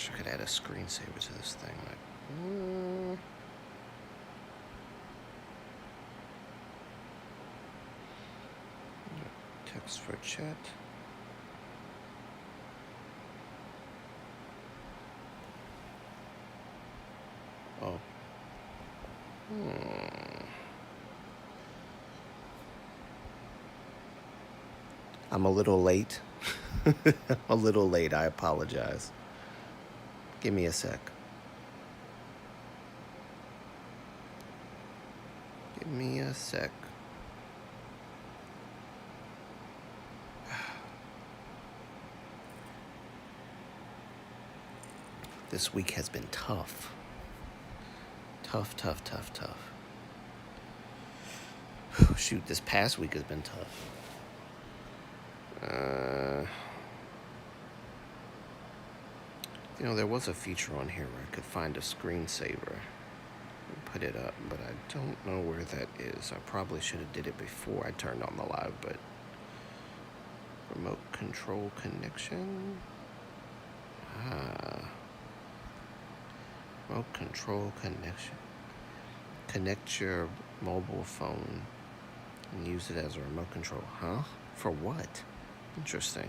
Wish I could add a screensaver to this thing. Text for chat. Oh. I'm a little late. A little late, I apologize. Give me a sec. Give me a sec. This week has been tough. Tough. Shoot, this past week has been tough. You know, there was a feature on here where I could find a screensaver and put it up, but I don't know where that is. I probably should have did it before I turned on the live, but remote control connection. Remote control connection. Connect your mobile phone and use it as a remote control. Huh? For what? Interesting.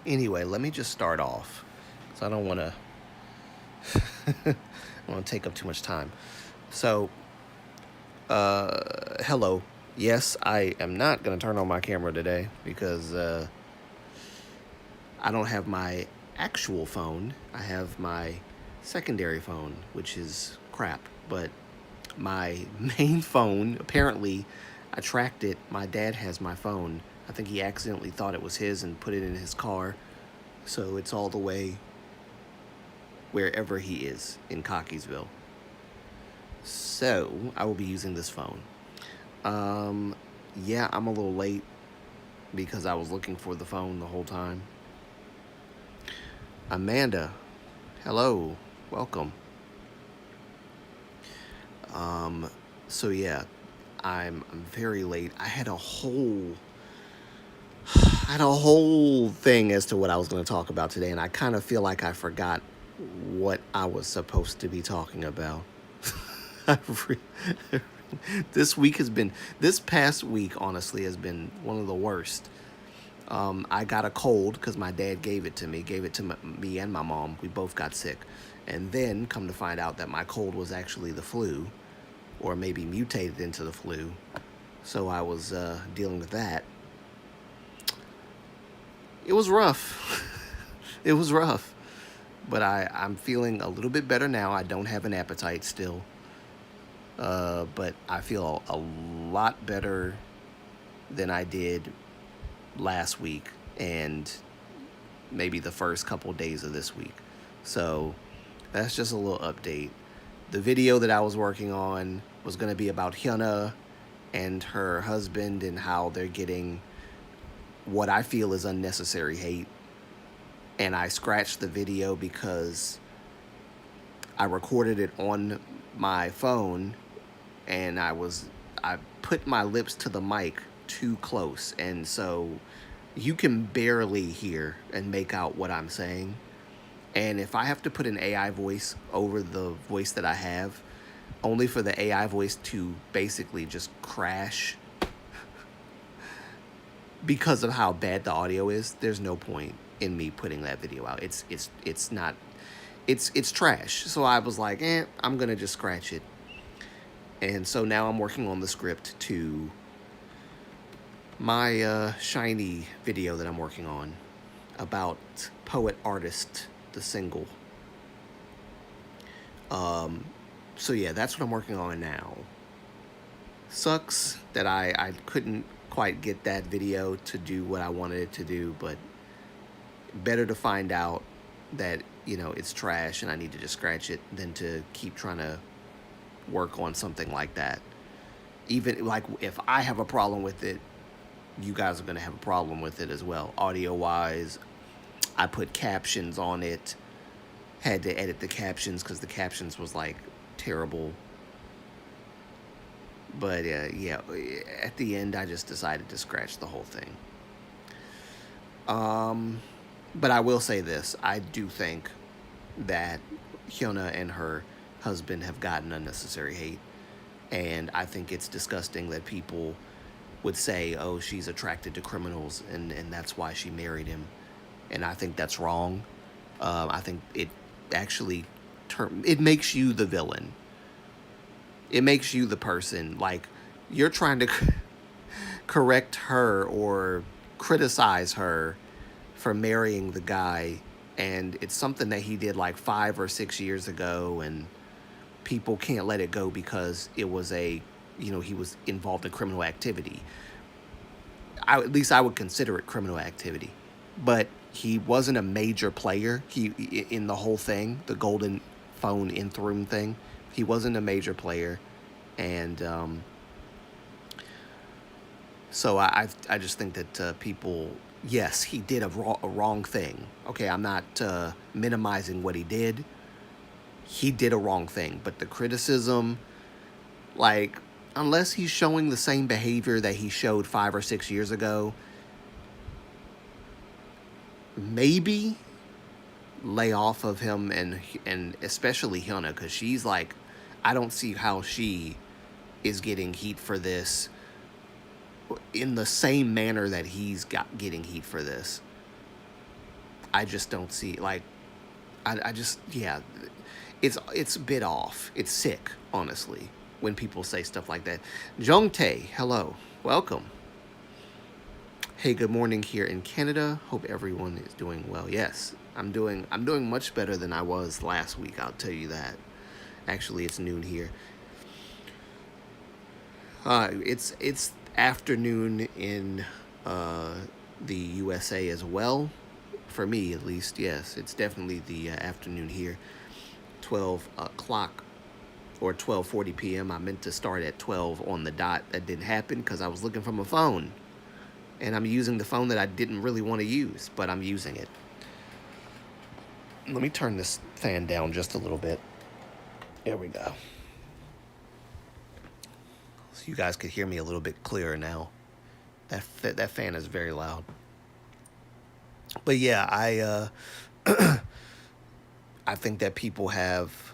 Anyway, let me just start off, because I don't want to take up too much time. So, hello. Yes, I am not going to turn on my camera today because I don't have my actual phone. I have my secondary phone, which is crap. But my main phone, apparently, I tracked it. My dad has my phone. I think he accidentally thought it was his and put it in his car. So it's all the way wherever he is in Cockeysville. So I will be using this phone. Yeah, I'm a little late because I was looking for the phone the whole time. Amanda, hello, welcome. So yeah, I'm very late. I had a whole thing as to what I was going to talk about today, and I kind of feel like I forgot what I was supposed to be talking about. This past week, honestly, has been one of the worst. I got a cold because my dad gave it to me and my mom. We both got sick. And then come to find out that my cold was actually the flu, or maybe mutated into the flu. So I was dealing with that. It was rough. It was rough. But I'm feeling a little bit better now. I don't have an appetite still. But I feel a lot better than I did last week and maybe the first couple days of this week. So that's just a little update. The video that I was working on was going to be about Hyuna and her husband and how they're getting what I feel is unnecessary hate. And I scratched the video because I recorded it on my phone and I put my lips to the mic too close, and so you can barely hear and make out what I'm saying. And if I have to put an AI voice over the voice that I have, only for the AI voice to basically just crash because of how bad the audio is, there's no point in me putting that video out. It's trash. So I was like, I'm gonna just scratch it. And so now I'm working on the script to my shiny video that I'm working on about Poet Artist, the single. So yeah, that's what I'm working on now. Sucks that I couldn't quite get that video to do what I wanted it to do, but better to find out that, it's trash and I need to just scratch it than to keep trying to work on something like that. Even like if I have a problem with it, you guys are going to have a problem with it as well. Audio wise, I put captions on it, had to edit the captions because the captions was like terrible. But yeah, at the end I just decided to scratch the whole thing. Um, but I will say this: I do think that Hyuna and her husband have gotten unnecessary hate, and I think it's disgusting that people would say, "Oh, she's attracted to criminals, and that's why she married him," and I think that's wrong. I think it actually it makes you the villain. It makes you the person like you're trying to correct her or criticize her for marrying the guy, and it's something that he did like 5 or 6 years ago, and people can't let it go because it was he was involved in criminal activity. At least I would consider it criminal activity, but he wasn't a major player. In the whole thing, the golden phone in room thing, he wasn't a major player, and so I just think that people, yes, he did a wrong thing. Okay, I'm not minimizing what he did. He did a wrong thing, but the criticism, like, unless he's showing the same behavior that he showed 5 or 6 years ago, maybe lay off of him, and especially Hyuna, because she's like, I don't see how she is getting heat for this in the same manner that he's getting heat for this. I just don't see, like, I just, yeah, it's a bit off. It's sick, honestly, when people say stuff like that. Jongtae, hello, welcome. Hey, good morning here in Canada. Hope everyone is doing well. Yes, I'm doing much better than I was last week. I'll tell you that. Actually, it's noon here. It's afternoon in the USA as well. For me, at least, yes, it's definitely the afternoon here. 12 o'clock or 12:40 p.m. I meant to start at 12 on the dot. That didn't happen because I was looking for my phone, and I'm using the phone that I didn't really want to use, but I'm using it. Let me turn this fan down just a little bit. There we go. So you guys could hear me a little bit clearer now. That fan is very loud. But yeah, I think that people have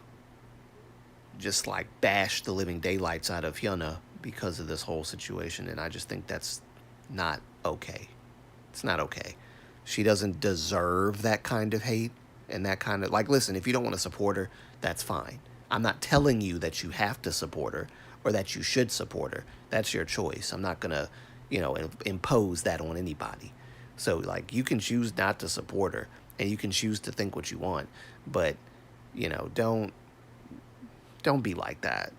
just like bashed the living daylights out of Hyuna because of this whole situation, and I just think that's not okay. It's not okay. She doesn't deserve that kind of hate and that kind of, like, listen, if you don't want to support her, that's fine. I'm not telling you that you have to support her or that you should support her. That's your choice. I'm not going to, impose that on anybody. So, like, you can choose not to support her and you can choose to think what you want, but, don't be like that.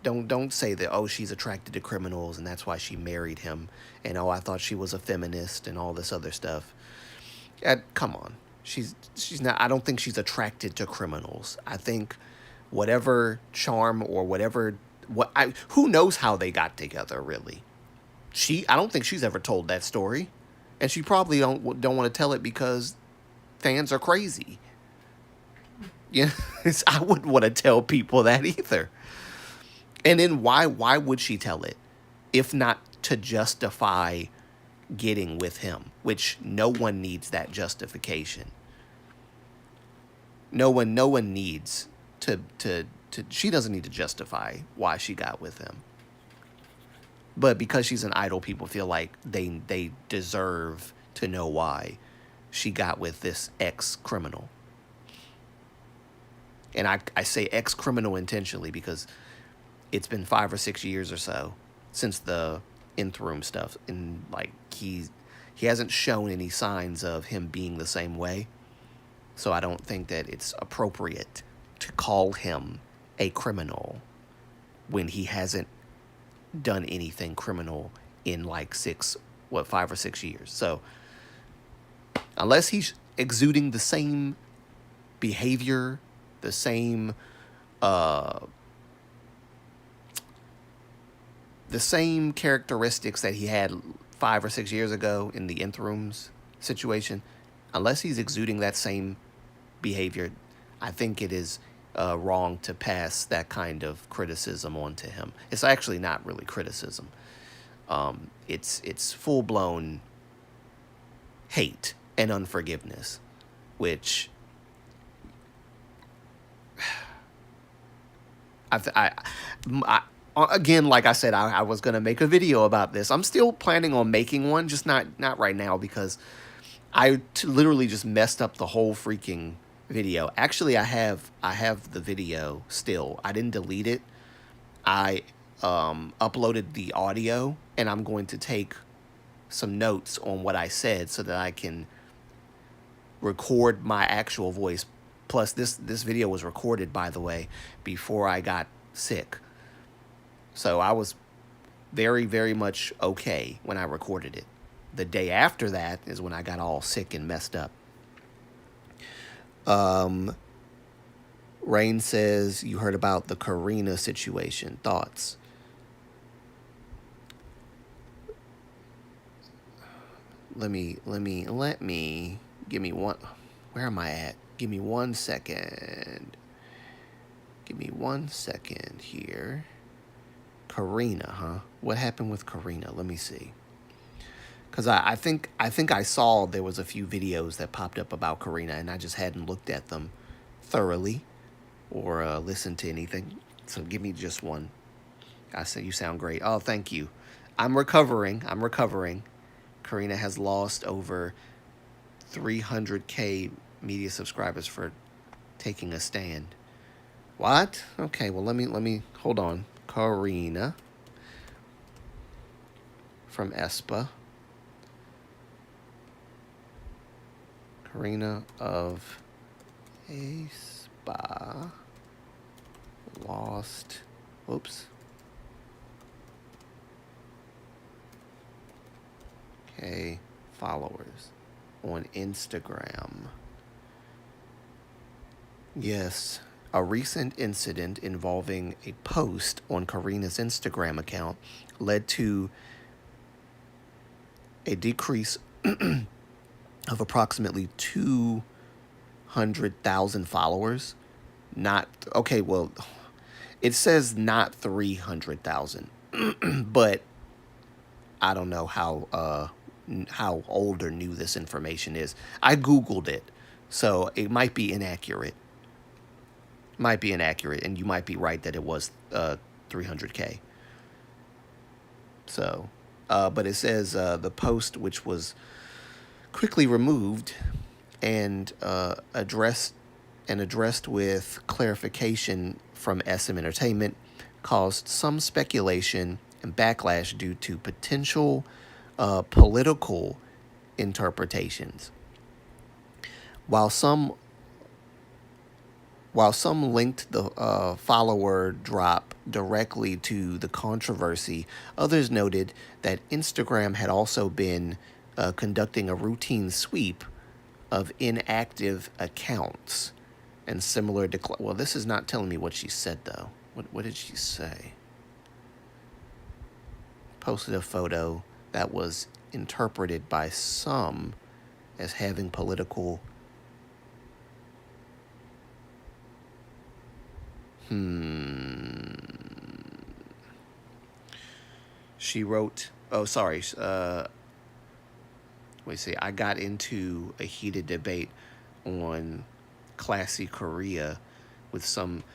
Don't say that, oh, she's attracted to criminals and that's why she married him, and oh, I thought she was a feminist and all this other stuff. Come on. She's not, I don't think she's attracted to criminals. I think whatever charm or whatever, who knows how they got together, really. I don't think she's ever told that story, and she probably don't want to tell it because fans are crazy. Yeah, I wouldn't want to tell people that either. And then why would she tell it if not to justify getting with him, which no one needs that justification. No one needs to she doesn't need to justify why she got with him. But because she's an idol, people feel like they deserve to know why she got with this ex-criminal. And I say ex-criminal intentionally because it's been 5 or 6 years or so since the nth room stuff, and like he hasn't shown any signs of him being the same way. So I don't think that it's appropriate to call him a criminal when he hasn't done anything criminal in like 5 or 6 years. So unless he's exuding the same behavior, the same characteristics that he had 5 or 6 years ago in the nth rooms situation, unless he's exuding that same behavior, I think it is wrong to pass that kind of criticism on to him. It's actually not really criticism. It's full blown hate and unforgiveness, which I again, like I said, I was gonna make a video about this. I'm still planning on making one, just not right now because literally just messed up the whole freaking video. Actually, I have the video still. I didn't delete it. I uploaded the audio, and I'm going to take some notes on what I said so that I can record my actual voice. Plus, this video was recorded, by the way, before I got sick. So I was very, very much okay when I recorded it. The day after that is when I got all sick and messed up. Rain says, you heard about the Karina situation. Thoughts? Let me, give me one. Where am I at? Give me 1 second. Give me 1 second here. Karina, huh? What happened with Karina? Let me see. Because I think I saw there was a few videos that popped up about Karina, and I just hadn't looked at them thoroughly or listened to anything. So give me just one. I said, you sound great. Oh, thank you. I'm recovering. Karina has lost over 300K media subscribers for taking a stand. What? Okay, well, let me hold on. Karina from Espa. Karina of Espa lost. Whoops. Okay, followers on Instagram. Yes, a recent incident involving a post on Karina's Instagram account led to a decrease of approximately 200,000 followers. Not, okay, well, it says not 300,000, but I don't know how old or new this information is. I Googled it, so it might be inaccurate. And you might be right that it was 300K. So, but it says the post, which was quickly removed and addressed with clarification from SM Entertainment, caused some speculation and backlash due to potential political interpretations. While some linked the follower drop directly to the controversy, others noted that Instagram had also been conducting a routine sweep of inactive accounts and similar decline. Well, this is not telling me what she said, though. What did she say? Posted a photo that was interpreted by some as having political. She wrote, oh, sorry. I got into a heated debate on Classy Korea with some.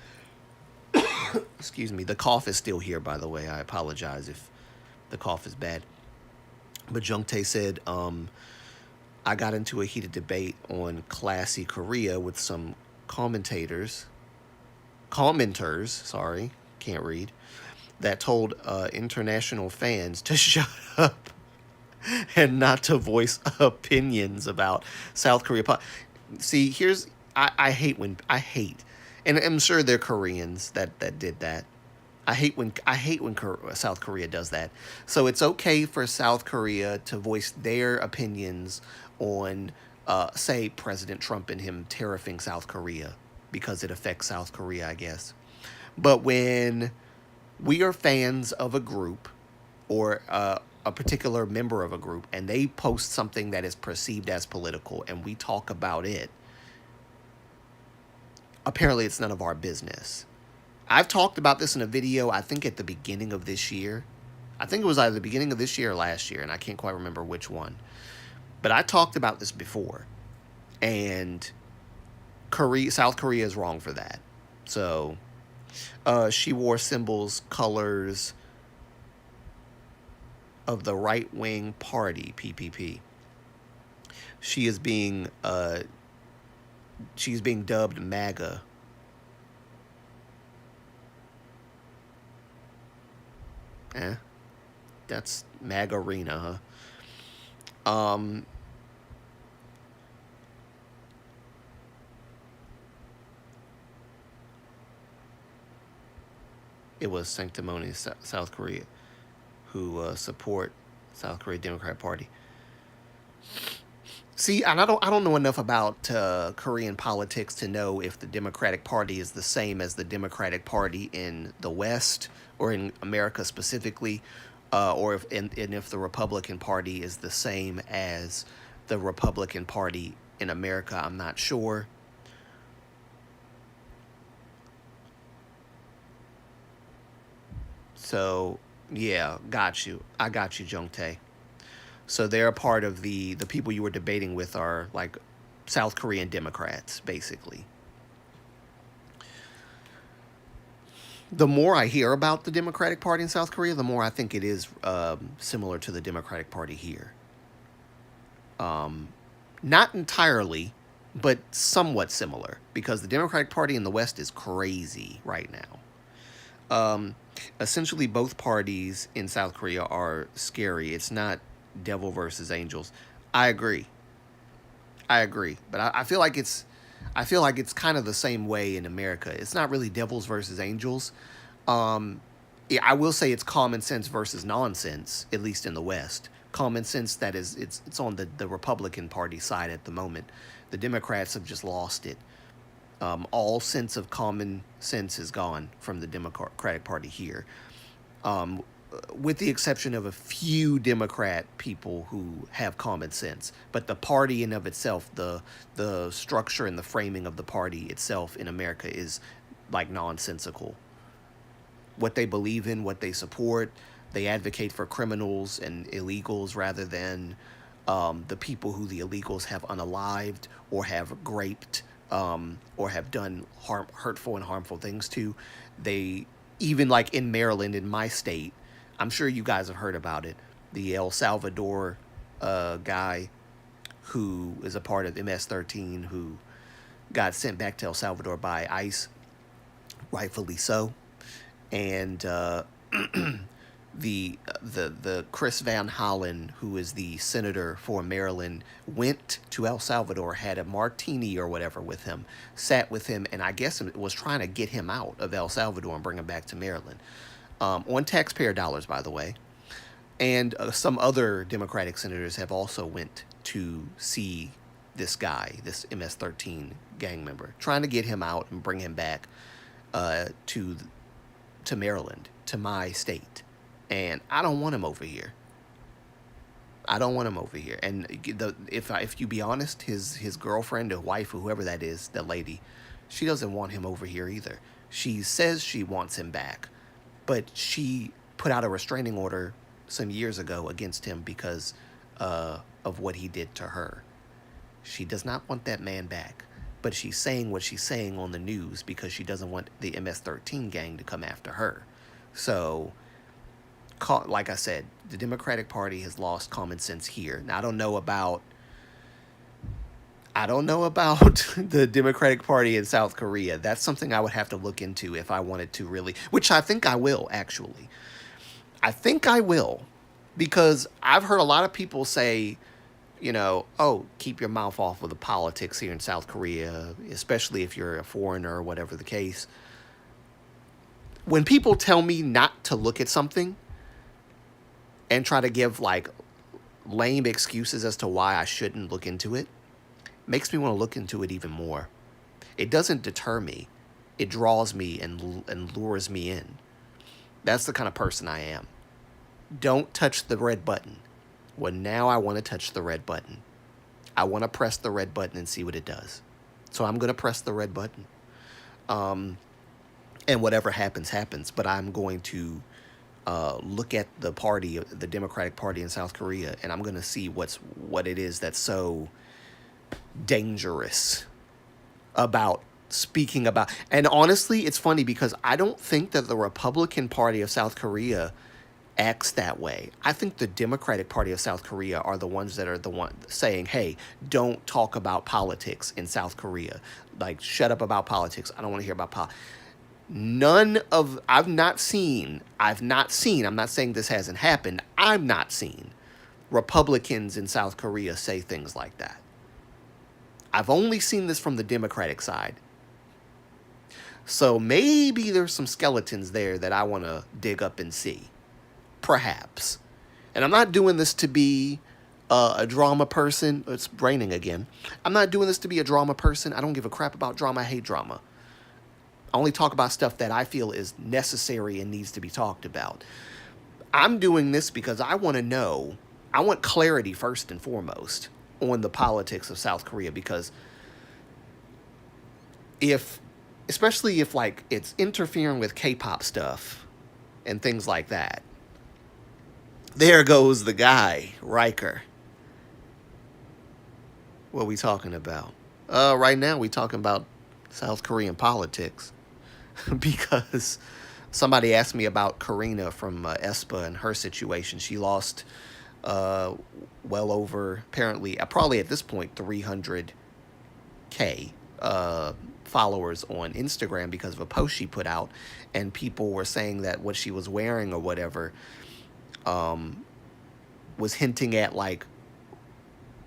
Excuse me. The cough is still here, by the way. I apologize if the cough is bad. But Jungtae said, I got into a heated debate on Classy Korea with some commenters, sorry, can't read, that told international fans to shut up and not to voice opinions about South Korea. See, I hate, and I'm sure they're Koreans that did that. I hate when South Korea does that. So it's okay for South Korea to voice their opinions on, say, President Trump and him tariffing South Korea because it affects South Korea, I guess. But when we are fans of a group or a particular member of a group and they post something that is perceived as political and we talk about it, apparently it's none of our business. I've talked about this in a video, I think at the beginning of this year. I think it was either the beginning of this year or last year, and I can't quite remember which one. But I talked about this before, and South Korea is wrong for that. So she wore symbols, colors of the right wing party PPP. She is being she's being dubbed MAGA. Eh, that's MAGA arena, huh? It was sanctimonious South Korea who support South Korea Democratic Party. See, and I don't know enough about Korean politics to know if the Democratic Party is the same as the Democratic Party in the West or in America specifically, or and if the Republican Party is the same as the Republican Party in America. I'm not sure. So yeah, got you. I got you, Jungtae. So they're a part of the people you were debating with are like South Korean Democrats, basically. The more I hear about the Democratic Party in South Korea, the more I think it is similar to the Democratic Party here. Not entirely, but somewhat similar because the Democratic Party in the West is crazy right now. Essentially, both parties in South Korea are scary. It's not devil versus angels. I agree. I agree, but I feel like it's kind of the same way in America. It's not really devils versus angels. Um, yeah, I will say it's common sense versus nonsense, at least in the West. Common sense that is it's on the Republican Party side at the moment. The Democrats have just lost it. All sense of common sense is gone from the Democratic Party here, um, with the exception of a few Democrat people who have common sense. But the party in of itself, the structure and the framing of the party itself in America is like nonsensical. What they believe in, what they support, they advocate for criminals and illegals rather than the people who the illegals have unalived or have raped or have done hurtful and harmful things to. They, even like in Maryland, in my state, I'm sure you guys have heard about it. The El Salvador guy who is a part of MS-13 who got sent back to El Salvador by ICE, rightfully so, and the Chris Van Hollen, who is the senator for Maryland, went to El Salvador, had a martini or whatever with him, sat with him, and I guess it was trying to get him out of El Salvador and bring him back to Maryland, on taxpayer dollars, by the way. And some other Democratic senators have also went to see this guy, this MS-13 gang member, trying to get him out and bring him back to Maryland, to my state. And I don't want him over here. I don't want him over here. And if you be honest, his girlfriend or wife or whoever that is, that lady, she doesn't want him over here either. She says she wants him back, but she put out a restraining order some years ago against him because of what he did to her. She does not want that man back, but she's saying what she's saying on the news because she doesn't want the MS-13 gang to come after her. So, like I said, the Democratic Party has lost common sense here. Now, I don't know about the Democratic Party in South Korea. That's something I would have to look into if I wanted to really, which I think I will actually. I think I will, because I've heard a lot of people say, oh, keep your mouth off of the politics here in South Korea, especially if you're a foreigner or whatever the case. When people tell me not to look at something and try to give like lame excuses as to why I shouldn't look into it, makes me want to look into it even more. It doesn't deter me. It draws me and lures me in. That's the kind of person I am. Don't touch the red button. Well, now I want to touch the red button. I want to press the red button and see what it does. So I'm going to press the red button. And whatever happens, happens. But I'm going to look at the Democratic Party in South Korea, and I'm gonna see what it is that's so dangerous about speaking about. And honestly, it's funny because I don't think that the Republican Party of South Korea acts that way. I think the Democratic Party of South Korea are the ones that are the one saying, "Hey, don't talk about politics in South Korea. Like, shut up about politics. I don't want to hear about politics." None of I've not seen. I'm not saying this hasn't happened. I've not seen Republicans in South Korea say things like that. I've only seen this from the Democratic side. So maybe there's some skeletons there that I want to dig up and see. Perhaps. And I'm not doing this to be a drama person. It's raining again. I'm not doing this to be a drama person. I don't give a crap about drama. I hate drama. I only talk about stuff that I feel is necessary and needs to be talked about. I'm doing this because I want to know, I want clarity first and foremost on the politics of South Korea, because especially if like it's interfering with K-pop stuff and things like that. There goes the guy, Riker. What are we talking about? Right now we talking about South Korean politics because somebody asked me about Karina from ESPA and her situation. She lost well over, apparently, probably at this point, 300K followers on Instagram because of a post she put out, and people were saying that what she was wearing or whatever was hinting at like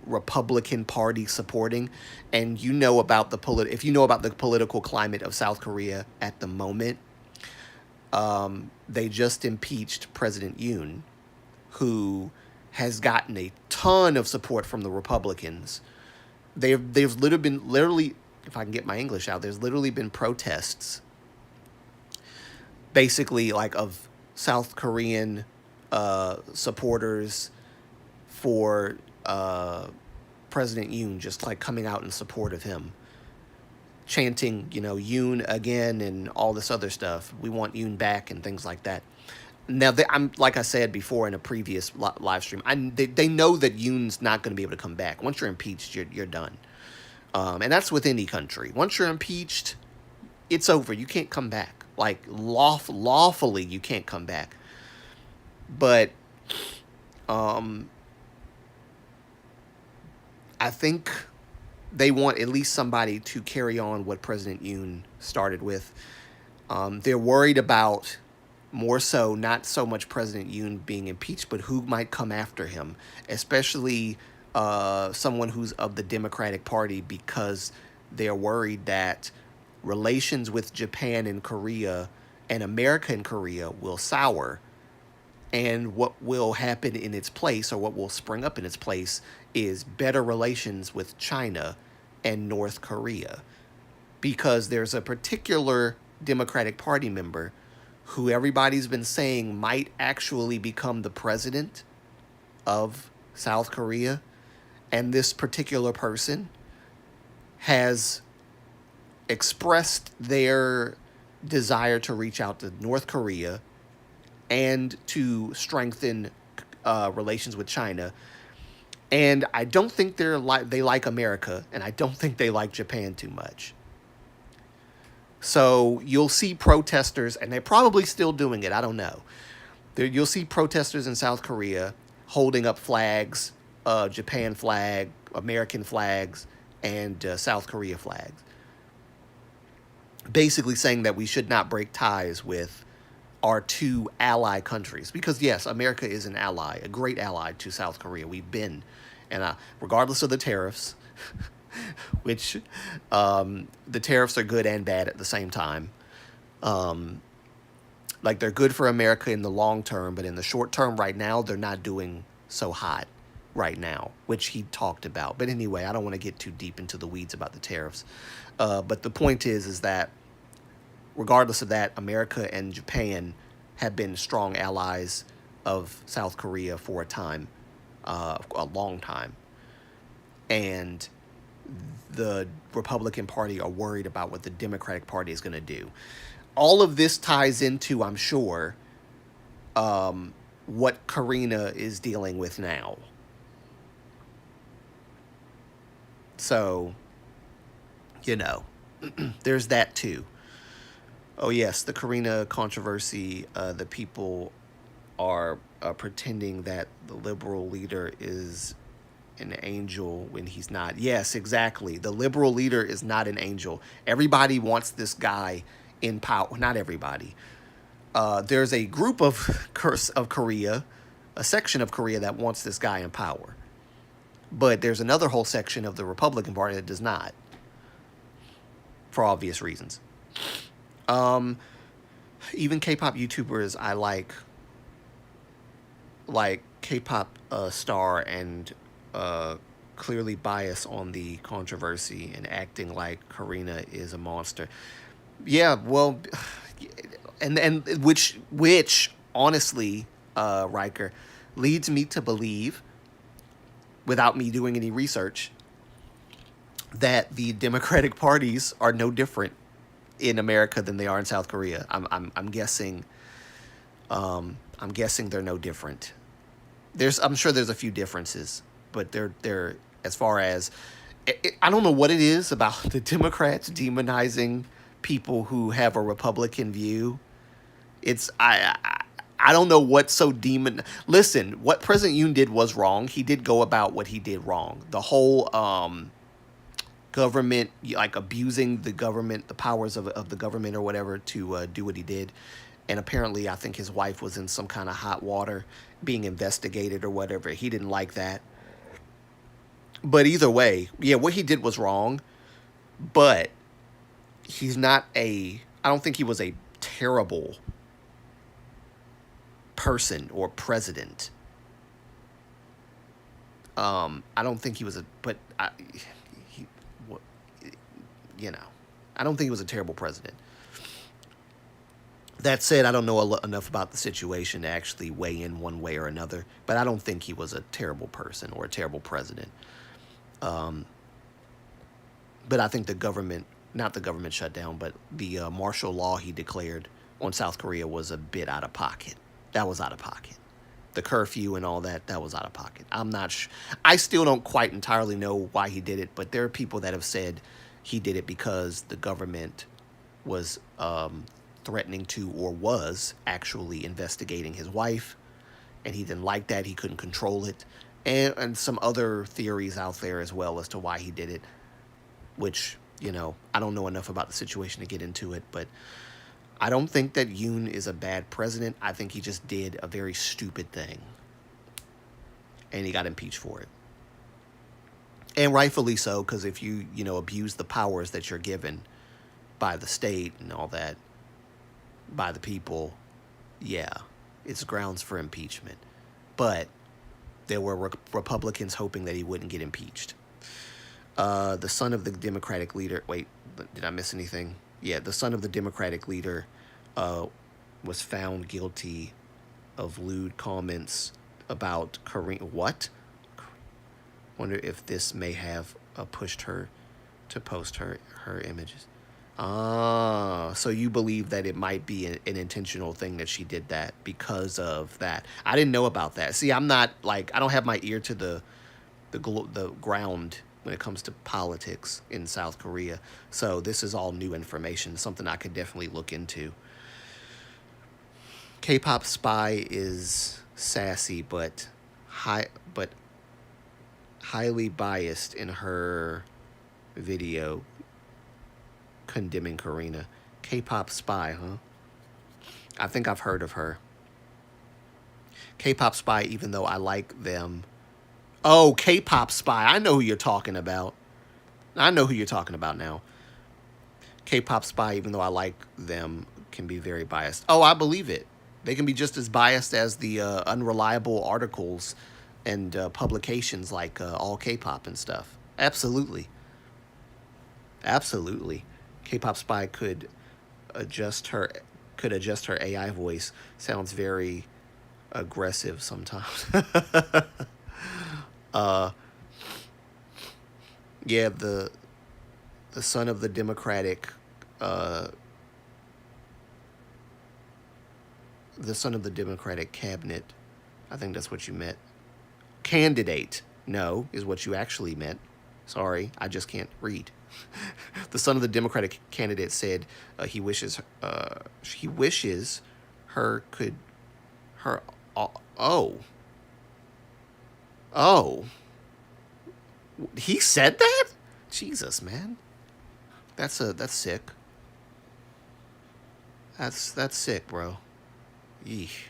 Republican Party supporting. And you know about if you know about the political climate of South Korea at the moment, they just impeached President Yoon, who has gotten a ton of support from the Republicans. There's literally, if I can get my English out, there's literally been protests, basically like of South Korean supporters for President Yoon, just like coming out in support of him, chanting, Yoon again and all this other stuff. We want Yoon back and things like that. Now, I'm like I said before in a previous live stream, they know that Yoon's not going to be able to come back. Once you're impeached, you're done. And that's with any country. Once you're impeached, it's over. You can't come back. Like, lawfully, you can't come back. But I think they want at least somebody to carry on what President Yoon started with. They're worried about, more so, not so much President Yoon being impeached, but who might come after him, especially someone who's of the Democratic Party, because they're worried that relations with Japan and Korea and America and Korea will sour. And what will happen in its place, or what will spring up in its place, is better relations with China and North Korea. Because there's a particular Democratic Party member who everybody's been saying might actually become the president of South Korea. And this particular person has expressed their desire to reach out to North Korea and to strengthen relations with China. And I don't think they like America, and I don't think they like Japan too much. So you'll see protesters, and they're probably still doing it, I don't know. You'll see protesters in South Korea holding up flags, Japan flag, American flags, and South Korea flags. Basically saying that we should not break ties with our two ally countries, because yes, America is an ally, a great ally to South Korea. We've been, and regardless of the tariffs, which the tariffs are good and bad at the same time. Like, they're good for America in the long term, but in the short term right now, they're not doing so hot right now, which he talked about. But anyway, I don't want to get too deep into the weeds about the tariffs. But the point is that regardless of that, America and Japan have been strong allies of South Korea for a time, a long time. And the Republican Party are worried about what the Democratic Party is going to do. All of this ties into, I'm sure, what Karina is dealing with now. So, you know, there's that too. Oh, yes, the Karina controversy. The people are pretending that the liberal leader is an angel when he's not. Yes, exactly. The liberal leader is not an angel. Everybody wants this guy in power. Not everybody. There's a group of Korea, a section of Korea that wants this guy in power. But there's another whole section of the Republican Party that does not, for obvious reasons. Um, Even K-pop YouTubers I like K-pop star and clearly biased on the controversy and acting like Karina is a monster. Yeah, well, and which honestly, Riker, leads me to believe, without me doing any research, that the Democratic parties are no different in America than they are in South Korea. I'm guessing. I'm guessing they're no different. I'm sure there's a few differences, but they're as far as I don't know what it is about the Democrats demonizing people who have a Republican view. It's I don't know what's so demon. Listen, what President Yoon did was wrong. He did go about what he did wrong. The whole government, like abusing the government, the powers of the government or whatever to do what he did. And apparently, I think his wife was in some kind of hot water being investigated or whatever. He didn't like that. But either way, yeah, what he did was wrong. But he's not a, I don't think he was a terrible person or president. I don't think he was he, you know, I don't think he was a terrible president. That said, I don't know enough about the situation to actually weigh in one way or another, but I don't think he was a terrible person or a terrible president. Um, but I think the government, not the government shutdown, but the martial law he declared on South Korea was a bit out of pocket. That was out of pocket. The curfew and all that, that was out of pocket. I'm not I still don't quite entirely know why he did it, but there are people that have said he did it because the government was threatening to, or was actually investigating his wife, and he didn't like that. He couldn't control it. And some other theories out there as well as to why he did it, which, I don't know enough about the situation to get into it, but I don't think that Yoon is a bad president. I think he just did a very stupid thing, and he got impeached for it. And rightfully so, because if you, abuse the powers that you're given by the state and all that, by the people, yeah, it's grounds for impeachment. But there were Republicans hoping that he wouldn't get impeached. The son of the Democratic leader, wait, did I miss anything? Yeah, the son of the Democratic leader was found guilty of lewd comments about Korean. What? Wonder if this may have pushed her to post her images. Ah, so you believe that it might be an intentional thing that she did that because of that. I didn't know about that. See, I'm not I don't have my ear to the ground when it comes to politics in South Korea. So this is all new information, something I could definitely look into. K-pop Spy is sassy but highly biased in her video condemning Karina. K-pop Spy, huh? I think I've heard of her. K-pop Spy, even though I like them. Oh, K-pop Spy. I know who you're talking about. I know who you're talking about now. K-pop Spy, even though I like them, can be very biased. Oh, I believe it. They can be just as biased as the unreliable articles and publications like All K-pop and stuff. Absolutely. Absolutely. K-pop Spy adjust her could adjust her AI voice. Sounds very aggressive sometimes. uh, yeah, the son of the Democratic The son of the Democratic cabinet. I think that's what you meant. Candidate, no, is what you actually meant. Sorry, I just can't read. The son of the Democratic candidate said he wishes her could her oh oh he said that. Jesus, man, that's sick. That's sick, bro. Yeesh.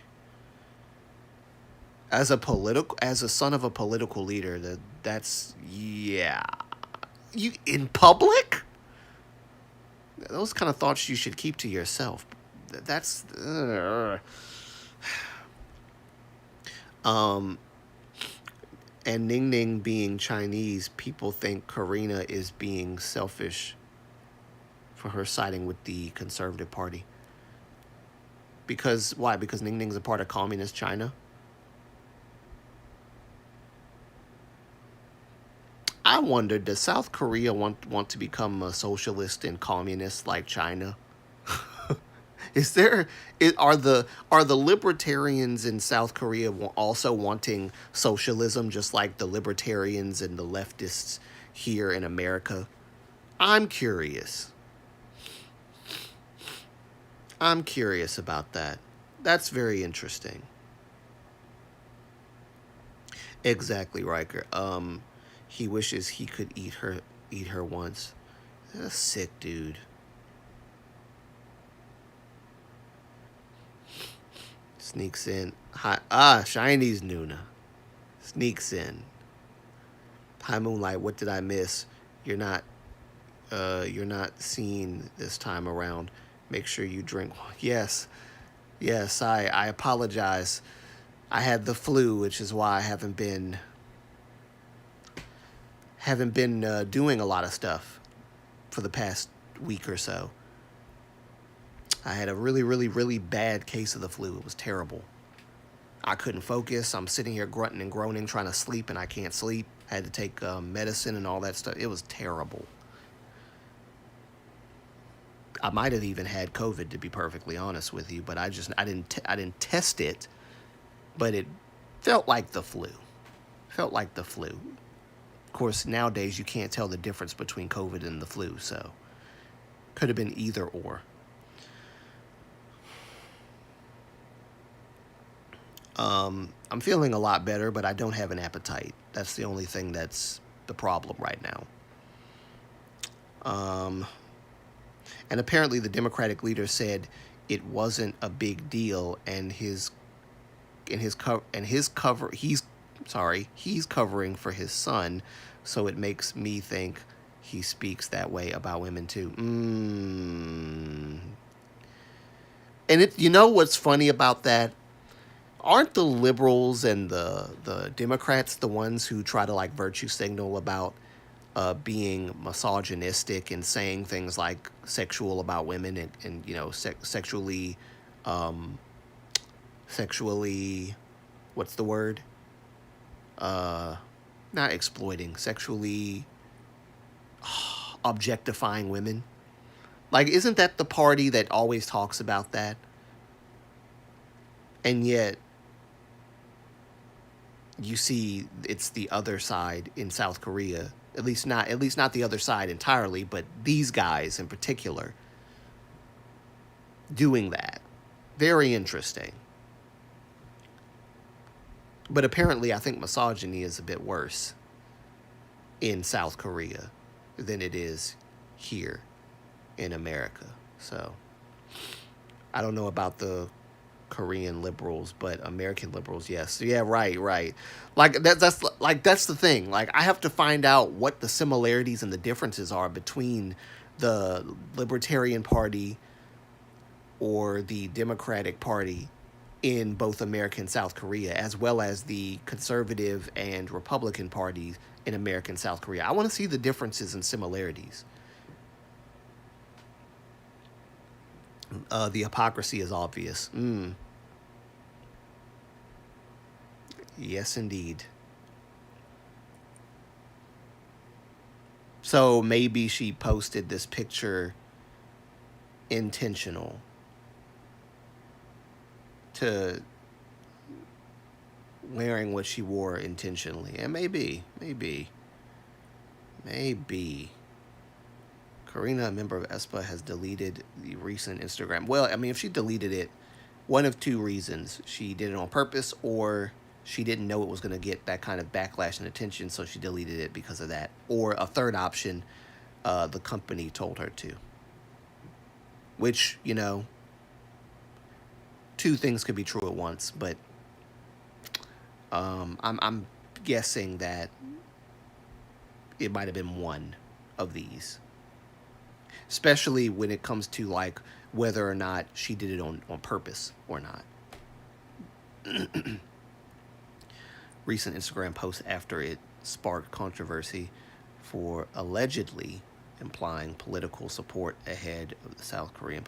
As a son of a political leader, that's yeah. You in public? Those kind of thoughts you should keep to yourself. That's um and Ning Ning being Chinese, people think Karina is being selfish for her siding with the Conservative Party. Because why? Because Ning Ning's a part of communist China. I wonder, does South Korea want to become a socialist and communist like China? Is there are the libertarians in South Korea also wanting socialism just like the libertarians and the leftists here in America? I'm curious. I'm curious about that. That's very interesting. Exactly, Riker. He wishes he could eat her once. That's a sick dude. Sneaks in. Hi, Chinese Nuna. Sneaks in. Hi Moonlight, what did I miss? You're not you're not seen this time around. Make sure you drink. Yes. Yes, I apologize. I had the flu, which is why I haven't been doing a lot of stuff for the past week or so. I had a really, really, really bad case of the flu. It was terrible. I couldn't focus. I'm sitting here grunting and groaning, trying to sleep, and I can't sleep. I had to take medicine and all that stuff. It was terrible. I might have even had COVID, to be perfectly honest with you, but I didn't test it, but it felt like the flu. Felt like the flu. Of course, nowadays you can't tell the difference between COVID and the flu, so could have been either or. I'm feeling a lot better, but I don't have an appetite. That's the only thing that's the problem right now. Um, and apparently, the Democratic leader said it wasn't a big deal, and his cover he's covering for his son, so it makes me think he speaks that way about women too. And you know what's funny about that? Aren't the liberals and the Democrats the ones who try to like virtue signal about being misogynistic and saying things like sexual about women and um, sexually, what's the word? Uh, Not exploiting, sexually objectifying women. Like, isn't that the party that always talks about that? And yet, you see it's the other side in South Korea. At least not the other side entirely, but these guys in particular doing that. Very interesting. But apparently I think misogyny is a bit worse in South Korea than it is here in America. So, I don't know about the Korean liberals, but American liberals, yes. Yeah, right, right. Like that's the thing. Like I have to find out what the similarities and the differences are between the Libertarian Party or the Democratic Party in both America and South Korea, as well as the conservative and Republican parties in America and South Korea. I want to see the differences and similarities. The hypocrisy is obvious. Yes, indeed. So maybe she posted this picture intentional. to wearing what she wore intentionally. And maybe. Karina, a member of ESPA, has deleted the recent Instagram. Well, I mean, if she deleted it, one of two reasons. She did it on purpose, or she didn't know it was going to get that kind of backlash and attention, so she deleted it because of that. Or a third option, the company told her to. Which, two things could be true at once, but I'm guessing that it might have been one of these, especially when it comes to like whether or not she did it on purpose or not. Recent Instagram post after it sparked controversy for allegedly implying political support ahead of the South Korean.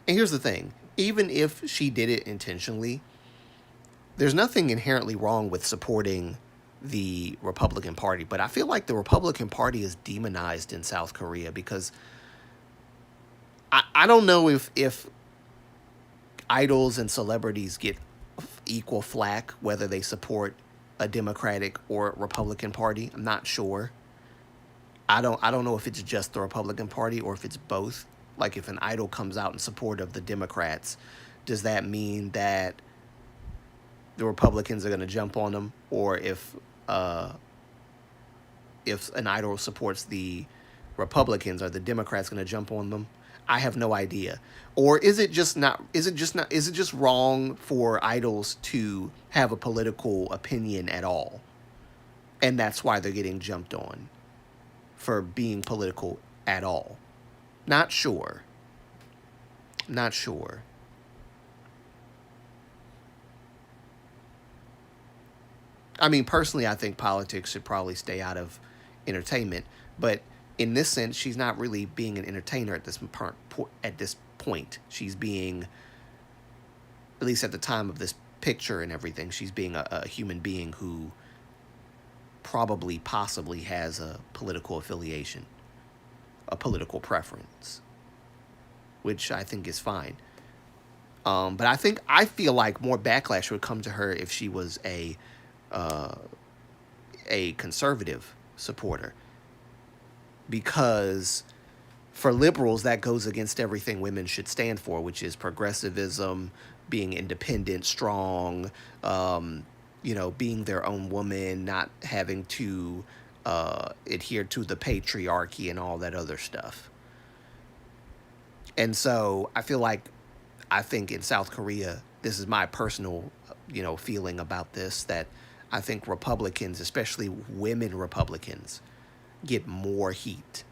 And here's the thing, even if she did it intentionally, there's nothing inherently wrong with supporting the Republican Party. But I feel like the Republican Party is demonized in South Korea because I don't know if idols and celebrities get equal flack whether they support a Democratic or Republican Party. I'm not sure. I don't know if it's just the Republican Party or if it's both. Like if an idol comes out in support of the Democrats, does that mean that the Republicans are going to jump on them? Or if an idol supports the Republicans, are the Democrats going to jump on them? I have no idea. Or is it just wrong for idols to have a political opinion at all? And that's why they're getting jumped on for being political at all. Not sure. I mean, personally, I think politics should probably stay out of entertainment. But in this sense, she's not really being an entertainer at this point. She's being, at least at the time of this picture and everything, she's being a human being who possibly has a political affiliation, a political preference, which I think is fine. But I feel like more backlash would come to her if she was a conservative supporter, because for liberals that goes against everything women should stand for, which is progressivism, being independent, strong, being their own woman, not having to adhere to the patriarchy and all that other stuff. And so I think in South Korea, this is my personal, feeling about this, that I think Republicans, especially women Republicans, get more heat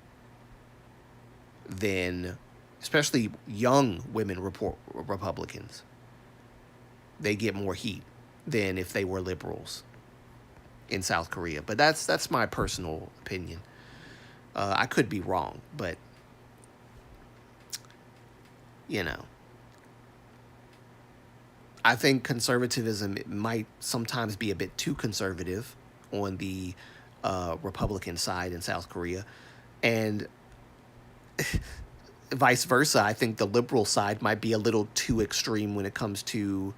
than, especially young women Republicans. They get more heat than if they were liberals in South Korea. But that's my personal opinion. I could be wrong, but I think conservatism might sometimes be a bit too conservative on the Republican side in South Korea, and vice versa. I think the liberal side might be a little too extreme when it comes to,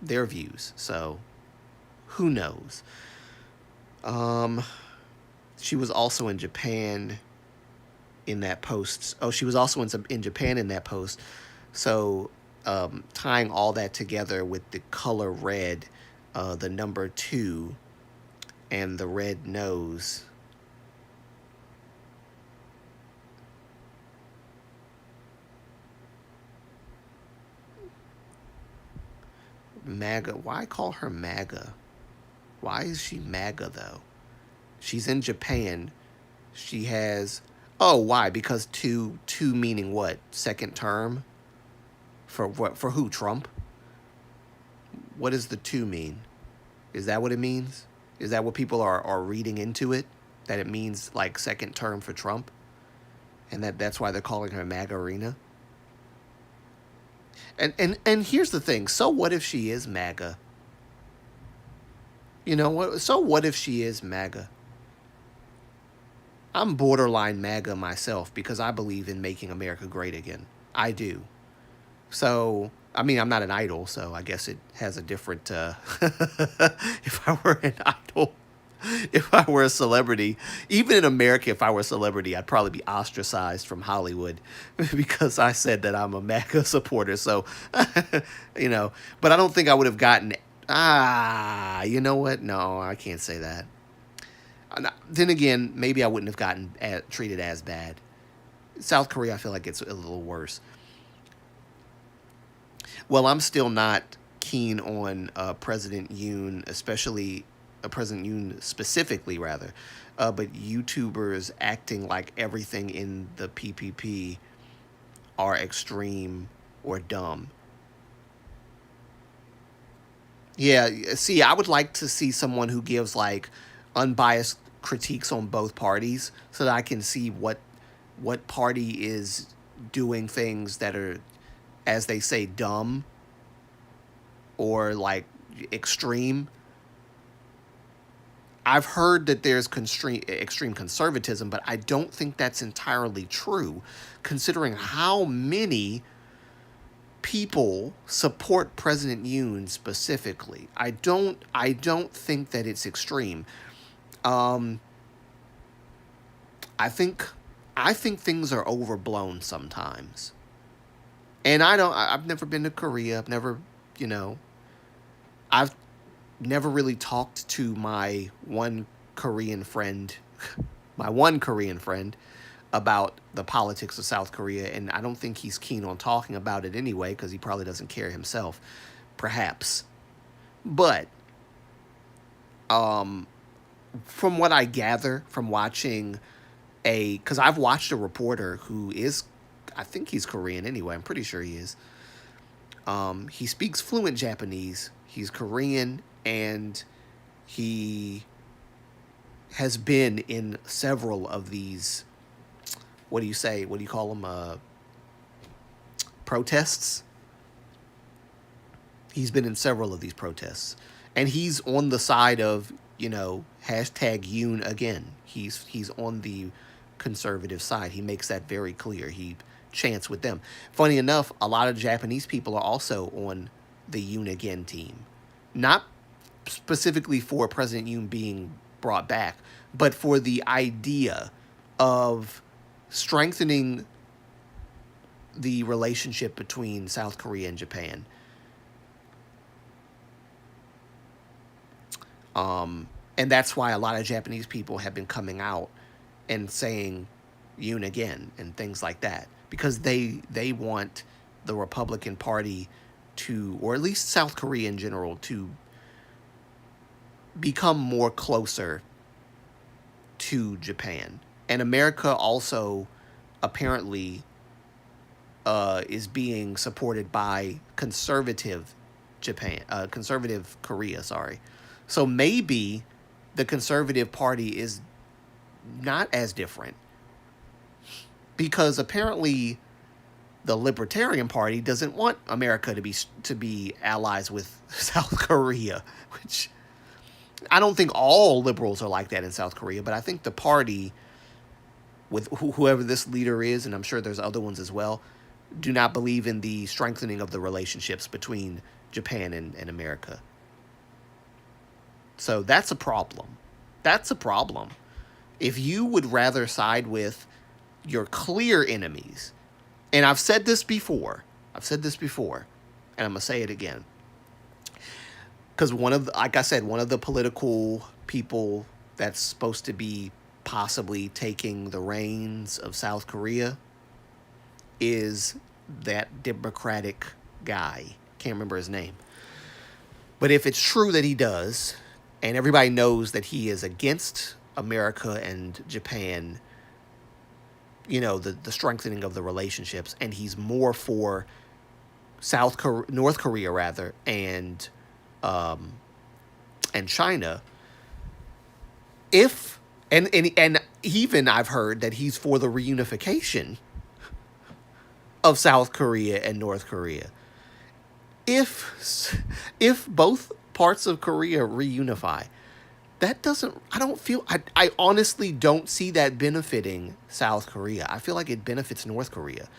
their views. So, who knows? She was also in Japan in that post. Oh, she was also in Japan in that post. So, tying all that together with the color red, the number 2, and the red nose. MAGA. Why call her MAGA? Why is she MAGA, though? She's in Japan. She has... Oh, why? Because two meaning what? Second term? For what? For who? Trump? What does the 2 mean? Is that what it means? Is that what people are reading into it? That it means like second term for Trump? And that's why they're calling her MAGA-Arena? And here's the thing. So what if she is MAGA? You know what? So what if she is MAGA? I'm borderline MAGA myself because I believe in making America great again. I do. So, I mean, I'm not an idol, so I guess it has a different. If I were an idol, if I were a celebrity, even in America, if I were a celebrity, I'd probably be ostracized from Hollywood because I said that I'm a MAGA supporter. So, you know, but I don't think I would have gotten. You know what? No, I can't say that. Then again, maybe I wouldn't have gotten treated as bad. South Korea, I feel like it's a little worse. Well, I'm still not keen on President Yoon, especially President Yoon specifically, rather. But YouTubers acting like everything in the PPP are extreme or dumb. Yeah, see, I would like to see someone who gives like unbiased critiques on both parties so that I can see what party is doing things that are, as they say, dumb or like extreme. I've heard that there's extreme conservatism, but I don't think that's entirely true, considering how many people support President Yoon specifically. I don't think that it's extreme. Um, I think I think things are overblown sometimes. And I've never been to Korea. You know, I've never really talked to Korean friend, my one Korean friend about the politics of South Korea, and I don't think he's keen on talking about it anyway because he probably doesn't care himself, perhaps. But um, from what I gather from watching because I've watched a reporter who is, I think he's Korean anyway. I'm pretty sure he is. He speaks fluent Japanese. He's Korean, and he has been in several of these. What do you say? What do you call them? Protests. He's been in several of these protests, and he's on the side of hashtag Yoon again. He's on the conservative side. He makes that very clear. He chants with them. Funny enough, a lot of Japanese people are also on the Yoon again team, not specifically for President Yoon being brought back, but for the idea of strengthening the relationship between South Korea and Japan. And that's why a lot of Japanese people have been coming out and saying Yoon again and things like that because they want the Republican Party to, or at least South Korea in general, to become more closer to Japan. And America also apparently is being supported by conservative Korea, sorry. So maybe the conservative party is not as different because apparently the Libertarian Party doesn't want America to be allies with South Korea, which I don't think all liberals are like that in South Korea, but I think the party with whoever this leader is, and I'm sure there's other ones as well, do not believe in the strengthening of the relationships between Japan and America. So that's a problem. That's a problem. If you would rather side with your clear enemies, and I've said this before, and I'm going to say it again. Because like I said, one of the political people that's supposed to be possibly taking the reins of South Korea is that Democratic guy. Can't remember his name. But if it's true that he does, and everybody knows that he is against America and Japan, the strengthening of the relationships, and he's more for North Korea rather, and China. If and even I've heard that he's for the reunification of South Korea and North Korea. If both parts of Korea reunify, that doesn't, I don't feel, I honestly don't see that benefiting South Korea. I feel like it benefits North Korea.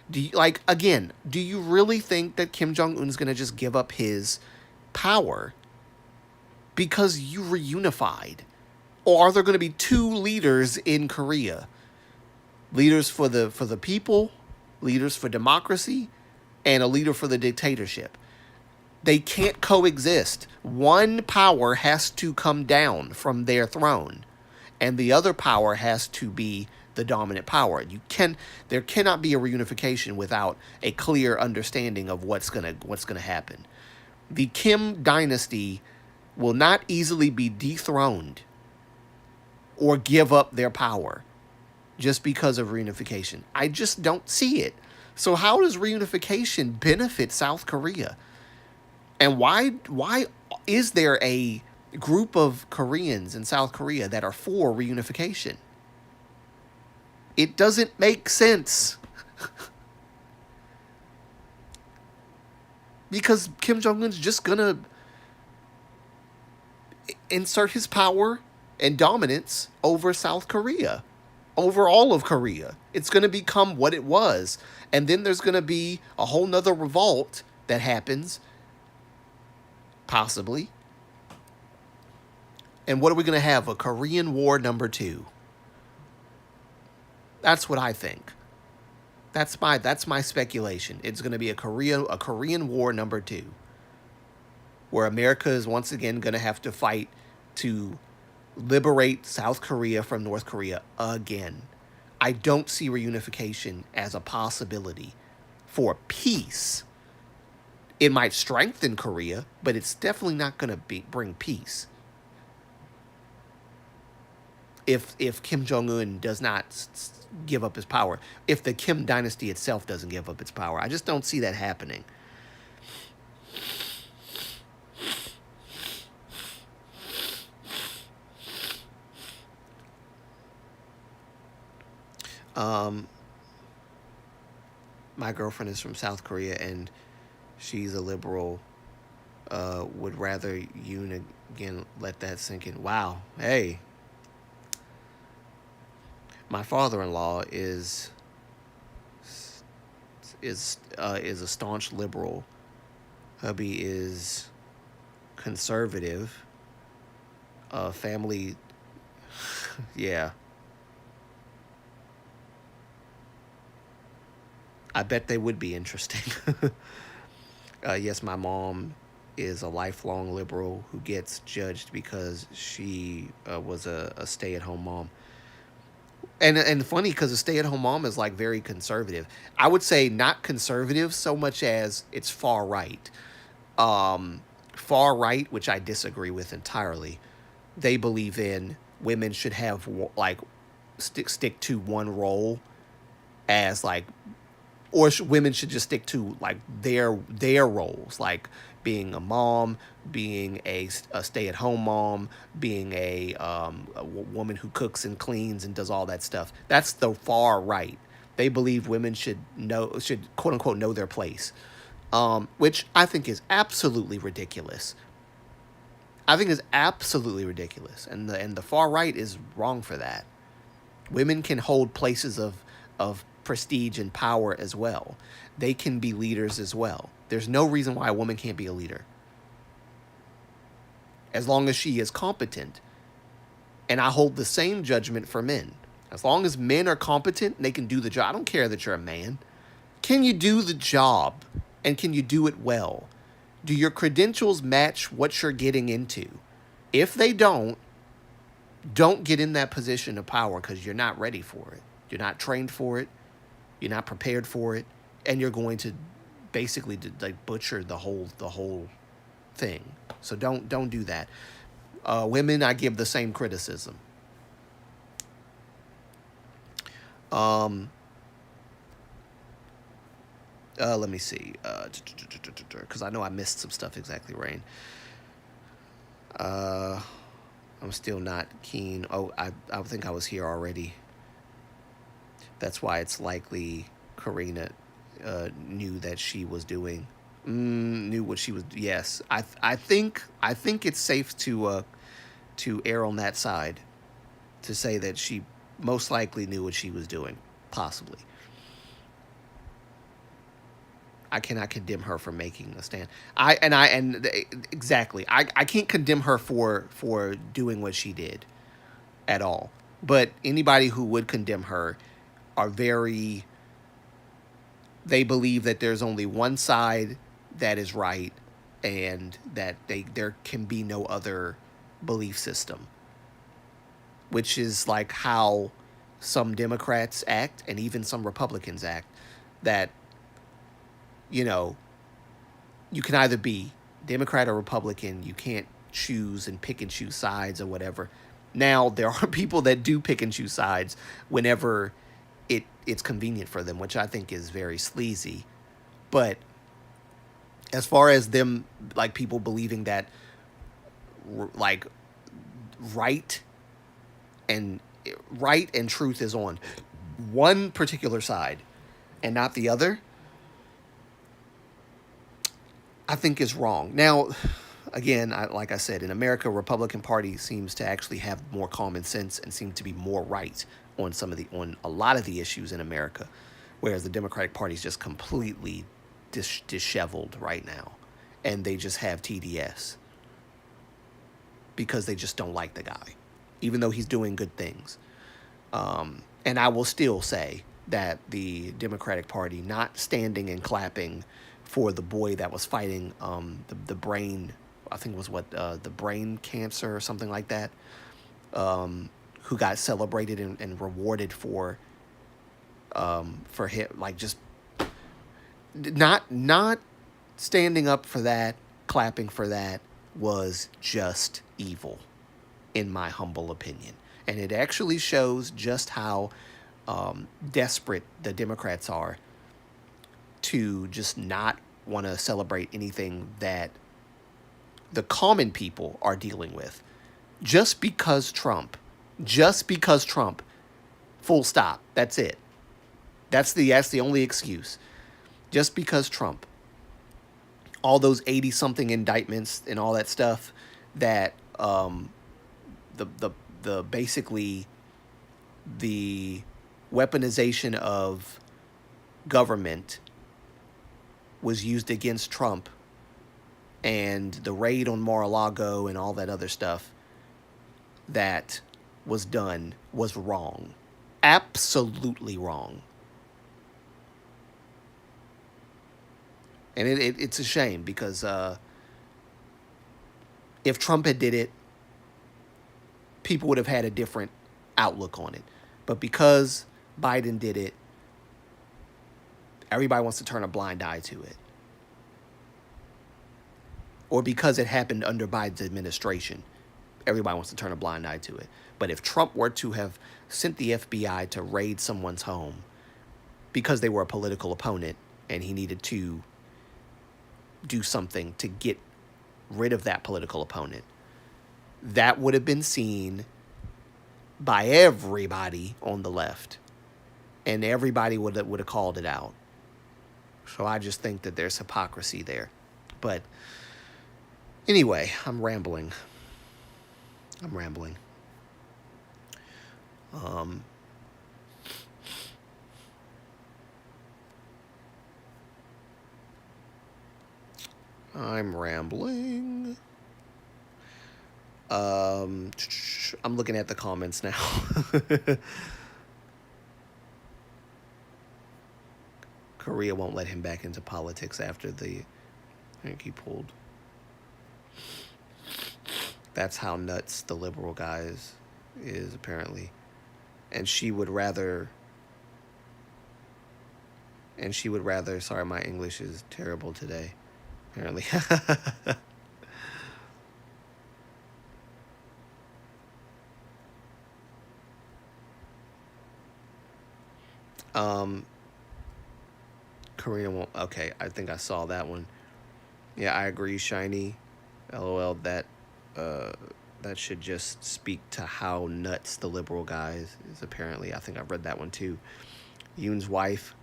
Do you, like, again, do you really think that Kim Jong Un's going to just give up his power because you reunified? Or are there going to be two leaders in Korea? Leaders for the people, leaders for democracy, and a leader for the dictatorship. They can't coexist. One power has to come down from their throne, and the other power has to be the dominant power. There cannot be a reunification without a clear understanding of what's gonna happen. The Kim dynasty will not easily be dethroned or give up their power just because of reunification. I just don't see it. So how does reunification benefit South Korea? And why is there a group of Koreans in South Korea that are for reunification? It doesn't make sense. Because Kim Jong Un's just gonna insert his power and dominance over South Korea, over all of Korea. It's gonna become what it was. And then there's gonna be a whole nother revolt that happens, possibly. And what are we gonna have? A Korean War #2. That's what I think. That's my speculation. It's going to be a Korean War #2, where America is once again going to have to fight to liberate South Korea from North Korea again. I don't see reunification as a possibility for peace. It might strengthen Korea, but it's definitely not going to bring peace. If Kim Jong Un does not give up his power, if the Kim dynasty itself doesn't give up its power, I just don't see that happening. My girlfriend is from South Korea, and she's a liberal. Would rather Yoon, again, let that sink in. Wow. Hey. My father-in-law is a staunch liberal. Hubby is conservative. Family, yeah. I bet they would be interesting. Yes, my mom is a lifelong liberal who gets judged because she was a stay-at-home mom. And funny, because a stay-at-home mom is like very conservative. I would say not conservative so much as it's far right. Far right, which I disagree with entirely. They believe in women should have like stick to one role as like, or women should just stick to like their roles, like being a mom, being a stay-at-home mom, being a woman who cooks and cleans and does all that stuff. That's the far right. They believe women should quote unquote know their place, which I think is absolutely ridiculous. I think is absolutely ridiculous, and the far right is wrong for that. Women can hold places of prestige and power as well. They can be leaders as well. There's no reason why a woman can't be a leader, as long as she is competent. And I hold the same judgment for men. As long as men are competent and they can do the job. I don't care that you're a man. Can you do the job? And can you do it well? Do your credentials match what you're getting into? If they don't get in that position of power, because you're not ready for it. You're not trained for it. You're not prepared for it. And you're going to basically like butcher the whole thing. So don't do that. Women, I give the same criticism. Let me see. Because I know I missed some stuff. Exactly, Rain. I'm still not keen. Oh, I think I was here already. That's why it's likely Karina knew that she was doing. Knew what she was. Yes, I think it's safe to to err on that side, to say that she most likely knew what she was doing, possibly. I cannot condemn her for making a stand. Exactly. I can't condemn her for doing what she did at all. But anybody who would condemn her are very, they believe that there's only one side that is right, and that there can be no other belief system, which is like how some Democrats act and even some Republicans act, that, you know, you can either be Democrat or Republican. You can't choose and pick and choose sides or whatever. Now, there are people that do pick and choose sides whenever it's convenient for them, which I think is very sleazy. But as far as them, like, people believing that, like, right and right and truth is on one particular side and not the other, I think is wrong. Now, again, like I said, in America, Republican Party seems to actually have more common sense and seem to be more right on on a lot of the issues in America, whereas the Democratic Party is just completely disheveled right now, and they just have TDS because they just don't like the guy, even though he's doing good things. And I will still say that the Democratic Party not standing and clapping for the boy that was fighting the brain, I think it was the brain cancer or something like that, who got celebrated and rewarded for him, like, just not standing up for that, clapping for that, was just evil, in my humble opinion. And it actually shows just how desperate the Democrats are to just not want to celebrate anything that the common people are dealing with. Just because Trump, full stop. That's it. That's the only excuse. Just because Trump. All those 80-something indictments and all that stuff that the basically the weaponization of government was used against Trump, and the raid on Mar-a-Lago and all that other stuff that was done was wrong. Absolutely wrong. And it's a shame, because if Trump had did it, people would have had a different outlook on it. But because Biden did it, everybody wants to turn a blind eye to it. Or because it happened under Biden's administration, everybody wants to turn a blind eye to it. But if Trump were to have sent the FBI to raid someone's home because they were a political opponent and he needed to do something to get rid of that political opponent, that would have been seen by everybody on the left, and everybody would have called it out. So I just think that there's hypocrisy there. But anyway, I'm rambling. I'm rambling. I'm looking at the comments now. Korea won't let him back into politics after I think he pulled. That's how nuts the liberal guys is, apparently. And she would rather, sorry, my English is terrible today, apparently. Korea won't. Okay, I think I saw that one. Yeah, I agree, Shiny. LOL. That should just speak to how nuts the liberal guys is. Apparently, I think I read that one too. Yoon's wife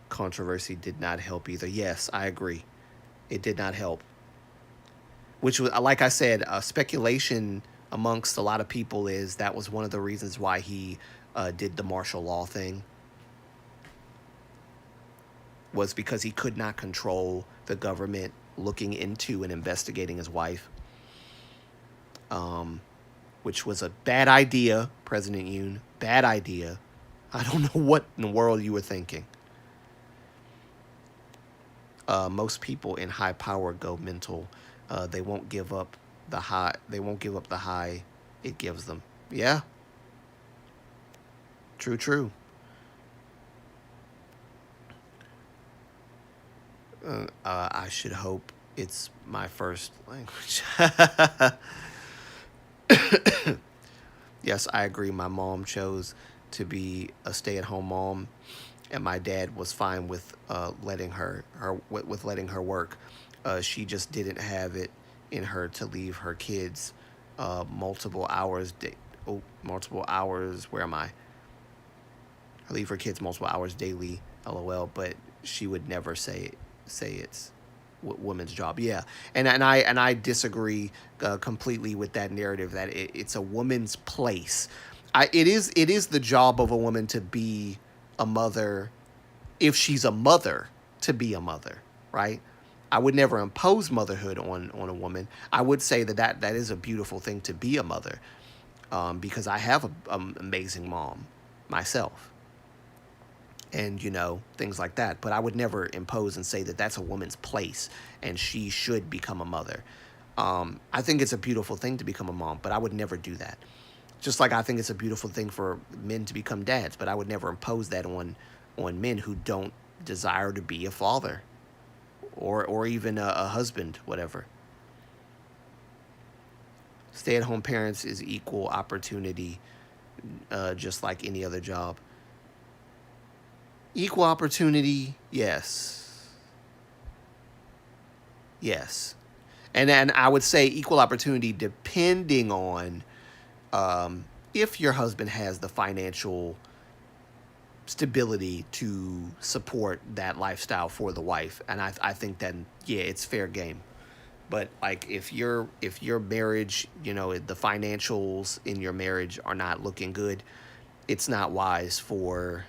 controversy did not help either. Yes, I agree. It did not help. which was, like I said, speculation amongst a lot of people is that was one of the reasons why he did the martial law thing, was because he could not control the government looking into and investigating his wife, um, which was a bad idea, President Yoon. Bad idea. I don't know what in the world you were thinking. Most people in high power go mental. They won't give up the high. They won't give up the high it gives them. Yeah, true, true. I should hope it's my first language. Yes, I agree. My mom chose to be a stay-at-home mom, and my dad was fine with letting with letting her work. She just didn't have it in her to leave her kids multiple hours. Multiple hours. Where am I? I leave her kids multiple hours daily. LOL. But she would never say it's woman's job. Yeah, and I disagree completely with that narrative that it's a woman's place. It is the job of a woman to be a mother, if she's a mother, to be a mother, right? I would never impose motherhood on a woman. I would say that is a beautiful thing to be a mother, because I have an amazing mom myself, and things like that. But I would never impose and say that that's a woman's place and she should become a mother. I think it's a beautiful thing to become a mom, but I would never do that. Just like I think it's a beautiful thing for men to become dads, but I would never impose that on men who don't desire to be a father, or even a husband, whatever. Stay-at-home parents is equal opportunity, just like any other job. Equal opportunity, yes. Yes. And I would say equal opportunity depending on if your husband has the financial stability to support that lifestyle for the wife. And I think that, yeah, it's fair game. But like if your marriage, the financials in your marriage are not looking good, it's not wise for,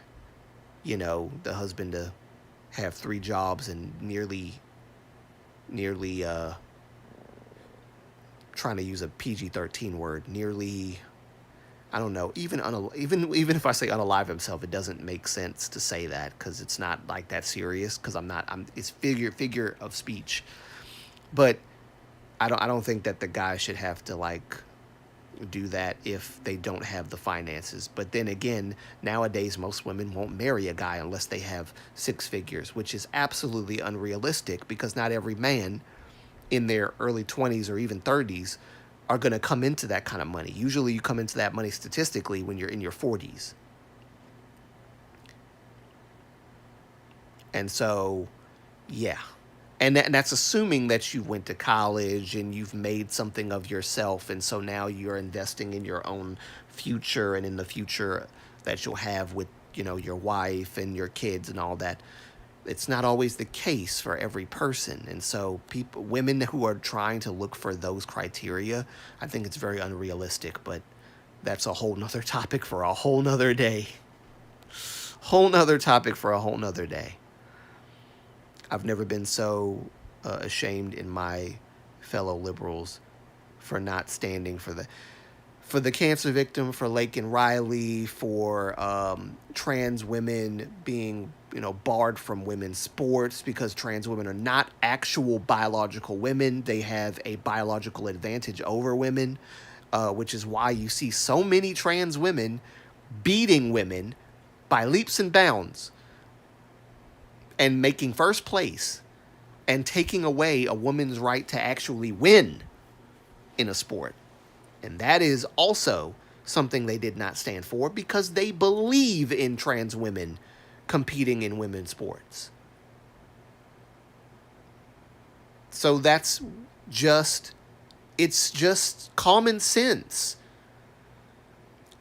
the husband to have three jobs and nearly trying to use a PG-13 word, nearly, I don't know, even if I say unalive himself, it doesn't make sense to say that because it's not like that serious, because it's figure of speech. But I don't think that the guy should have to like do that if they don't have the finances. But then again, nowadays most women won't marry a guy unless they have six figures, which is absolutely unrealistic because not every man in their early 20s or even 30s are going to come into that kind of money. Usually you come into that money statistically when you're in your 40s. And so, yeah. And that's assuming that you went to college and you've made something of yourself. And so now you're investing in your own future and in the future that you'll have with, your wife and your kids and all that. It's not always the case for every person. And so women who are trying to look for those criteria, I think it's very unrealistic, but that's a whole nother topic for a whole nother day. Whole nother topic for a whole nother day. I've never been so ashamed in my fellow liberals for not standing for the cancer victim, for Lake and Riley, for trans women being, barred from women's sports because trans women are not actual biological women. They have a biological advantage over women, which is why you see so many trans women beating women by leaps and bounds and making first place and taking away a woman's right to actually win in a sport. And that is also something they did not stand for because they believe in trans women competing in women's sports. So it's just common sense.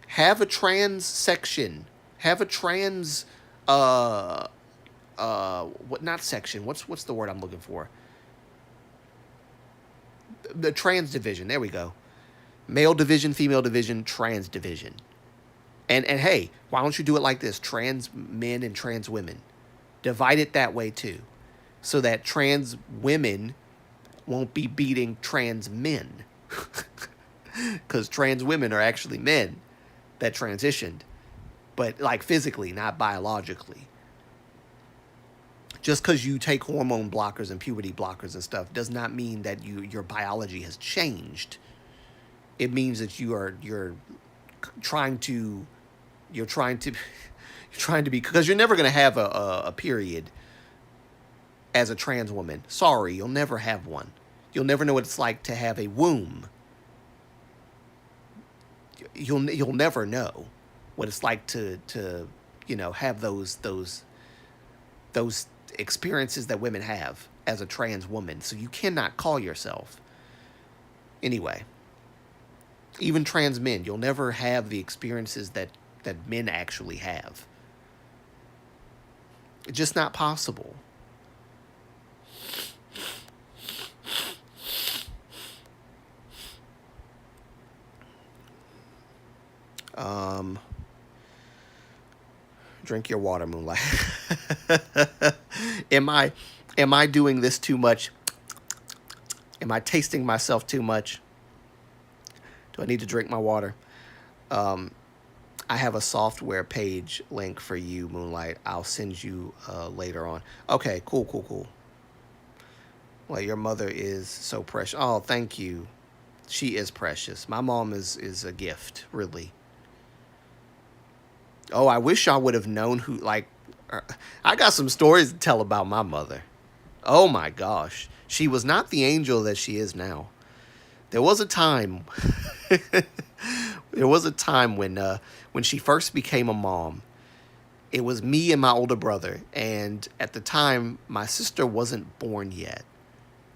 Have a trans section. Have a trans what not section. What's the word I'm looking for? The trans division. There we go. Male division, female division, trans division. And hey, why don't you do it like this? Trans men and trans women. Divide it that way too. So that trans women won't be beating trans men. Because trans women are actually men that transitioned, but like physically, not biologically. Just because you take hormone blockers and puberty blockers and stuff does not mean that your biology has changed. It means that you're trying to you're trying to you're trying to be, because you're never going to have a period as a trans woman. Sorry, you'll never have one. You'll never know what it's like to have a womb. You'll never know what it's like to have those experiences that women have as a trans woman. So you cannot call yourself. Anyway, even trans men, you'll never have the experiences that men actually have. It's just not possible. Drink your water, Moonlight. am I doing this too much? Am I tasting myself too much? Do I need to drink my water? I have a software page link for you, Moonlight. I'll send you later on. Okay, cool. Well, your mother is so precious. Oh, thank you. She is precious. My mom is a gift, really. Oh, I wish I would have known who, like, I got some stories to tell about my mother. Oh my gosh. She was not the angel that she is now. There was a time, when she first became a mom. It was me and my older brother, and at the time, my sister wasn't born yet.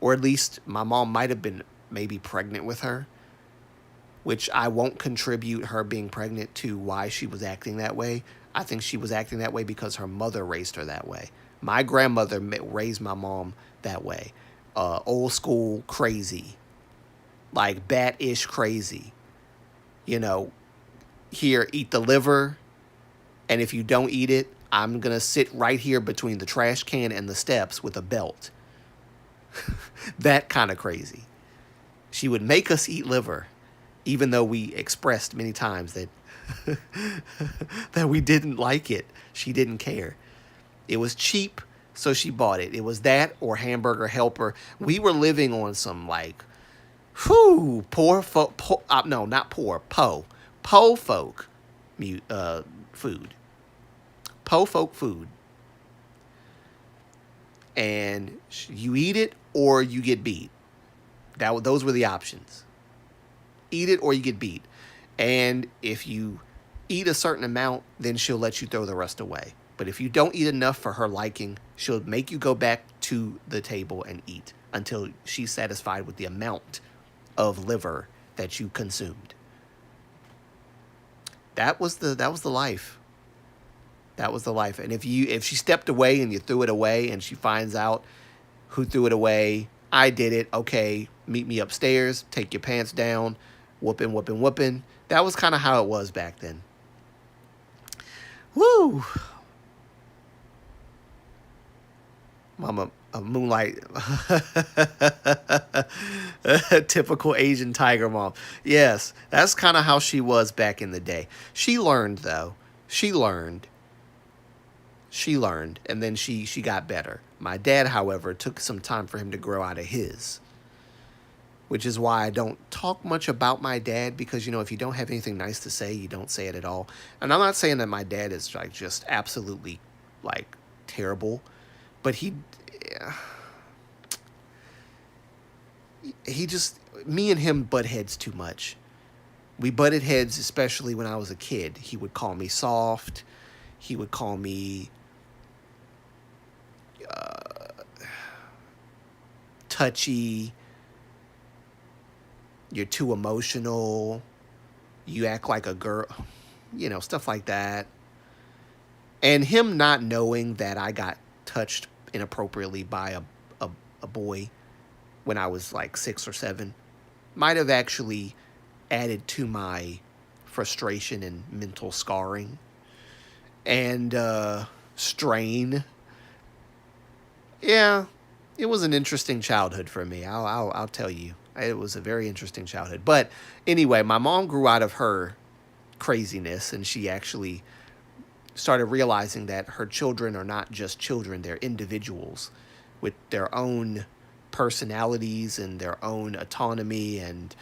Or at least my mom might have been maybe pregnant with her, which I won't contribute her being pregnant to why she was acting that way. I think she was acting that way because her mother raised her that way. My grandmother raised my mom that way. Old school crazy. Like bat-ish crazy. Here, eat the liver, and if you don't eat it, I'm going to sit right here between the trash can and the steps with a belt. That kind of crazy. She would make us eat liver, even though we expressed many times that that we didn't like it. She didn't care. It was cheap, so she bought it. It was that or Hamburger Helper. We were living on some poor folk. No, not poor. Po folk food. Po folk food. And you eat it or you get beat. Those were the options. Eat it or you get beat. And if you eat a certain amount, then she'll let you throw the rest away. But if you don't eat enough for her liking, she'll make you go back to the table and eat until she's satisfied with the amount of liver that you consumed. That was the life. That was the life. And if she stepped away and you threw it away and she finds out who threw it away, I did it. Okay, meet me upstairs, take your pants down, whooping. That was kind of how it was back then. Woo! Mama, Moonlight, typical Asian tiger mom. Yes, that's kind of how she was back in the day. She learned, though. She learned, and then she got better. My dad, however, took some time for him to grow out of his, which is why I don't talk much about my dad, because, if you don't have anything nice to say, you don't say it at all. And I'm not saying that my dad is just absolutely terrible, but he just, me and him butt heads too much. We butted heads, especially when I was a kid. He would call me soft. He would call me touchy. You're too emotional. You act like a girl. Stuff like that. And him not knowing that I got touched inappropriately by a boy when I was like 6 or 7 might have actually added to my frustration and mental scarring and strain. Yeah, it was an interesting childhood for me. I'll tell you, it was a very interesting childhood. But anyway, my mom grew out of her craziness, and she actually started realizing that her children are not just children; they're individuals with their own personalities and their own autonomy, and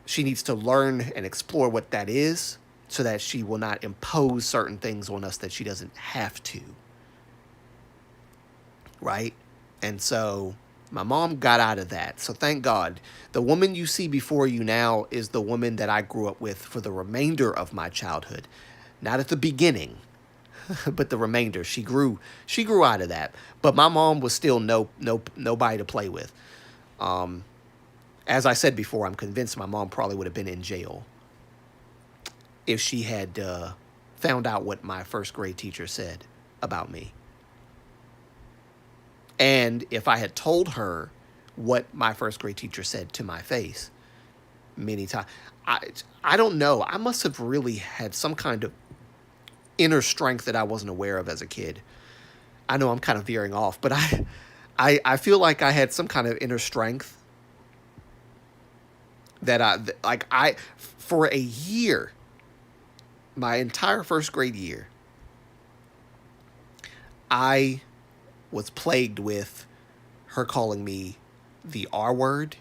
she needs to learn and explore what that is so that she will not impose certain things on us that she doesn't have to, right? And so my mom got out of that. So thank God. The woman you see before you now is the woman that I grew up with for the remainder of my childhood. Not at the beginning, but the remainder. She grew out of that. But my mom was still nobody to play with. As I said before, I'm convinced my mom probably would have been in jail if she had found out what my first grade teacher said about me. And if I had told her what my first grade teacher said to my face many times, I don't know. I must have really had some kind of inner strength that I wasn't aware of as a kid. I know I'm kind of veering off, but I feel like I had some kind of inner strength that I for a year, my entire first grade year, I was plagued with her calling me the R word,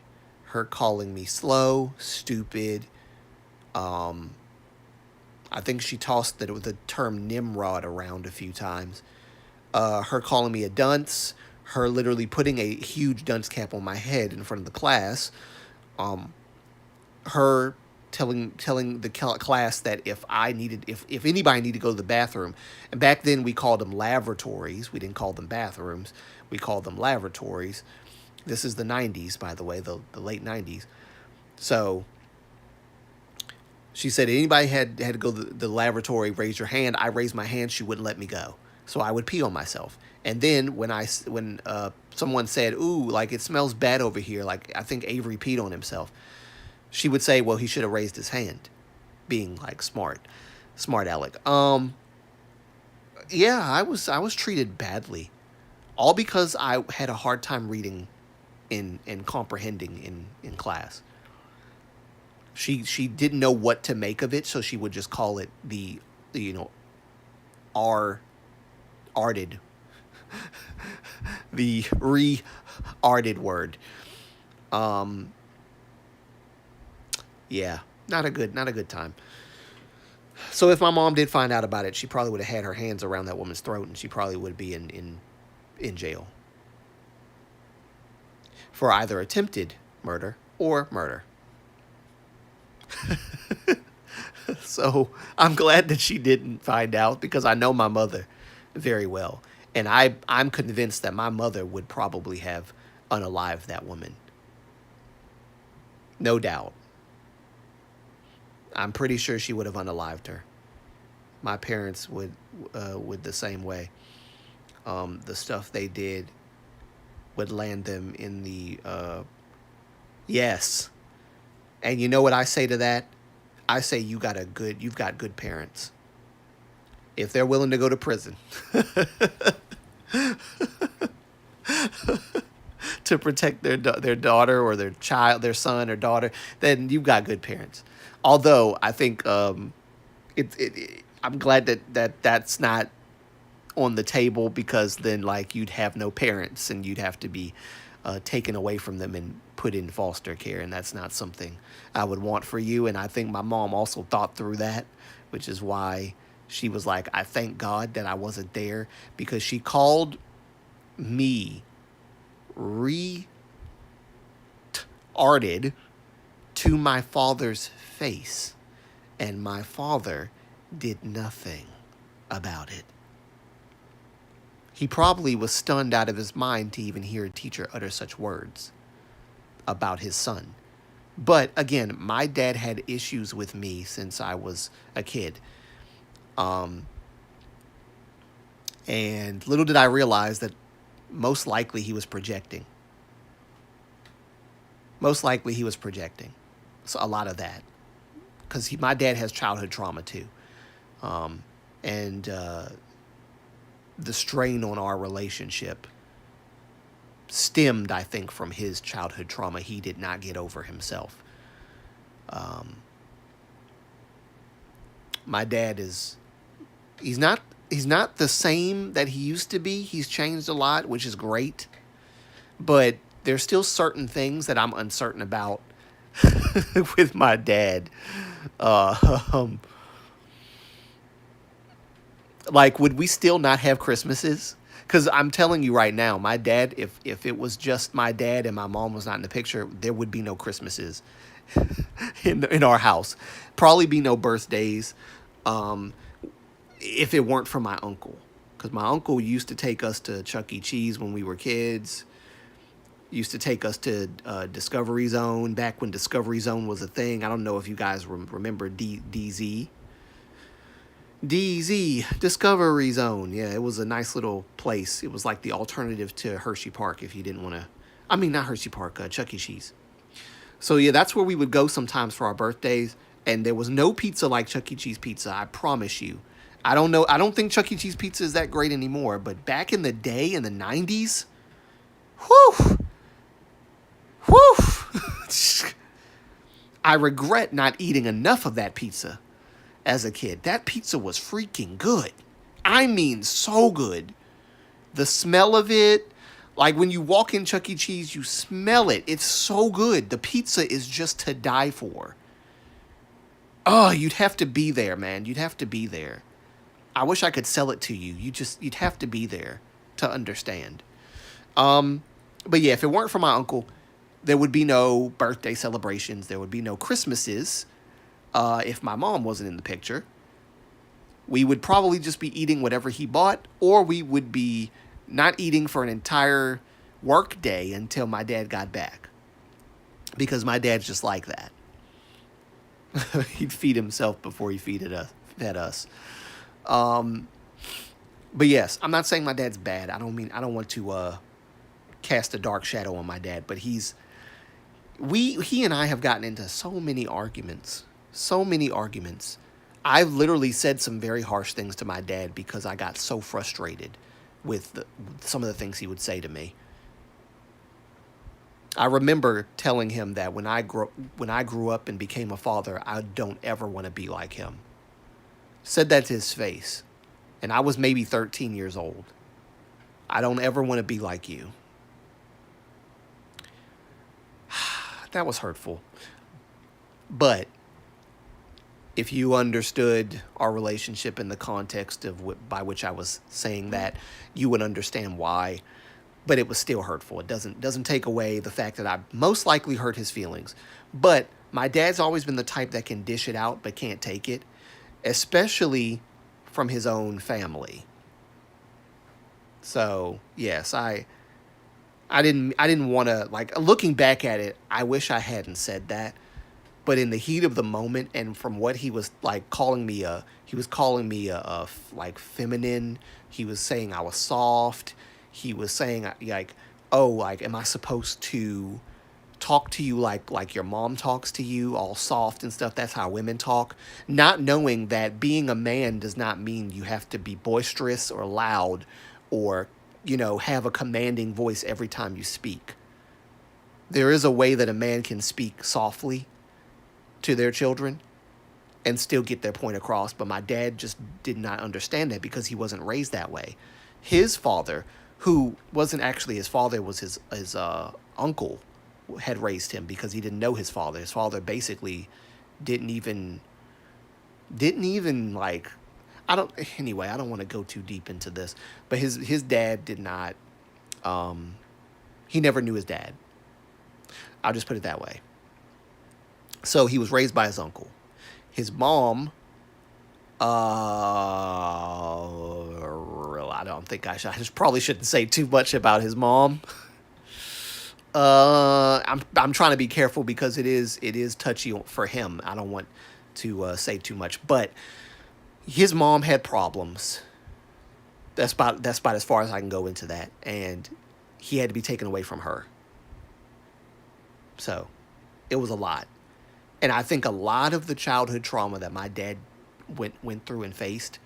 her calling me slow, stupid. I think she tossed the term Nimrod around a few times. Her calling me a dunce, her literally putting a huge dunce cap on my head in front of the class. Her telling the class that if anybody needed to go to the bathroom, and back then we called them lavatories. We didn't call them bathrooms. We called them lavatories. This is the 90s, by the way, the late 90s. So she said anybody had to go to the lavatory, raise your hand. I raised my hand. She wouldn't let me go. So I would pee on myself. And then when someone said, "Ooh, like it smells bad over here," like I think Avery peed on himself, she would say, "Well, he should have raised his hand," being like smart aleck. Yeah, I was treated badly, all because I had a hard time reading and comprehending in class. She didn't know what to make of it, so she would just call it the R arted the re-arted word. Um, yeah, not a good time. So if my mom did find out about it, she probably would have had her hands around that woman's throat, and she probably would be in jail for either attempted murder or murder. So I'm glad that she didn't find out, because I know my mother very well. And I'm convinced that my mother would probably have unalived that woman. No doubt. I'm pretty sure she would have unalived her. My parents would the same way. The stuff they did would land them in the yes. And you know what I say to that? I say you've got good parents. If they're willing to go to prison to protect their daughter or their child, their son or daughter, then you've got good parents. Although I think I'm glad that's not on the table, because then like you'd have no parents and you'd have to be taken away from them and put in foster care, and that's not something I would want for you. And I think my mom also thought through that, which is why she was like, I thank God that I wasn't there, because she called me re-arted to my father's face, and my father did nothing about it. He probably was stunned out of his mind to even hear a teacher utter such words about his son. But again, my dad had issues with me since I was a kid. And little did I realize that most likely he was projecting. Most likely he was projecting. So a lot of that. Because my dad has childhood trauma too. And the strain on our relationship stemmed, I think, from his childhood trauma he did not get over himself. My dad is he's not the same that he used to be. He's changed a lot, which is great. But there's still certain things that I'm uncertain about with my dad. Um, like, would we still not have Christmases? Because I'm telling you right now, my dad, if it was just my dad and my mom was not in the picture, there would be no Christmases in our house. Probably be no birthdays, um, if it weren't for my uncle. Because my uncle used to take us to Chuck E. Cheese when we were kids. Used to take us to Discovery Zone back when Discovery Zone was a thing. I don't know if you guys remember DZ. DZ, Discovery Zone. Yeah, it was a nice little place. It was like the alternative to Hershey Park if you didn't want to. I mean, not Hershey Park, Chuck E. Cheese. So yeah, that's where we would go sometimes for our birthdays. And there was no pizza like Chuck E. Cheese pizza, I promise you. I don't know. I don't think Chuck E. Cheese pizza is that great anymore. But back in the day, in the 90s, whew, whew. I regret not eating enough of that pizza as a kid. That pizza was freaking good. I mean, so good. The smell of it, like when you walk in Chuck E. Cheese, you smell it. It's so good. The pizza is just to die for. Oh, you'd have to be there, man. You'd have to be there. I wish I could sell it to you. You'd have to be there to understand. But yeah, if it weren't for my uncle, there would be no birthday celebrations. There would be no Christmases. If my mom wasn't in the picture, we would probably just be eating whatever he bought, or we would be not eating for an entire work day until my dad got back. Because my dad's just like that. He'd feed himself before he fed us. But yes, I'm not saying my dad's bad. I don't want to cast a dark shadow on my dad, but he and I have gotten into so many arguments. So many arguments. I've literally said some very harsh things to my dad because I got so frustrated with some of the things he would say to me. I remember telling him that when I grew up and became a father, I don't ever want to be like him. Said that to his face. And I was maybe 13 years old. I don't ever want to be like you. That was hurtful. But if you understood our relationship in the context of by which I was saying that, you would understand why. But it was still hurtful. It doesn't take away the fact that I most likely hurt his feelings. But my dad's always been the type that can dish it out but can't take it, especially from his own family. So yes, I didn't want to, like, looking back at it, I wish I hadn't said that. But in the heat of the moment, and from what he was like calling me like feminine. He was saying I was soft. He was saying like, oh, like, am I supposed to talk to you like your mom talks to you, all soft and stuff? That's how women talk. Not knowing that being a man does not mean you have to be boisterous or loud or, have a commanding voice every time you speak. There is a way that a man can speak softly to their children and still get their point across. But my dad just did not understand that because he wasn't raised that way. His father, who wasn't actually his father, was his uncle, had raised him because he didn't know his father. His father basically didn't even like, I don't want to go too deep into this, but his dad did not, he never knew his dad. I'll just put it that way. So he was raised by his uncle. His mom, I don't think I just probably shouldn't say too much about his mom. I'm trying to be careful because it is touchy for him. I don't want to say too much, but his mom had problems. That's about as far as I can go into that, and he had to be taken away from her. So it was a lot. And I think a lot of the childhood trauma that my dad went through and faced,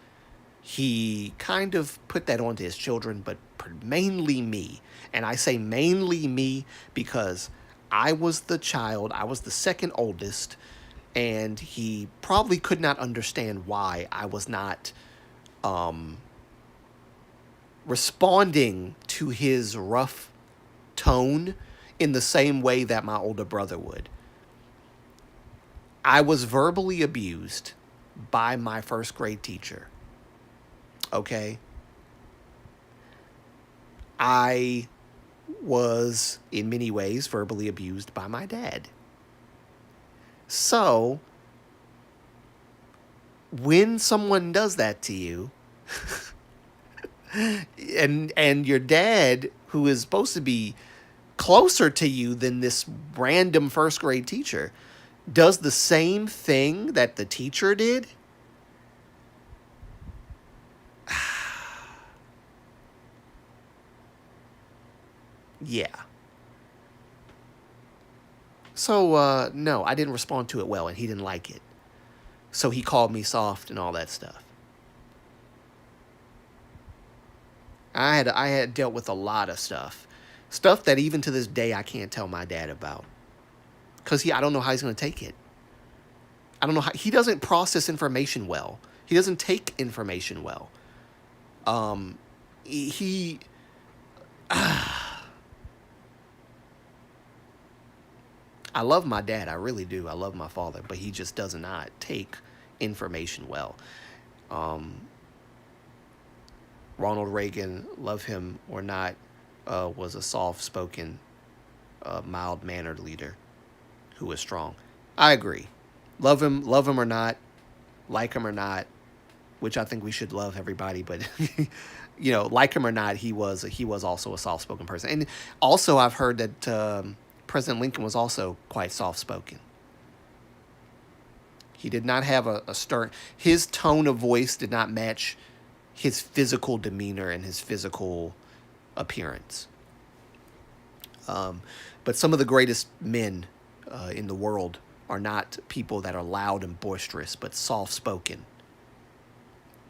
he kind of put that onto his children, but mainly me. And I say mainly me because I was the child, I was the second oldest, and he probably could not understand why I was not responding to his rough tone in the same way that my older brother would. I was verbally abused by my first grade teacher. Okay? I was, in many ways, verbally abused by my dad. So, when someone does that to you, and your dad, who is supposed to be closer to you than this random first grade teacher, does the same thing that the teacher did, yeah. So, no, I didn't respond to it well, and he didn't like it. So he called me soft and all that stuff. I had dealt with a lot of stuff that even to this day I can't tell my dad about, because I don't know how he's going to take it. I don't know how he doesn't process information well. He doesn't take information well. He I love my dad, I really do. I love my father, but he just does not take information well. Um, Ronald Reagan, love him or not, was a soft-spoken, mild-mannered leader who was strong. I agree. Love him or not, like him or not, which I think we should love everybody, but like him or not, he was also a soft-spoken person. And also, I've heard that President Lincoln was also quite soft-spoken. He did not have a stern. His tone of voice did not match his physical demeanor and his physical appearance. But some of the greatest men in the world are not people that are loud and boisterous, but soft-spoken.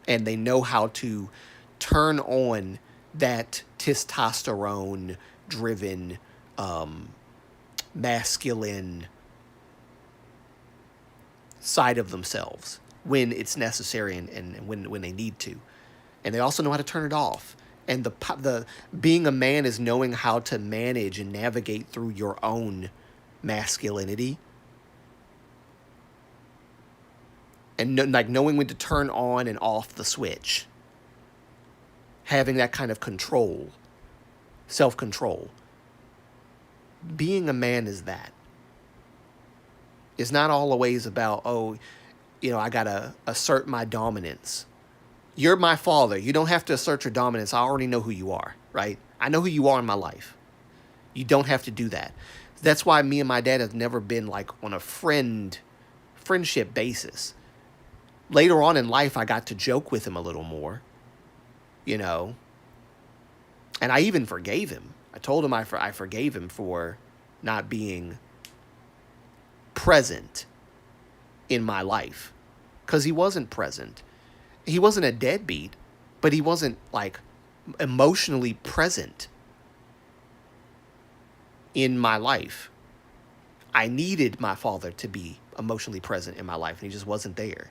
And they know how to turn on that testosterone-driven, masculine side of themselves when it's necessary and when they need to. And they also know how to turn it off. And the being a man is knowing how to manage and navigate through your own masculinity, and knowing when to turn on and off the switch, having that kind of control, self-control. Being a man is that. It's not always about, I gotta assert my dominance. You're my father. You don't have to assert your dominance. I already know who you are, right? I know who you are in my life. You don't have to do that. That's why me and my dad have never been like on a friendship basis. Later on in life, I got to joke with him a little more, and I even forgave him. I told him I forgave him for not being present in my life, because he wasn't present. He wasn't a deadbeat, but he wasn't like emotionally present in my life. I needed my father to be emotionally present in my life, and he just wasn't there.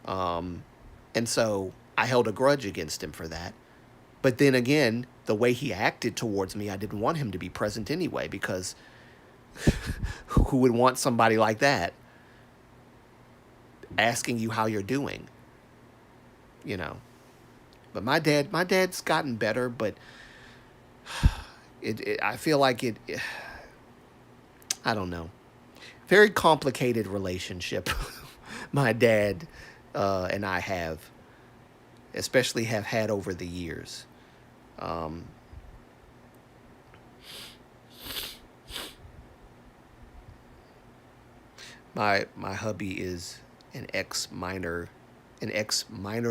And so I held a grudge against him for that. But then again, the way he acted towards me, I didn't want him to be present anyway, because who would want somebody like that asking you how you're doing? But my dad's gotten better, but I feel like I don't know. Very complicated relationship my dad and I have, especially have had over the years. My hubby is an ex minor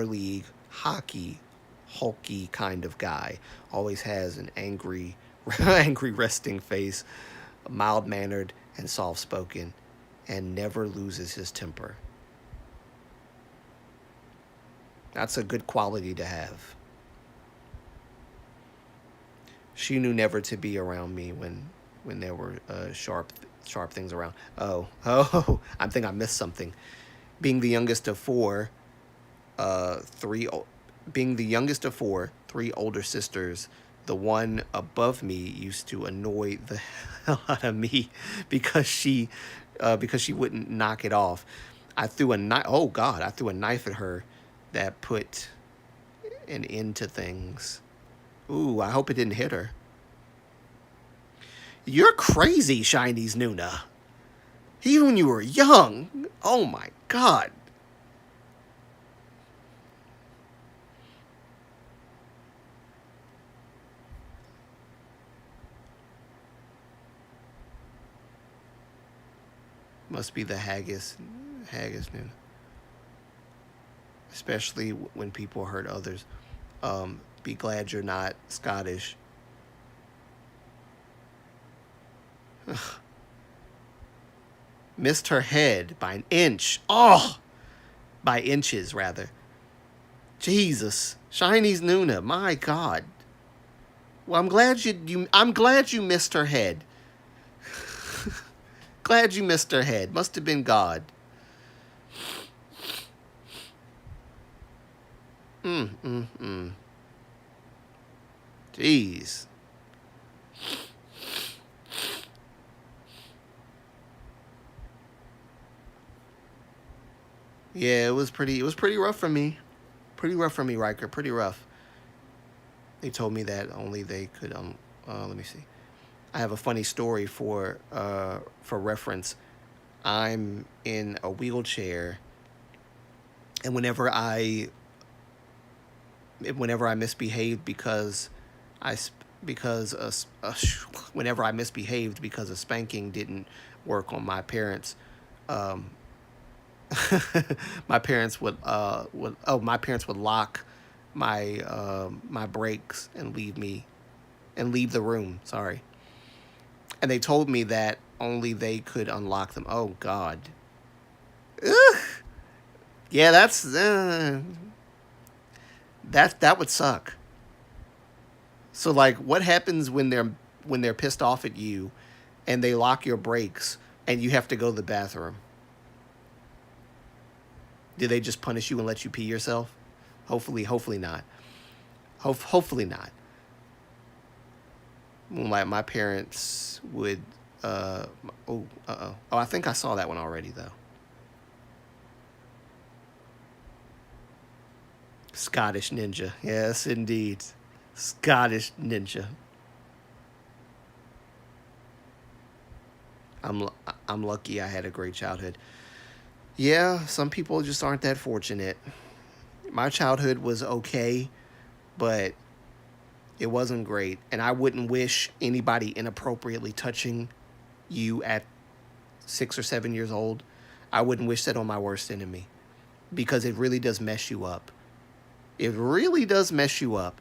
league hockey, hulky kind of guy. Always has an angry resting face. mild-mannered and soft-spoken, and never loses his temper. That's a good quality to have. She knew never to be around me when there were sharp things around. Oh, I think I missed something. Being the youngest of four, three being the youngest of four, three older sisters, the one above me used to annoy the hell out of me because she wouldn't knock it off. I threw a knife. Oh God, I threw a knife at her that put an end to things. Ooh, I hope it didn't hit her. You're crazy, Chinese Nuna. Even when you were young. Oh my God. Must be the haggis Nuna. Especially when people hurt others. Be glad you're not Scottish. Missed her head by an inch. Oh, by inches rather. Jesus, Chinese Nuna. My God. Well, I'm glad you missed her head. Glad you missed her head. Must have been God. Mm. Jeez. Yeah, it was pretty rough for me. Pretty rough for me, Riker. Pretty rough. They told me that only they could let me see. I have a funny story for reference. I'm in a wheelchair, and whenever I misbehaved I because whenever I misbehaved because a spanking didn't work on my parents, um, my parents would lock my brakes and leave the room. Sorry, and they told me that only they could unlock them. Oh God, ugh. Yeah, that would suck. So like, what happens when they're pissed off at you, and they lock your brakes, and you have to go to the bathroom? Do they just punish you and let you pee yourself? Hopefully not. Hopefully not. Moonlight, my parents would. Oh, I think I saw that one already though. Scottish ninja. Yes, indeed. Scottish ninja. I'm I'm lucky I had a great childhood. Yeah, some people just aren't that fortunate. My childhood was okay, but it wasn't great, and I wouldn't wish anybody inappropriately touching you at 6 or 7 years old. I wouldn't wish that on my worst enemy because it really does mess you up. It really does mess you up.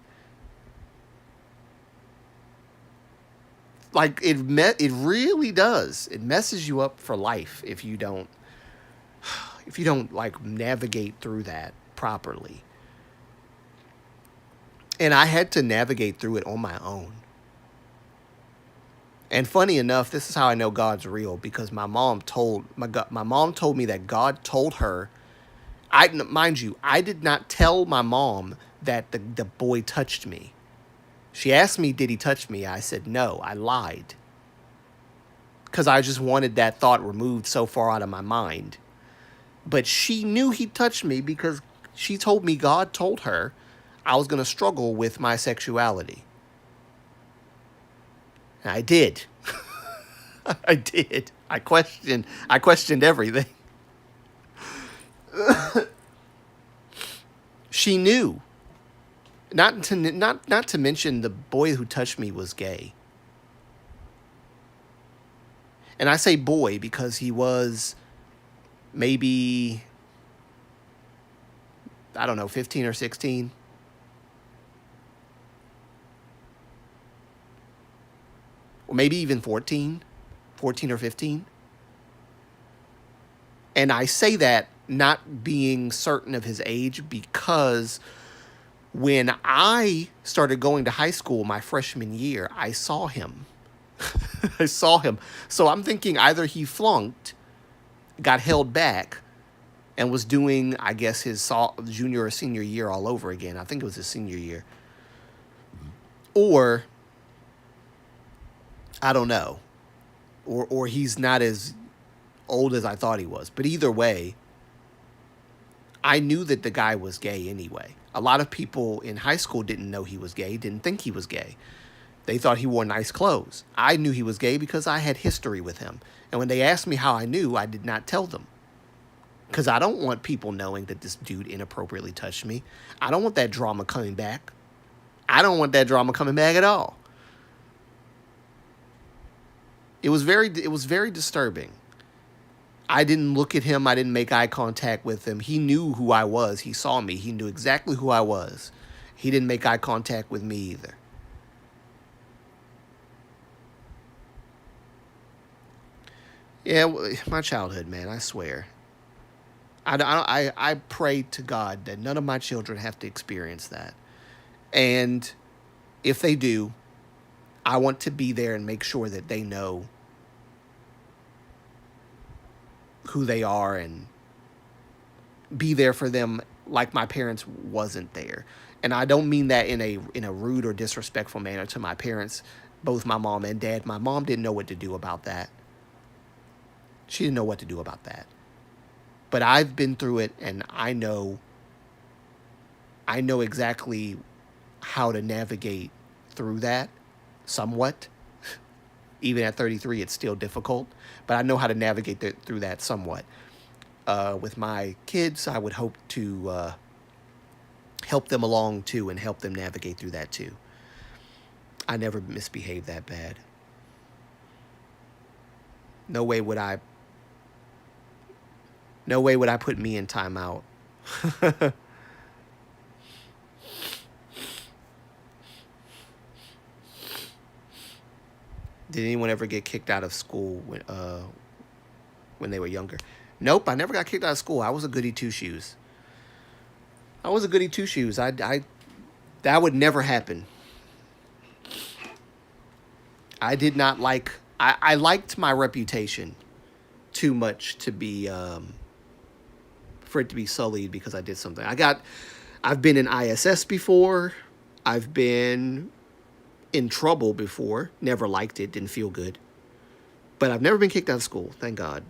Like it really does. It messes you up for life if you don't like navigate through that properly. And I had to navigate through it on my own. And funny enough, this is how I know God's real because my mom told me that God told her. I mind you, I did not tell my mom that the boy touched me. She asked me, "Did he touch me?" I said, "No." I lied because I just wanted that thought removed so far out of my mind. But she knew he touched me because she told me God told her I was going to struggle with my sexuality. And I did. I did. I questioned everything. She knew. Not to mention the boy who touched me was gay. And I say boy because he was maybe, I don't know, 15 or 16, or maybe even 14. 14 or 15. And I say that not being certain of his age because when I started going to high school my freshman year, I saw him. I saw him. So I'm thinking either he flunked, got held back, and was doing, I guess, his junior or senior year all over again. I think it was his senior year. Or, I don't know. Or he's not as old as I thought he was. But either way, I knew that the guy was gay anyway. A lot of people in high school didn't know he was gay, didn't think he was gay. They thought he wore nice clothes. I knew he was gay because I had history with him. And when they asked me how I knew, I did not tell them. Because I don't want people knowing that this dude inappropriately touched me. I don't want that drama coming back. I don't want that drama coming back at all. It was very disturbing. I didn't look at him. I didn't make eye contact with him. He knew who I was. He saw me. He knew exactly who I was. He didn't make eye contact with me either. Yeah, my childhood, man, I swear. I pray to God that none of my children have to experience that. And if they do, I want to be there and make sure that they know who they are and be there for them like my parents wasn't there. And I don't mean that in a rude or disrespectful manner to my parents, both my mom and dad. My mom didn't know what to do about that. She didn't know what to do about that. But I've been through it, and I know exactly how to navigate through that somewhat. Even at 33, it's still difficult, but I know how to navigate through that somewhat. With my kids, I would hope to help them along too and help them navigate through that too. I never misbehaved that bad. No way would I put me in timeout. Did anyone ever get kicked out of school when they were younger? Nope, I never got kicked out of school. I was a goody two shoes. That would never happen. I did not like. I liked my reputation too much to be for it to be sullied because I did something. I've been in ISS before. I've been in trouble before. Never liked it. Didn't feel good. But I've never been kicked out of school. Thank God.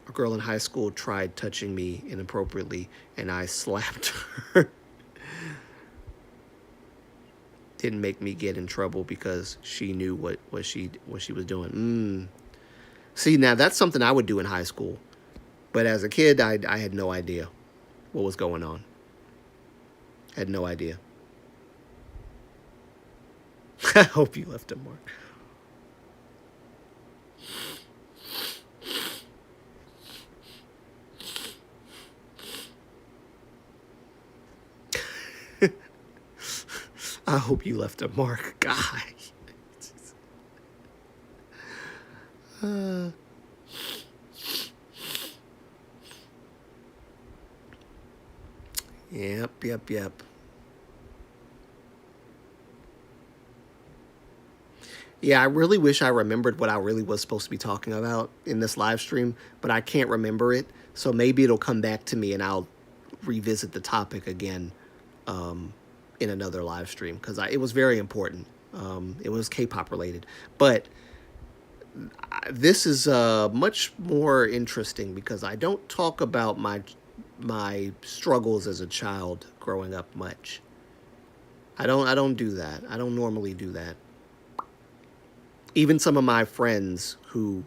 A girl in high school tried touching me inappropriately, and I slapped her. Didn't make me get in trouble because she knew what she was doing. See, now that's something I would do in high school. But as a kid, I had no idea what was going on. Had no idea. I hope you left a mark. I hope you left a mark, guy. Yep. Yeah, I really wish I remembered what I really was supposed to be talking about in this live stream, but I can't remember it. So maybe it'll come back to me and I'll revisit the topic again in another live stream because it was very important. It was K-pop related. But this is much more interesting because I don't talk about my struggles as a child growing up much. I don't do that. I don't normally do that. Even some of my friends who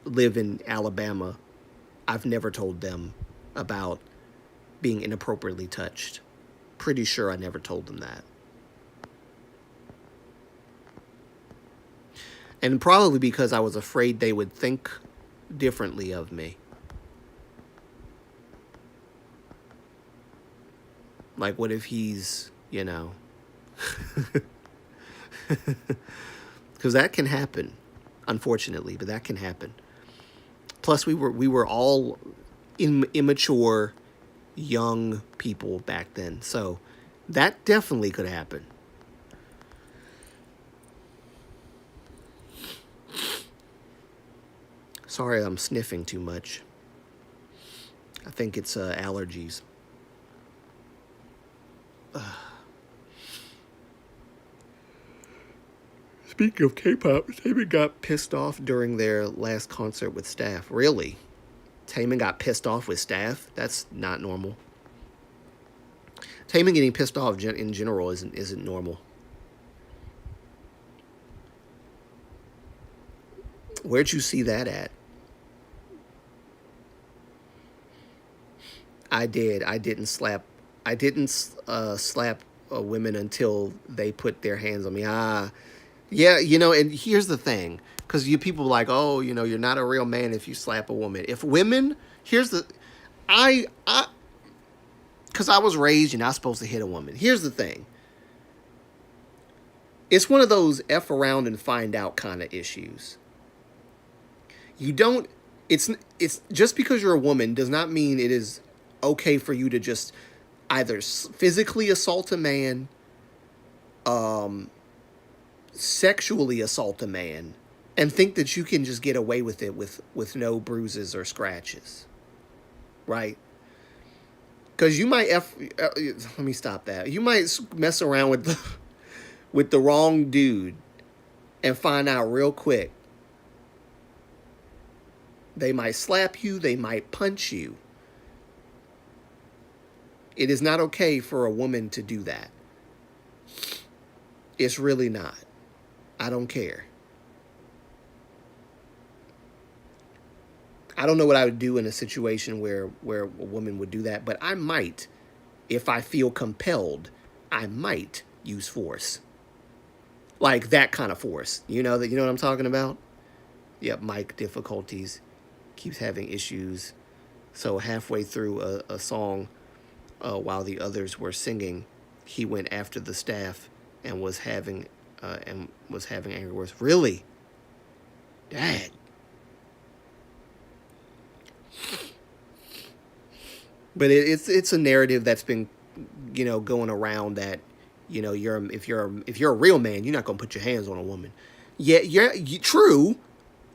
live in Alabama, I've never told them about being inappropriately touched. Pretty sure I never told them that. And probably because I was afraid they would think differently of me. Like, what if he's, because that can happen. unfortunately, but that can happen. Plus, we were all immature, young people back then, so that definitely could happen. Sorry, I'm sniffing too much. I think it's allergies. Speaking of K-pop, Taemin got pissed off during their last concert with staff. Really? Taemin got pissed off with staff? That's not normal. Taemin getting pissed off in general isn't normal. Where'd you see that at? I did. I didn't slap. I didn't slap women until they put their hands on me. Ah, yeah. And here's the thing, because you people like, oh, you're not a real man if you slap a woman. If women, here's the, I, because I was raised, you're not supposed to hit a woman. Here's the thing. It's one of those f around and find out kind of issues. You don't. It's just because you're a woman does not mean it is okay for you to just either physically assault a man, um, sexually assault a man, and think that you can just get away with it with no bruises or scratches, right? Because you might let me stop that. You might mess around with the wrong dude and find out real quick. They might slap you. They might punch you. It is not okay for a woman to do that. It's really not. I don't care. I don't know what I would do in a situation where a woman would do that, but I might, if I feel compelled, I might use force. Like that kind of force. You know what I'm talking about? Yep, mic difficulties. Keeps having issues. So halfway through a song, while the others were singing, he went after the staff and was having angry words. Really, Dad. But it's a narrative that's been, going around that, if you're a real man, you're not gonna put your hands on a woman. Yeah, true.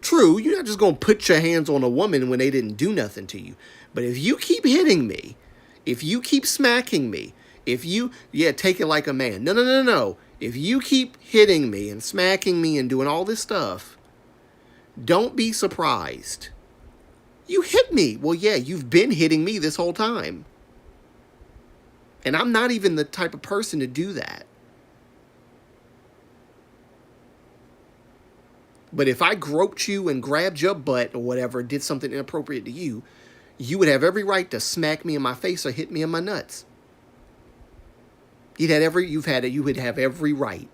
True, you're not just gonna put your hands on a woman when they didn't do nothing to you. But if you keep hitting me, if you keep smacking me, take it like a man. No, no, no, no. If you keep hitting me and smacking me and doing all this stuff, don't be surprised. You hit me. Well, yeah, you've been hitting me this whole time. And I'm not even the type of person to do that. But if I groped you and grabbed your butt or whatever, did something inappropriate to you, you would have every right to smack me in my face or hit me in my nuts. You would have every right.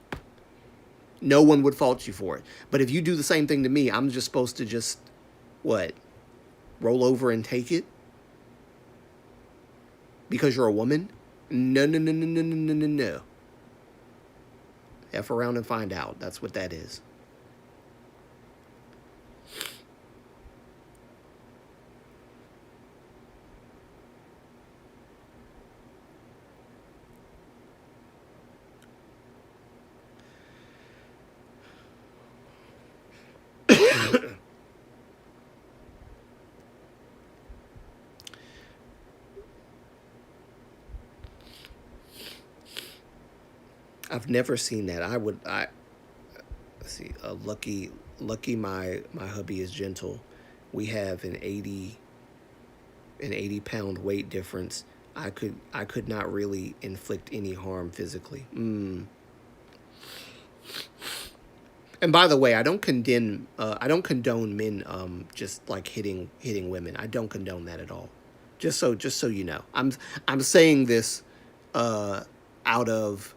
No one would fault you for it. But if you do the same thing to me, I'm just supposed to just, what, roll over and take it? Because you're a woman? No, no, no, no, no, no, no, no, no. F around and find out. That's what that is. I've never seen that. Let's see. Lucky my hubby is gentle. We have an 80 pound weight difference. I could not really inflict any harm physically. And by the way, I don't condone men just like hitting women. I don't condone that at all. Just so you know, I'm saying this out of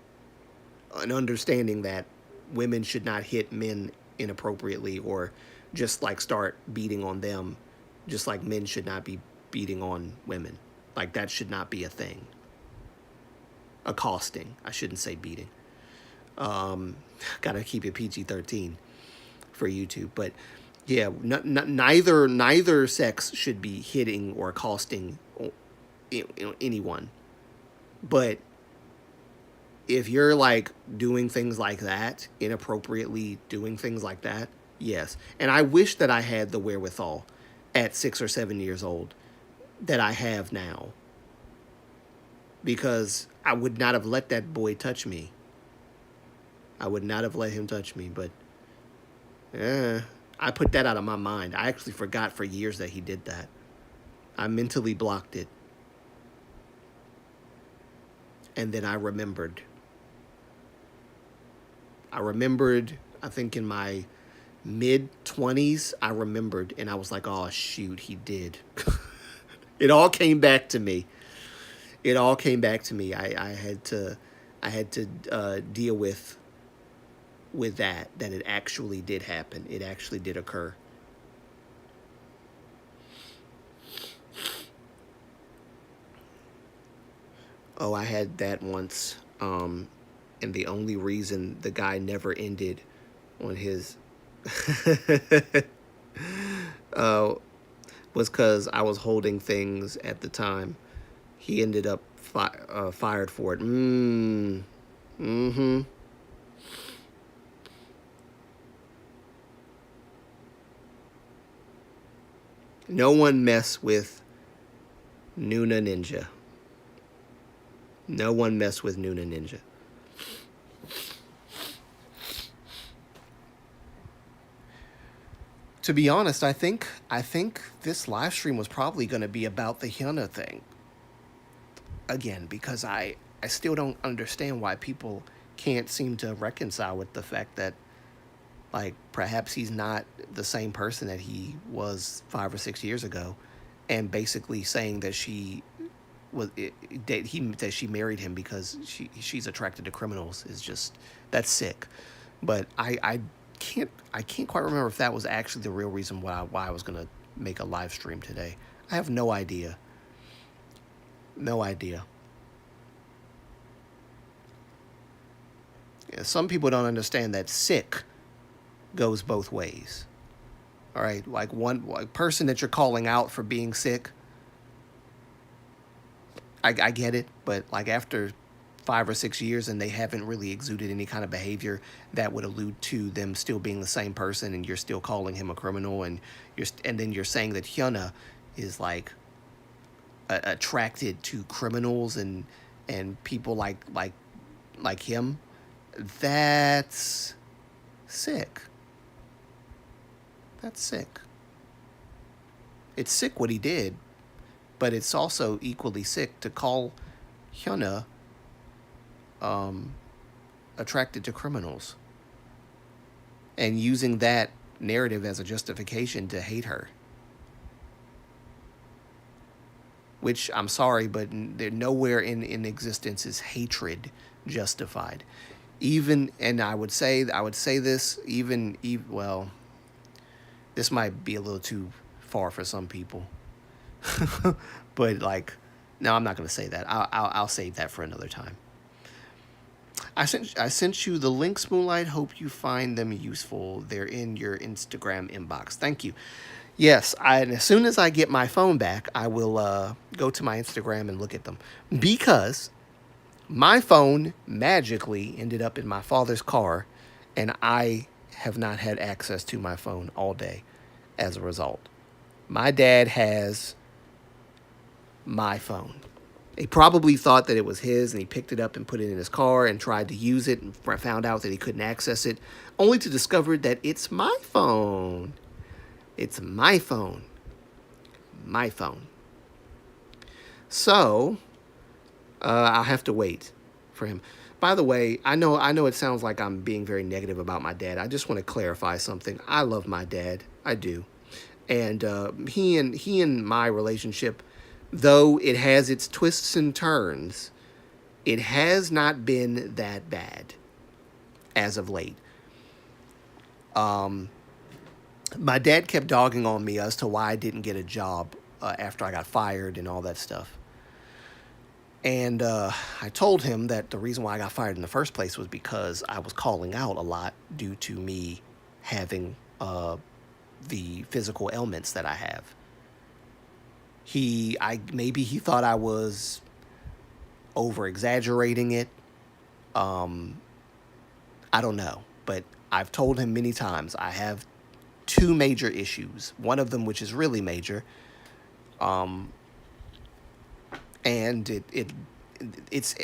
an understanding that women should not hit men inappropriately or just like start beating on them, just like men should not be beating on women. Like that should not be a thing. Accosting. I shouldn't say beating. Gotta keep it PG-13. for YouTube. But yeah, neither sex should be hitting or accosting anyone. But if you're like doing things like that, inappropriately doing things like that, yes. And I wish that I had the wherewithal at 6 or 7 years old that I have now, because I would not have let that boy touch me. I would not have let him touch me, but I put that out of my mind. I actually forgot for years that he did that. I mentally blocked it. And then I remembered. I think in my mid-20s, I remembered, and I was like, oh, shoot, he did. It all came back to me. I had to deal with that it actually did happen. It actually did occur. Oh, I had that once. And the only reason the guy never ended on his uh, was because I was holding things at the time. He ended up fired for it. Mm-hmm. No one mess with Nuna Ninja. No one mess with Nuna Ninja. To be honest, I think this live stream was probably going to be about the Hyuna thing. Again, because I still don't understand why people can't seem to reconcile with the fact that, like, perhaps he's not the same person that he was 5 or 6 years ago, and basically saying that she was that she married him because she's attracted to criminals is just, that's sick. But I can't quite remember if that was actually the real reason why I was gonna make a live stream today. I have no idea. No idea. Yeah, some people don't understand that sick goes both ways. All right, like one person that you're calling out for being sick, I get it, but like after 5 or 6 years and they haven't really exuded any kind of behavior that would allude to them still being the same person, and you're still calling him a criminal, and then you're saying that Hyuna is like attracted to criminals and people like him. That's sick. That's sick. It's sick what he did, but it's also equally sick to call Hyuna attracted to criminals and using that narrative as a justification to hate her. Which, I'm sorry, but nowhere in existence is hatred justified. Even, and I would say this, even well, this might be a little too far for some people. But like, no, I'm not going to say that. I'll save that for another time. I sent you the links, Moonlight. Hope you find them useful. They're in your Instagram inbox. Thank you. Yes, as soon as I get my phone back, I will go to my Instagram and look at them, because my phone magically ended up in my father's car, and I have not had access to my phone all day as a result. My dad has my phone. He probably thought that it was his, and he picked it up and put it in his car and tried to use it and found out that he couldn't access it, only to discover that it's my phone. It's my phone. My phone. So, I'll have to wait for him. By the way, I know it sounds like I'm being very negative about my dad. I just want to clarify something. I love my dad. I do. And he and my relationship, though it has its twists and turns, it has not been that bad as of late. My dad kept dogging on me as to why I didn't get a job after I got fired and all that stuff. And I told him that the reason why I got fired in the first place was because I was calling out a lot due to me having the physical ailments that I have. Maybe he thought I was over exaggerating it. Um, I don't know, but I've told him many times I have two major issues. One of them, which is really major, um, and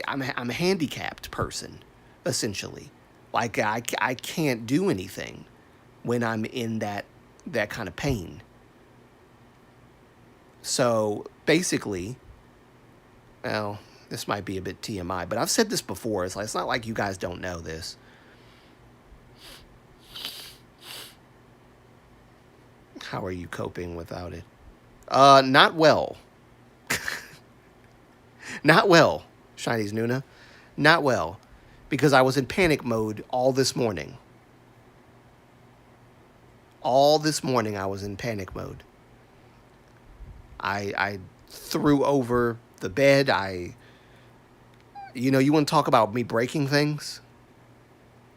I'm a handicapped person, essentially. Like I can't do anything when I'm in that kind of pain. So basically, well, this might be a bit TMI, but I've said this before. It's not like you guys don't know this. How are you coping without it? Not well. Not well, Chinese Nuna. Not well. Because I was in panic mode all this morning. All this morning I was in panic mode. I threw over the bed. You want to talk about me breaking things?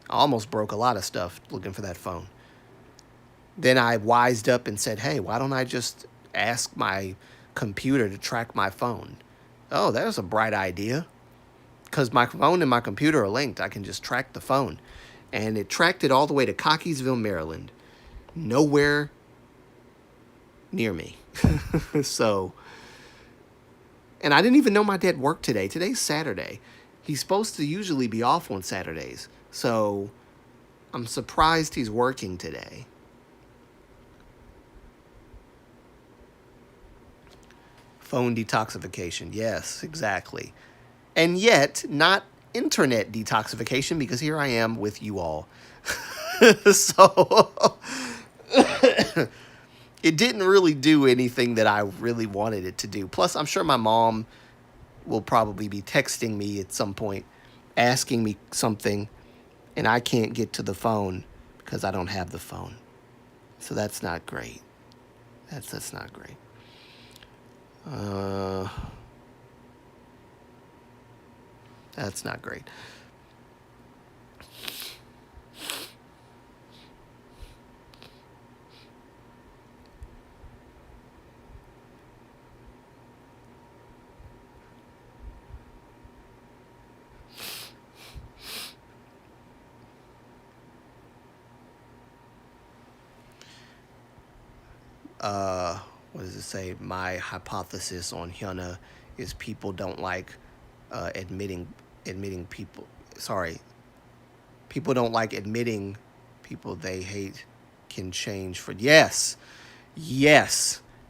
I almost broke a lot of stuff looking for that phone. Then I wised up and said, hey, why don't I just ask my computer to track my phone? Oh, that was a bright idea. Because my phone and my computer are linked. I can just track the phone. And it tracked it all the way to Cockeysville, Maryland. Nowhere near me. So, and I didn't even know my dad worked today. Today's Saturday. He's supposed to usually be off on Saturdays. So, I'm surprised he's working today. Phone detoxification. Yes, exactly. And yet, not internet detoxification, because here I am with you all. So, it didn't really do anything that I really wanted it to do. Plus, I'm sure my mom will probably be texting me at some point, asking me something, and I can't get to the phone because I don't have the phone. So that's not great. That's not great. That's not great. What does it say? My hypothesis on Hyuna is people don't like admitting people. Sorry, people don't like admitting people they hate can change for. Yes,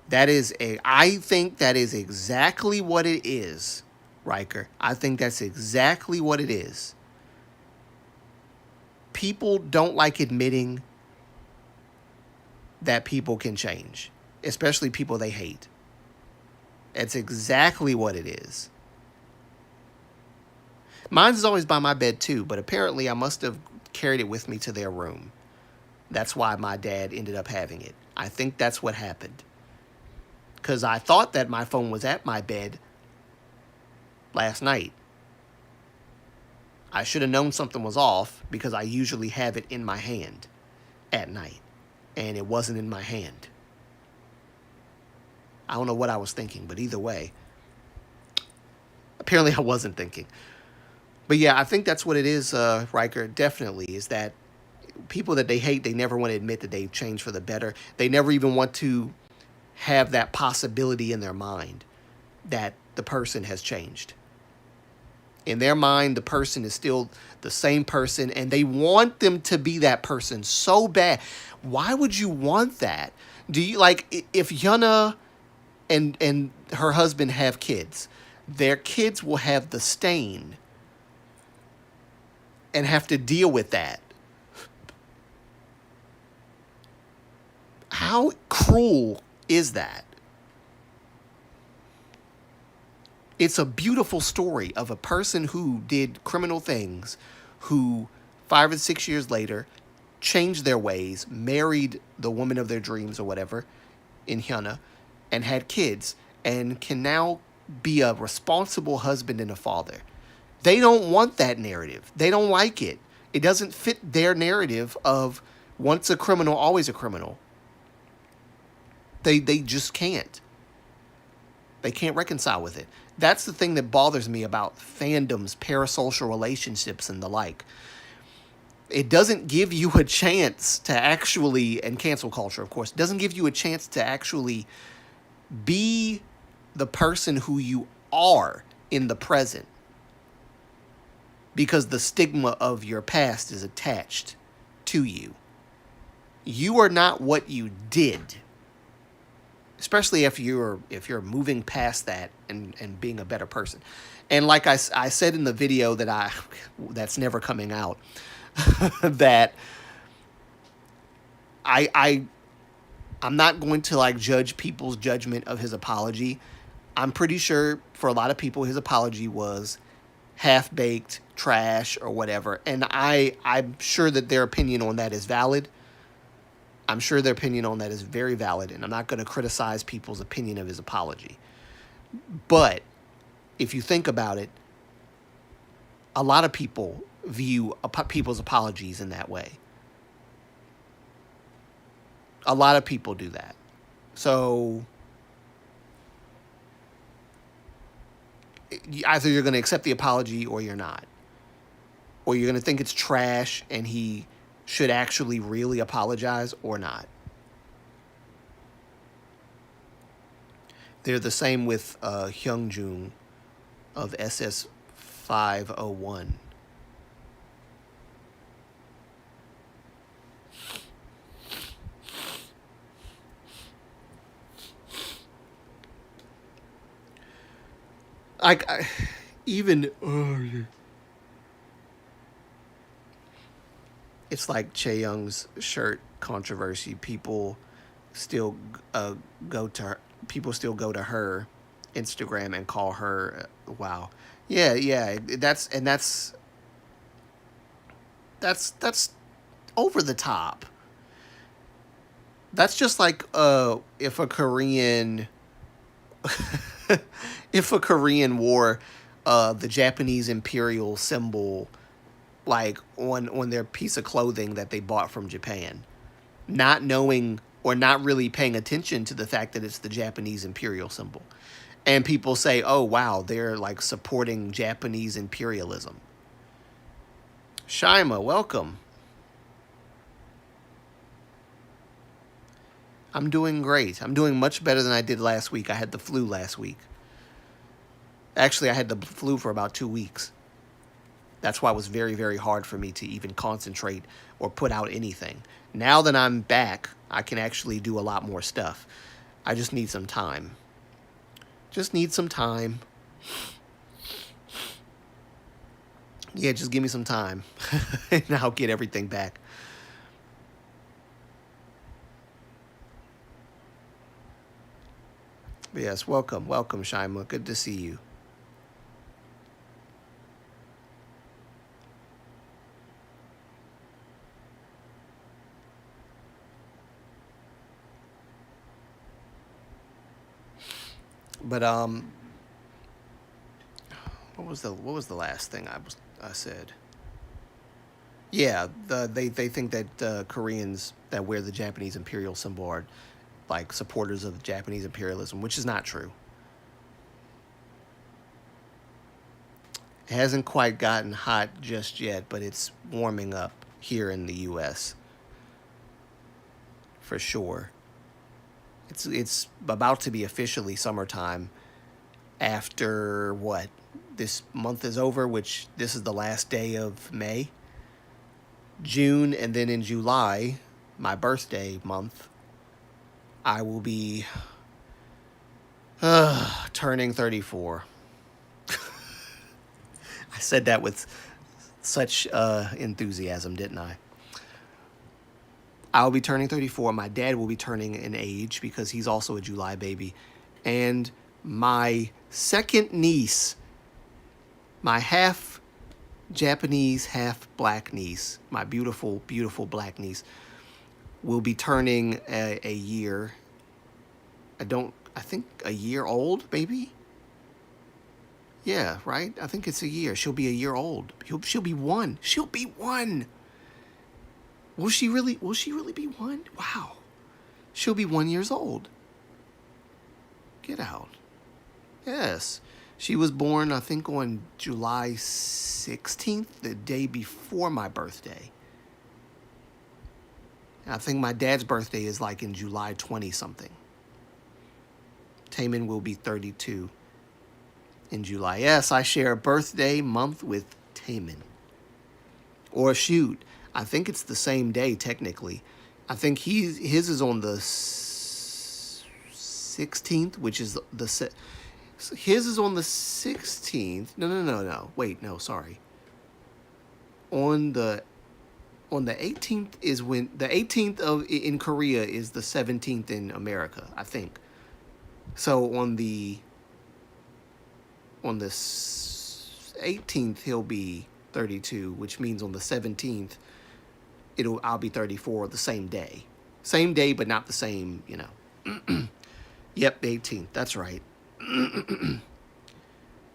that is a. I think that is exactly what it is, Riker. I think that's exactly what it is. People don't like admitting that people can change, especially people they hate. That's exactly what it is. Mine's always by my bed too, but apparently I must have carried it with me to their room. That's why my dad ended up having it. I think that's what happened. Because I thought that my phone was at my bed last night. I should have known something was off because I usually have it in my hand at night. And it wasn't in my hand. I don't know what I was thinking, but either way, apparently I wasn't thinking. But yeah, I think that's what it is, Riker, definitely, is that people that they hate, they never want to admit that they've changed for the better. They never even want to have that possibility in their mind that the person has changed. In their mind, the person is still the same person, and they want them to be that person so bad. Why would you want that? Do you like if Hyuna and her husband have kids, their kids will have the stain and have to deal with that. How cruel is that? It's a beautiful story of a person who did criminal things, who 5 or 6 years later changed their ways, married the woman of their dreams or whatever in Hyuna, and had kids, and can now be a responsible husband and a father. They don't want that narrative. They don't like it. It doesn't fit their narrative of Once a criminal, always a criminal. They just can't. They can't reconcile with it. That's the thing that bothers me about fandoms, parasocial relationships, and the like. It doesn't give you a chance to actually, and cancel culture, of course, doesn't give you a chance to actually be the person who you are in the present, because the stigma of your past is attached to you. You are not what you did, especially if you're moving past that and being a better person. And like I said in the video that's never coming out, that I'm not going to like judge people's judgment of his apology. I'm pretty sure for a lot of people his apology was half-baked, trash, or whatever. And I'm sure that their opinion on that is valid. I'm sure their opinion on that is very valid, and I'm not going to criticize people's opinion of his apology. But if you think about it, a lot of people view people's apologies in that way. A lot of people do that. So either you're going to accept the apology or you're not. Or you're going to think it's trash and he should actually really apologize or not. They're the same with Hyungjung of SS501. I even it's like Chaeyoung's shirt controversy. People still go to her. People still go to her Instagram and call her. Wow, yeah. That's over the top. That's just like if a Korean if a Korean wore the Japanese imperial symbol like on their piece of clothing that they bought from Japan, not knowing or not really paying attention to the fact that it's the Japanese imperial symbol. And people say, "Oh wow, they're like supporting Japanese imperialism." Shaima, welcome. I'm doing great. I'm doing much better than I did last week. I had the flu last week. Actually, I had the flu for about 2 weeks. That's why it was very, very hard for me to even concentrate or put out anything. Now that I'm back, I can actually do a lot more stuff. I just need some time. Just need some time. Yeah, just give me some time. And I'll get everything back. Yes, welcome, Shaima. Good to see you. But what was the last thing I said? Yeah, they think that Koreans that wear the Japanese imperial symbol are like supporters of Japanese imperialism, which is not true. It hasn't quite gotten hot just yet, but it's warming up here in the U.S. for sure. It's about to be officially summertime after what? This month is over, which this is the last day of May. June, and then in July, my birthday month, I will be turning 34. I said that with such enthusiasm, didn't I? I'll be turning 34. My dad will be turning an age because he's also a July baby. And my second niece, my half Japanese, half black niece, my beautiful, beautiful black niece, will be turning a year. I think a year old, maybe? Yeah, right? I think it's a year. She'll be a year old. She'll be one. She'll be one. Will she really be one? Wow. She'll be 1 year old. Get out. Yes. She was born, I think, on July 16th, the day before my birthday. I think my dad's birthday is like in July 20 something. Taman will be 32 in July. Yes, I share a birthday month with Taman. Or shoot, I think it's the same day technically. I think his is on the 16th, which is his is on the 16th. No. Wait, no, sorry. On the 18th is when the 18th of in Korea is the 17th in America, I think. So on the 18th he'll be 32, which means on the 17th I'll be 34 the same day. Same day, but not the same, Yep, the 18th. That's right.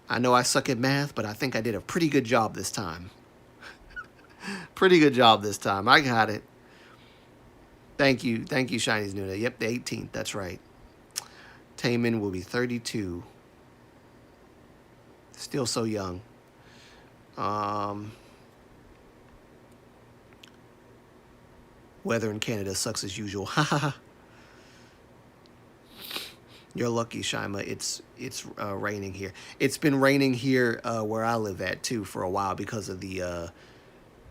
I know I suck at math, but I think I did a pretty good job this time. Pretty good job this time. I got it. Thank you, Shinies Nuna. Yep, the 18th. That's right. Taman will be 32. Still so young. Weather in Canada sucks as usual. You're lucky, Shima. It's raining here. It's been raining here where I live at too for a while because of the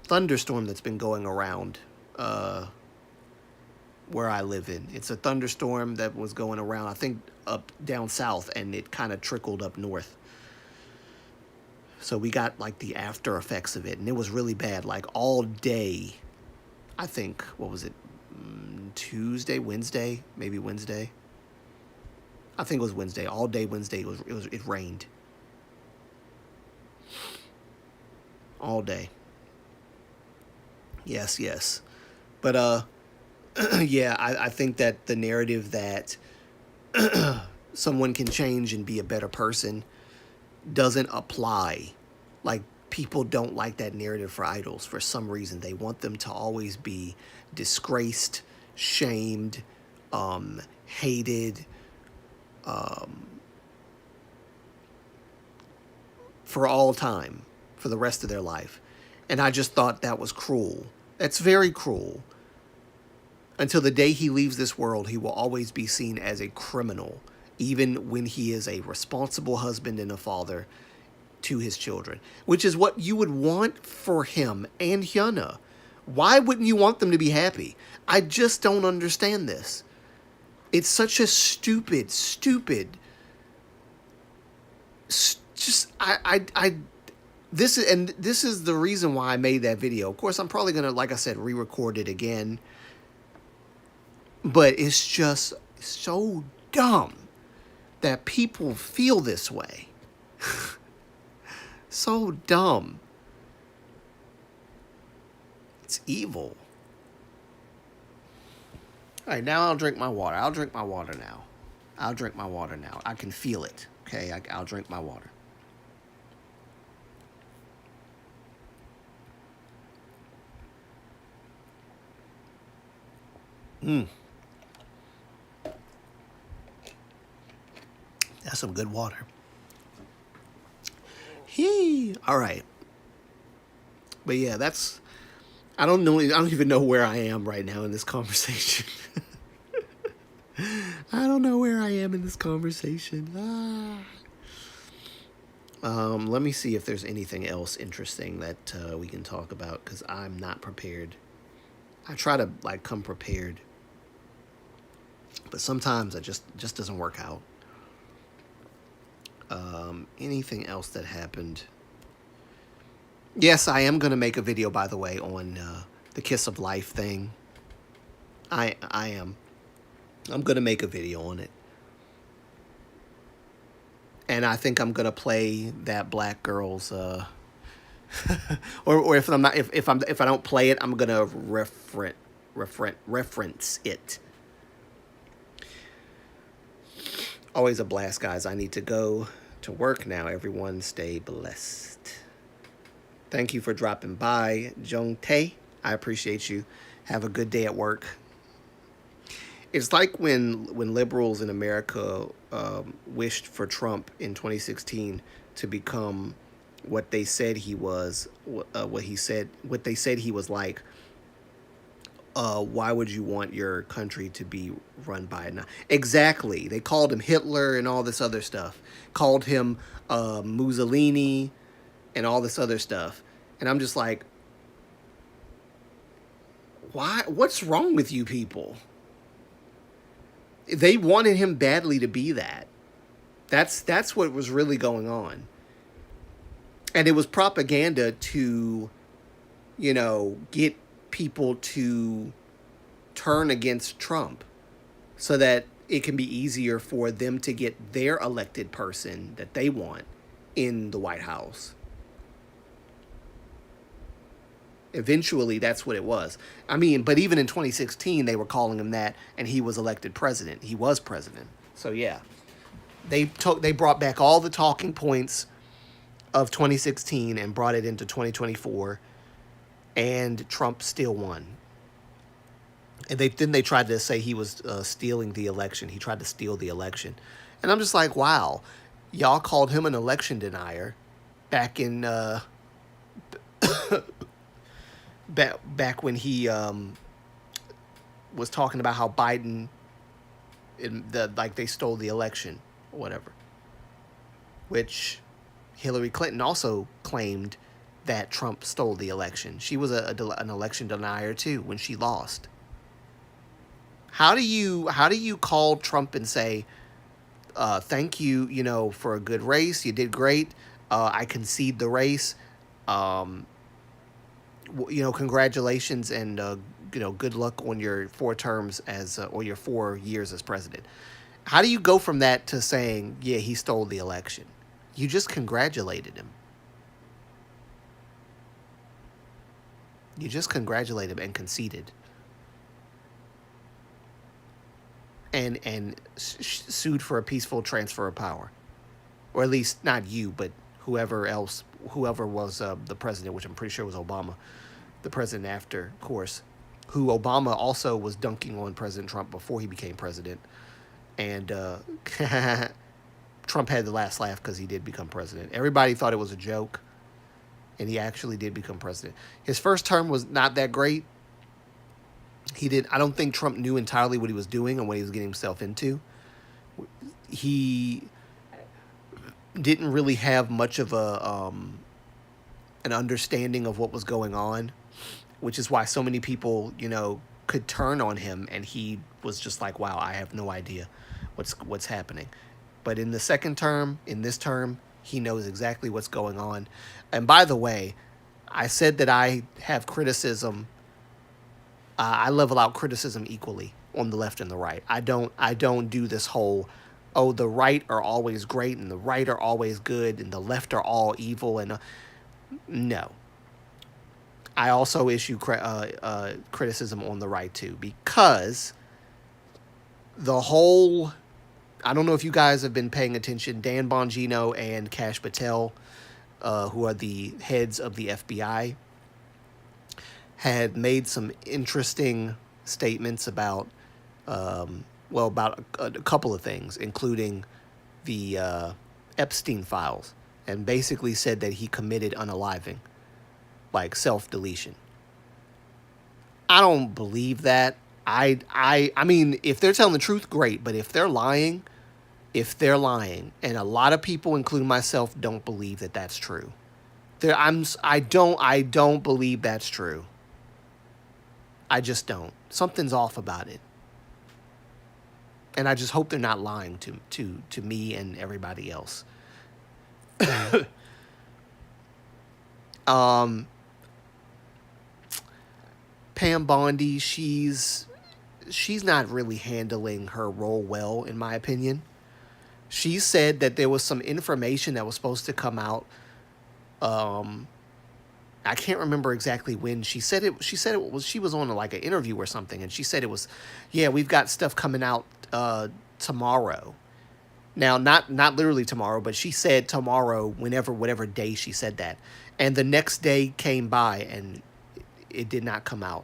thunderstorm that's been going around where I live in. It's a thunderstorm that was going around, I think, up down south, and it kind of trickled up north. So we got like the after effects of it, and it was really bad. Like all day, I think, what was it? Tuesday, Wednesday, maybe Wednesday. I think it was Wednesday. All day Wednesday it rained. All day. Yes. But yeah, I think that the narrative that someone can change and be a better person doesn't apply. Like, people don't like that narrative for idols for some reason. They want them to always be disgraced, shamed, hated, for all time, for the rest of their life. And I just thought that was cruel. That's very cruel. Until the day he leaves this world, he will always be seen as a criminal, even when he is a responsible husband and a father to his children, which is what you would want for him and Hyuna. Why wouldn't you want them to be happy? I just don't understand this. It's such a stupid, this is the reason why I made that video. Of course, I'm probably going to, like I said, re-record it again. But it's just so dumb that people feel this way. So dumb. It's evil. All right, now I'll drink my water. I'll drink my water now. I can feel it. Okay, I'll drink my water. That's some good water. All right. But yeah, I don't even know where I am right now in this conversation. I don't know where I am in this conversation. Let me see if there's anything else interesting that we can talk about, because I'm not prepared. I try to come prepared, but sometimes it just doesn't work out. Anything else that happened? Yes, I am going to make a video, by the way, on the Kiss of Life thing. I am. I'm going to make a video on it. And I think I'm going to play that Black Girls or if I don't play it, I'm going to reference it. Always a blast, guys. I need to go to work now. Everyone stay blessed. Thank you for dropping by, Jong Tae. I appreciate you. Have a good day at work. It's like when liberals in America wished for Trump in 2016 to become what they said he was, what they said he was like. Why would you want your country to be run by it? Exactly. They called him Hitler and all this other stuff. Called him Mussolini and all this other stuff. And I'm just like, why? What's wrong with you people? They wanted him badly to be that. That's what was really going on. And it was propaganda to, get people to turn against Trump so that it can be easier for them to get their elected person that they want in the White House. Eventually, that's what it was. I mean, but even in 2016, they were calling him that, and he was elected president. He was president. So yeah, they brought back all the talking points of 2016 and brought it into 2024, and Trump still won. And they tried to say he was stealing the election. He tried to steal the election, and I'm just like, wow, y'all called him an election denier back in back when he was talking about how Biden like they stole the election or whatever, which Hillary Clinton also claimed that Trump stole the election. She was an election denier too when she lost. How do you call Trump and say, thank you, for a good race. You did great. I concede the race. Congratulations and good luck on your 4 terms or your 4 years as president. How do you go from that to saying, yeah, he stole the election? You just congratulated him. You just congratulated him and conceded. And sued for a peaceful transfer of power. Or at least not you, but whoever was the president, which I'm pretty sure was Obama, the president after, of course, who Obama also was dunking on President Trump before he became president. And Trump had the last laugh because he did become president. Everybody thought it was a joke, and he actually did become president. His first term was not that great. I don't think Trump knew entirely what he was doing and what he was getting himself into. He didn't really have much of an understanding of what was going on, which is why so many people, could turn on him, and he was just like, wow, I have no idea what's happening. But in the second term, in this term, he knows exactly what's going on. And by the way, I said that I have criticism. I level out criticism equally on the left and the right. I don't do this whole, oh, the right are always great and the right are always good and the left are all evil. And no. I also issue criticism on the right too, because the whole, I don't know if you guys have been paying attention, Dan Bongino and Kash Patel, who are the heads of the FBI, had made some interesting statements about, about a couple of things, including the Epstein files, and basically said that he committed unaliving, like self-deletion. I don't believe that. I mean, if they're telling the truth, great, but if they're lying, and a lot of people, including myself, don't believe that that's true. I don't believe that's true. I just don't. Something's off about it. And I just hope they're not lying to me and everybody else. Pam Bondi, she's not really handling her role well, in my opinion. She said that there was some information that was supposed to come out. I can't remember exactly when she said it. She was on like an interview or something, and she said it was, yeah, we've got stuff coming out tomorrow. Now, not literally tomorrow, but she said tomorrow, whatever day she said that, and the next day came by and it did not come out.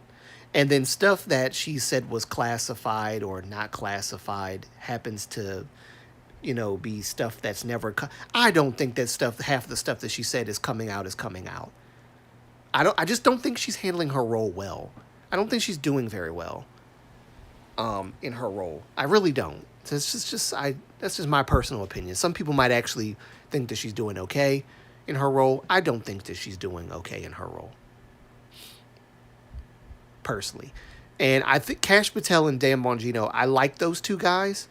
And then stuff that she said was classified or not classified happens to, be stuff that's never. I don't think that stuff, half the stuff that she said is coming out is coming out. I just don't think she's handling her role well. I don't think she's doing very well in her role. I really don't. So that's just my personal opinion. Some people might actually think that she's doing okay in her role. I don't think that she's doing okay in her role, personally. And I think Cash Patel and Dan Bongino, I like those two guys,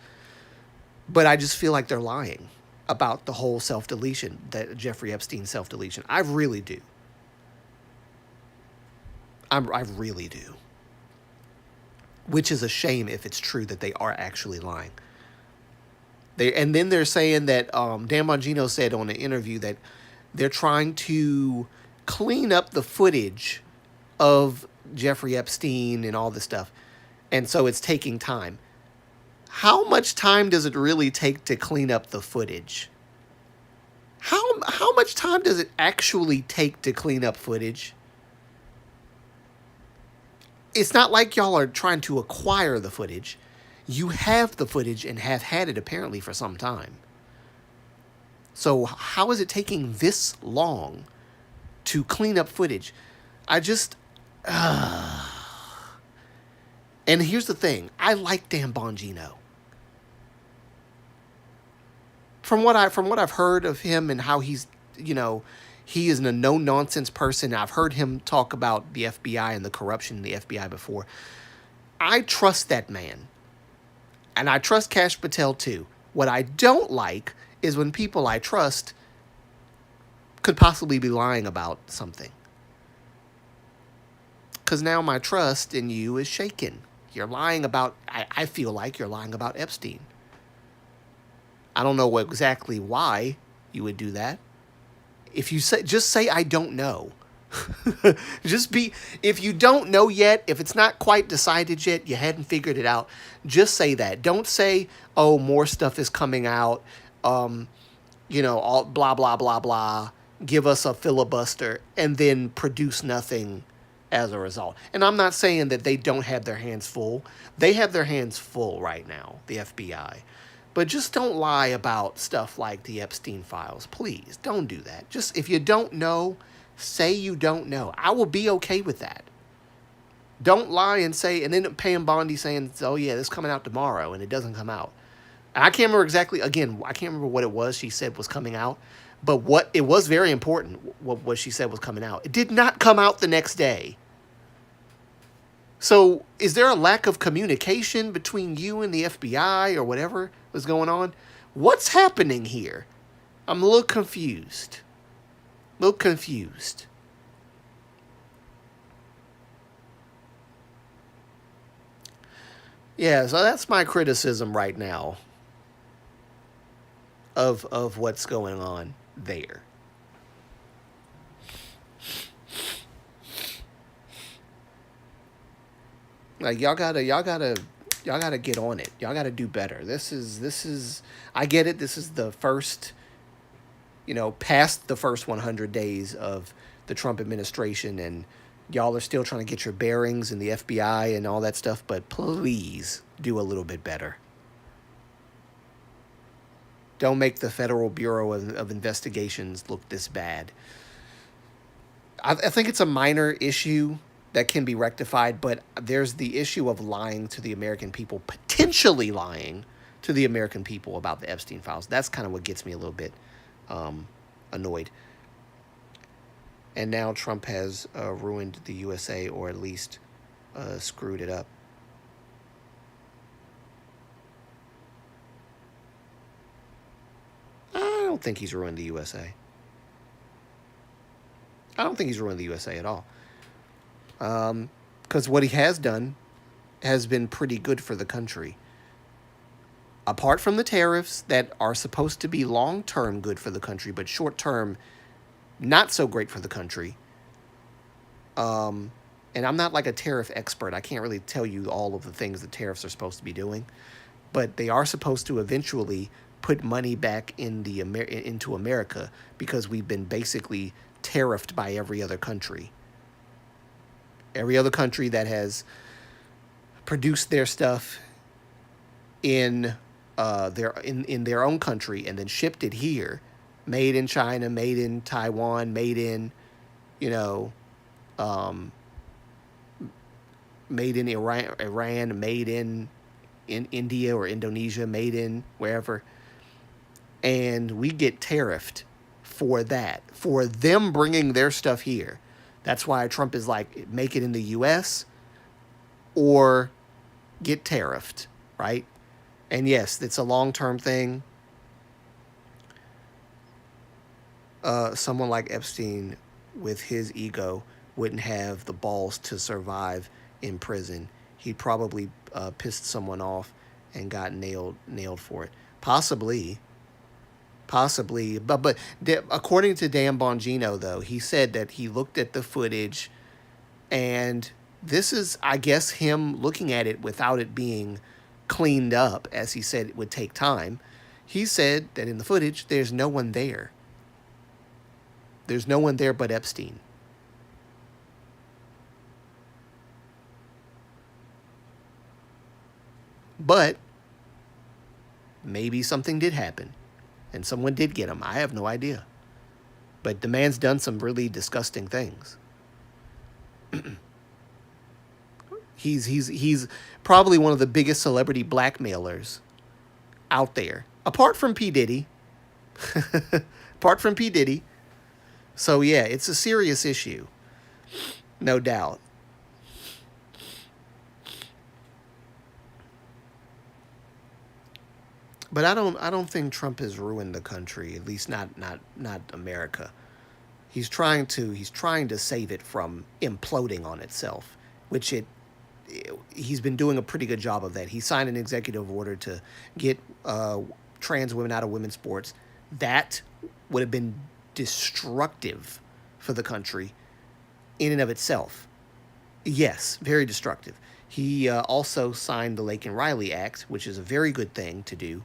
but I just feel like they're lying about the whole self-deletion, that Jeffrey Epstein self-deletion. I really do. I really do. Which is a shame if it's true that they are actually lying. And then they're saying that Dan Bongino said on an interview that they're trying to clean up the footage of Jeffrey Epstein and all this stuff. And so it's taking time. How much time does it really take to clean up the footage? How much time does it actually take to clean up footage? It's not like y'all are trying to acquire the footage. You have the footage and have had it apparently for some time. So how is it taking this long to clean up footage? And here's the thing. I like Dan Bongino. From what I've heard of him and how he's, he is a no-nonsense person. I've heard him talk about the FBI and the corruption in the FBI before. I trust that man. And I trust Cash Patel too. What I don't like is when people I trust could possibly be lying about something. Because now my trust in you is shaken. You're lying about, I feel like you're lying about Epstein. I don't know exactly why you would do that. If you just say, I don't know. If you don't know yet, if it's not quite decided yet, you hadn't figured it out, just say that. Don't say, oh, more stuff is coming out, all blah, blah, blah, blah, give us a filibuster, and then produce nothing as a result. And I'm not saying that they don't have their hands full. They have their hands full right now, the FBI. But just don't lie about stuff like the Epstein files. Please, don't do that. Just, if you don't know, say you don't know. I will be okay with that. Don't lie and say, and end up paying Bondi saying, oh yeah, this is coming out tomorrow, and it doesn't come out. And I can't remember exactly, again, I can't remember what it was she said was coming out, but it was very important what she said was coming out. It did not come out the next day. So is there a lack of communication between you and the FBI or whatever was going on? What's happening here? I'm a little confused. Yeah, so that's my criticism right now of what's going on there. Like y'all gotta get on it. Y'all gotta do better. This is I get it. This is the first, past the first 100 days of the Trump administration, and y'all are still trying to get your bearings in the FBI and all that stuff, but please do a little bit better. Don't make the Federal Bureau of Investigations look this bad. I think it's a minor issue that can be rectified, but there's the issue of lying to the American people, potentially lying to the American people about the Epstein files. That's kind of what gets me a little bit annoyed. And now Trump has ruined the USA, or at least screwed it up. I don't think he's ruined the USA. I don't think he's ruined the USA at all. Because what he has done has been pretty good for the country. Apart from the tariffs that are supposed to be long-term good for the country, but short-term not so great for the country. And I'm not like a tariff expert. I can't really tell you all of the things that tariffs are supposed to be doing. But they are supposed to eventually put money back into America, because we've been basically tariffed by every other country. Every other country that has produced their stuff in in their own country and then shipped it here, made in China, made in Taiwan, made in, you know, um, made in Iran, made in India or Indonesia, made in wherever, and we get tariffed for that, for them bringing their stuff here. That's why Trump is like, make it in the U.S. or get tariffed, right? And yes, it's a long-term thing. Someone like Epstein, with his ego, wouldn't have the balls to survive in prison. He probably pissed someone off and got nailed for it. Possibly, but according to Dan Bongino, though, he said that he looked at the footage, and this is, I guess, him looking at it without it being cleaned up, as he said it would take time. He said that in the footage, there's no one there. There's no one there but Epstein. But maybe something did happen and someone did get him. I have no idea. But the man's done some really disgusting things. He's probably one of the biggest celebrity blackmailers out there, apart from P. Diddy. Apart from P. Diddy. So yeah, it's a serious issue, no doubt. But I don't think Trump has ruined the country, at least not America. He's trying to save it from imploding on itself, which he's been doing a pretty good job of that. He signed an executive order to get trans women out of women's sports. That would have been destructive for the country in and of itself. Yes, very destructive. He also signed the Lake and Riley Act, which is a very good thing to do.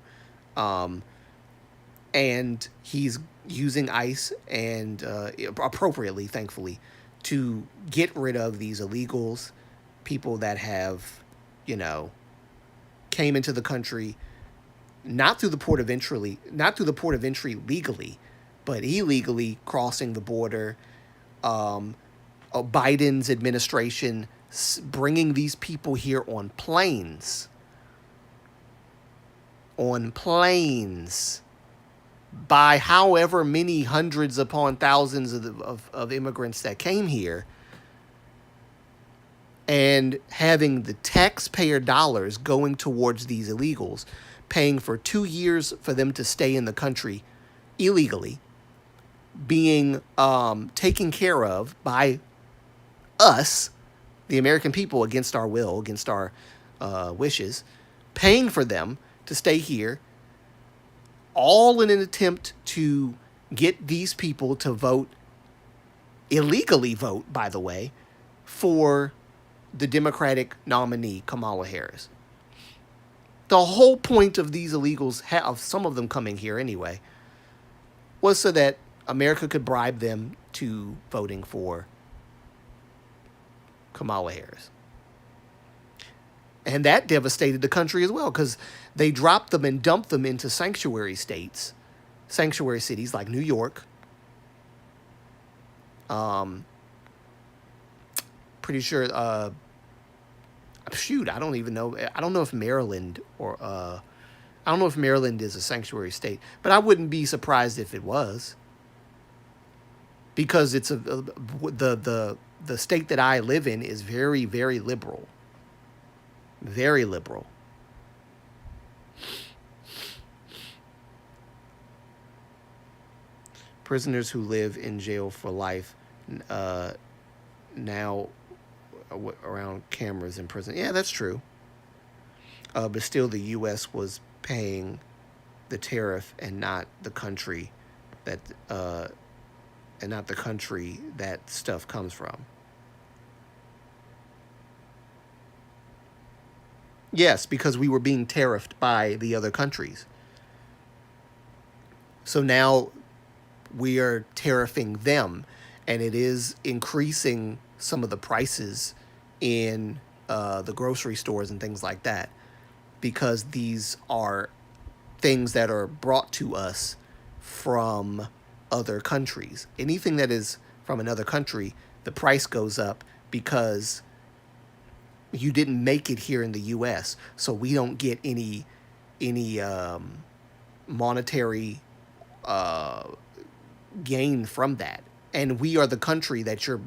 Um, and he's using ICE and appropriately, thankfully, to get rid of these illegals, people that have, you know, came into the country not through the port of entry legally, but illegally crossing the border. Um, Biden's administration bringing these people here on planes, by however many hundreds upon thousands of immigrants that came here, and having the taxpayer dollars going towards these illegals, paying for 2 years for them to stay in the country illegally, being taken care of by us, the American people, against our will, against our wishes, paying for them to stay here, all in an attempt to get these people to vote, illegally vote, by the way, for the Democratic nominee, Kamala Harris. The whole point of these illegals, of some of them coming here anyway, was so that America could bribe them to voting for Kamala Harris. And that devastated the country as well, because they dropped them and dumped them into sanctuary cities like New York. Um, Pretty sure. Shoot, I don't even know. I don't know if Maryland or I don't know if Maryland is a sanctuary state, but I wouldn't be surprised if it was, because it's the state that I live in is very, very liberal. Very liberal. Prisoners who live in jail for life uh, now around cameras in prison. Yeah, that's true. But still, the U.S. was paying the tariff, and not the country that stuff comes from. Yes, because we were being tariffed by the other countries. So now we are tariffing them. and it is increasing some of the prices in the grocery stores and things like that, because these are things that are brought to us from other countries. Anything that is from another country, the price goes up because you didn't make it here in the U.S., so we don't get any monetary uh, gain from that. And we are the country that you're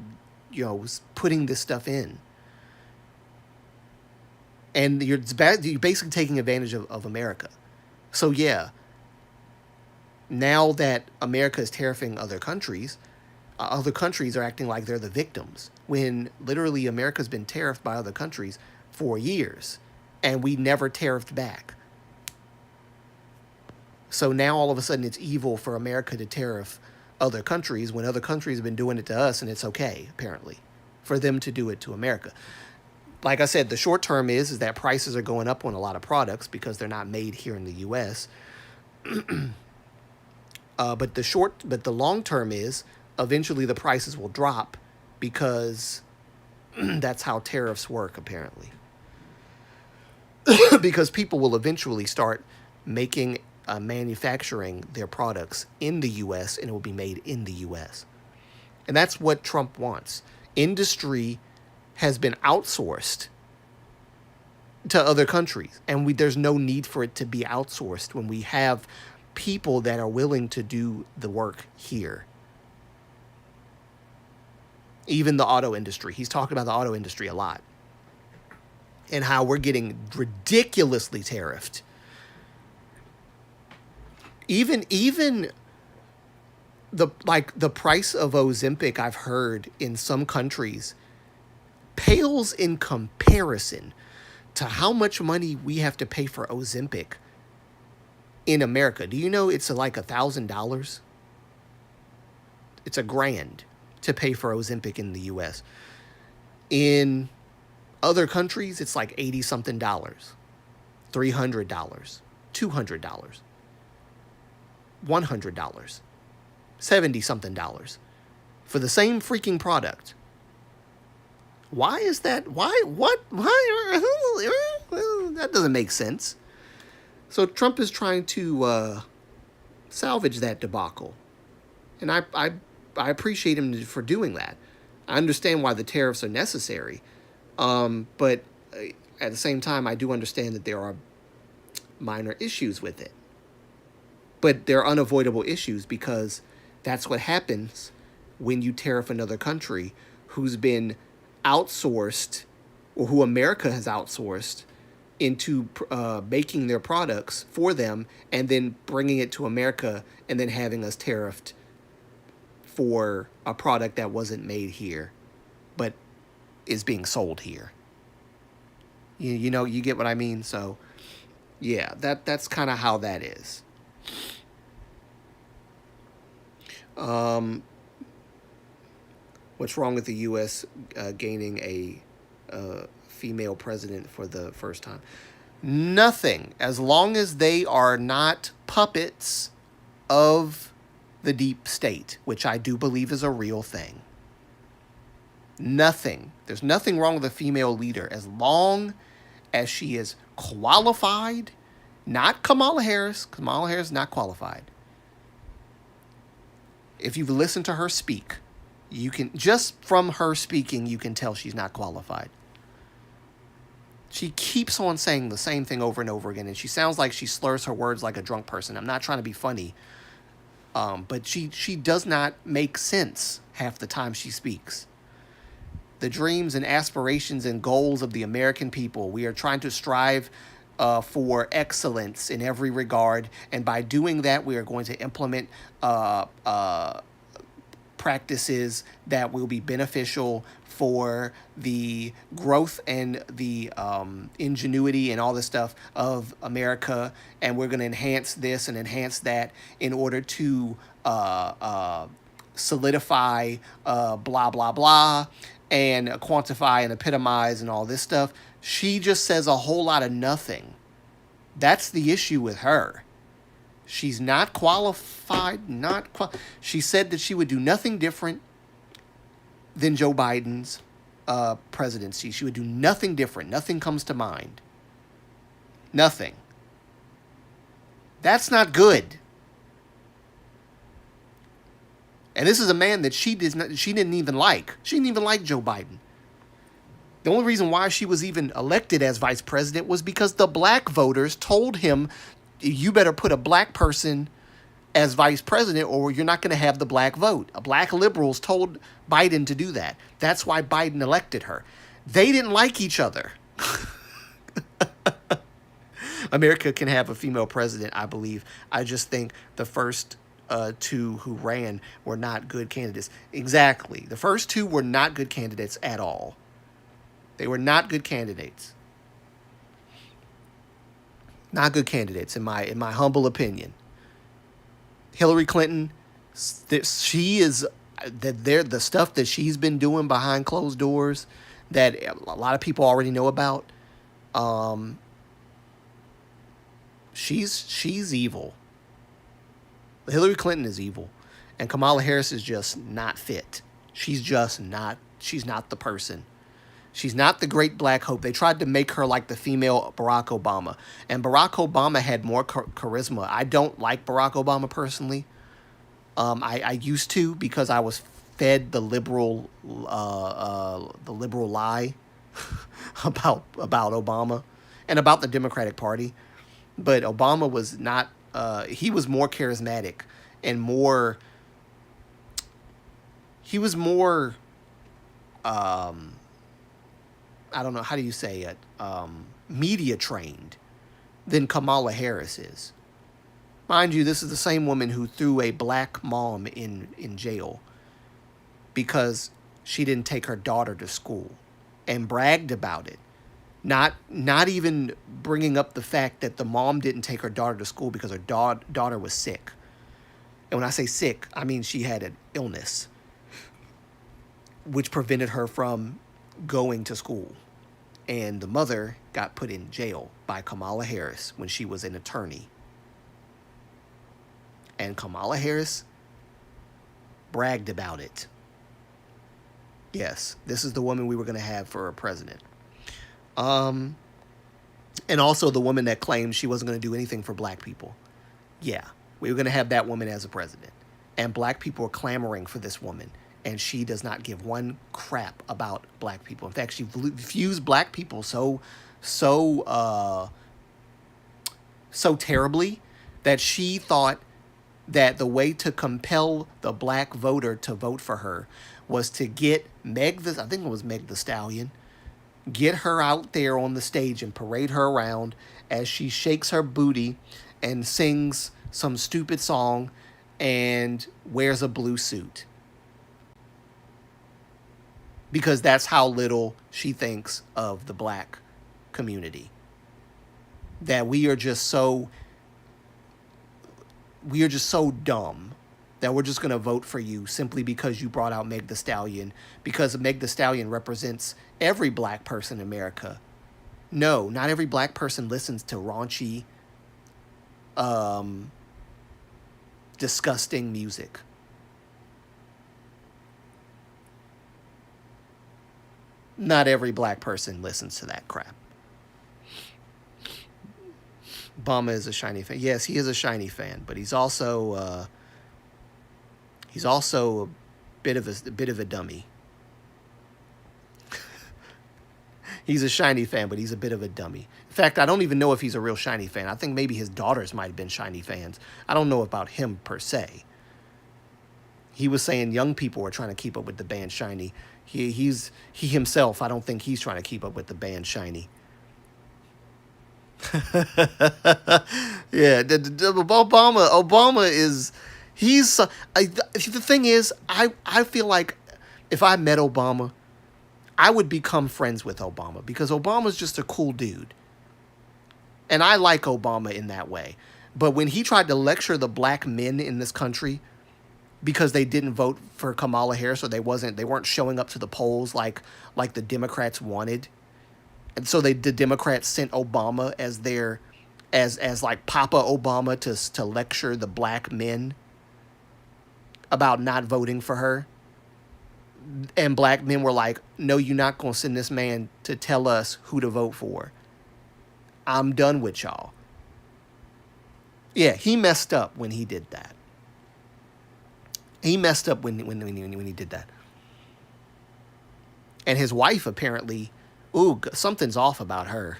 putting this stuff in, and you're basically taking advantage of America. So yeah, now that America is tariffing other countries are acting like they're the victims when literally America's been tariffed by other countries for years, and we never tariffed back. So now all of a sudden it's evil for America to tariff other countries when other countries have been doing it to us, and it's okay apparently for them to do it to America. Like I said, the short term is that prices are going up on a lot of products because they're not made here in the U.S. But the long term is eventually the prices will drop because that's how tariffs work apparently. Because people will eventually start making manufacturing their products in the U.S., and it will be made in the U.S. And that's what Trump wants. Industry has been outsourced to other countries, and there's no need for it to be outsourced when we have people that are willing to do the work here. Even the auto industry. He's talking about the auto industry a lot and how we're getting ridiculously tariffed. Even the price of Ozempic, I've heard in some countries, pales in comparison to how much money we have to pay for Ozempic in America. Do you know it's like $1,000? It's $1,000 to pay for Ozempic in the U.S. In other countries, it's like $80 something, $300, $200, $100, $70 something for the same freaking product. Why is that? Why? What? Why? That doesn't make sense. So Trump is trying to salvage that debacle, and I appreciate him for doing that. I understand why the tariffs are necessary, but at the same time, I do understand that there are minor issues with it. But they're unavoidable issues because that's what happens when you tariff another country who's been outsourced, or who America has outsourced into making their products for them and then bringing it to America and then having us tariffed for a product that wasn't made here but is being sold here. You know, you get what I mean? So yeah, that's kind of how that is. What's wrong with the U.S. Gaining a female president for the first time? Nothing, as long as they are not puppets of the deep state, which I do believe is a real thing. Nothing. There's nothing wrong with a female leader as long as she is qualified. Not Kamala Harris. Kamala Harris is not qualified. If you've listened to her speak, you can, just from her speaking, you can tell she's not qualified. She keeps on saying the same thing over and over again, and she sounds like she slurs her words like a drunk person. I'm not trying to be funny, but she does not make sense half the time she speaks. The dreams and aspirations and goals of the American people, we are trying to strive for excellence in every regard, and by doing that, we are going to implement practices that will be beneficial for the growth and the ingenuity and all this stuff of America, and we're going to enhance this and enhance that in order to solidify blah, blah, blah, and quantify and epitomize and all this stuff. She just says a whole lot of nothing. That's the issue with her. She's not qualified. She said that she would do nothing different. than Joe Biden's presidency. She would do nothing different. Nothing comes to mind. Nothing. That's not good. And this is a man that she didn't even like. She didn't even like Joe Biden. The only reason why she was even elected as vice president was because the black voters told him, you better put a black person as vice president or you're not going to have the black vote. Black liberals told Biden to do that. That's why Biden elected her. They didn't like each other. America can have a female president, I believe. I just think the first two who ran were not good candidates. Exactly. The first two were not good candidates at all. They were not good candidates. Not good candidates, in my humble opinion. Hillary Clinton, she is the stuff that she's been doing behind closed doors that a lot of people already know about. She's evil. Hillary Clinton is evil, and Kamala Harris is just not fit. She's not the person. She's not the great black hope. They tried to make her like the female Barack Obama, and Barack Obama had more charisma. I don't like Barack Obama personally. I used to because I was fed the liberal lie about Obama and about the Democratic Party. But Obama was not. He was more charismatic and more. He was more. I don't know, how do you say it? Media trained than Kamala Harris is. Mind you, this is the same woman who threw a black mom in jail because she didn't take her daughter to school and bragged about it. Not even bringing up the fact that the mom didn't take her daughter to school because her daughter was sick. And when I say sick, I mean she had an illness which prevented her from going to school. And the mother got put in jail by Kamala Harris when she was an attorney. And Kamala Harris bragged about it. Yes, this is the woman we were going to have for a president. And also the woman that claimed she wasn't going to do anything for black people. Yeah, we were going to have that woman as a president. And black people are clamoring for this woman. And she does not give one crap about black people. In fact, she views black people so terribly that she thought that the way to compel the black voter to vote for her was to get I think it was Meg the Stallion, get her out there on the stage and parade her around as she shakes her booty and sings some stupid song and wears a blue suit. Because that's how little she thinks of the black community. That we are just so dumb that we're just going to vote for you simply because you brought out Meg the Stallion, because Meg the Stallion represents every black person in America. No, not every black person listens to raunchy, disgusting music. Not every black person listens to that crap. Obama is a shiny fan. Yes, he is a shiny fan, but he's also a bit of a dummy. He's a shiny fan, but he's a bit of a dummy. In fact, I don't even know if he's a real shiny fan. I think maybe his daughters might have been shiny fans. I don't know about him per se. He was saying young people are trying to keep up with the band Shiny. He himself, I don't think he's trying to keep up with the band Shiny. Yeah, Obama is, the thing is, I feel like if I met Obama, I would become friends with Obama because Obama's just a cool dude. And I like Obama in that way. But when he tried to lecture the black men in this country because they didn't vote for Kamala Harris or they weren't showing up to the polls like the Democrats wanted. And so the Democrats sent Obama as like Papa Obama to lecture the black men about not voting for her. And black men were like, no, you're not going to send this man to tell us who to vote for. I'm done with y'all. Yeah, he messed up when he did that. He messed up when he did that. And his wife apparently, ooh, something's off about her.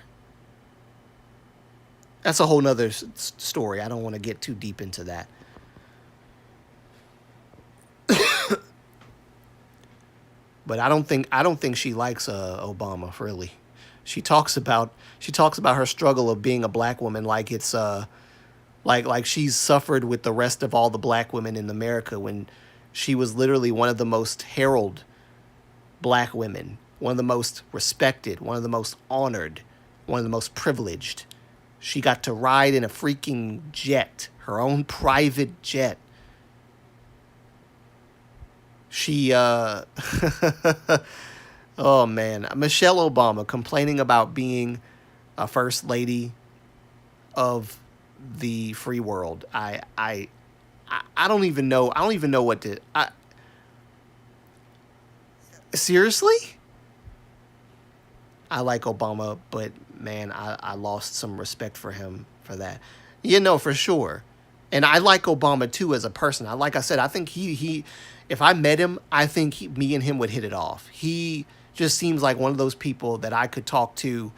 That's a whole nother story. I don't want to get too deep into that. But I don't think she likes Obama really. She talks about her struggle of being a black woman like it's like she's suffered with the rest of all the black women in America when she was literally one of the most heralded black women, one of the most respected, one of the most honored, one of the most privileged. She got to ride in a freaking jet, her own private jet. She oh man, Michelle Obama complaining about being a first lady of the free world. I don't even know. I don't even know what to. Seriously? I like Obama, but man, I lost some respect for him for that. You know, for sure. And I like Obama too as a person. Like I said, I think he if I met him, I think me and him would hit it off. He just seems like one of those people that I could talk to.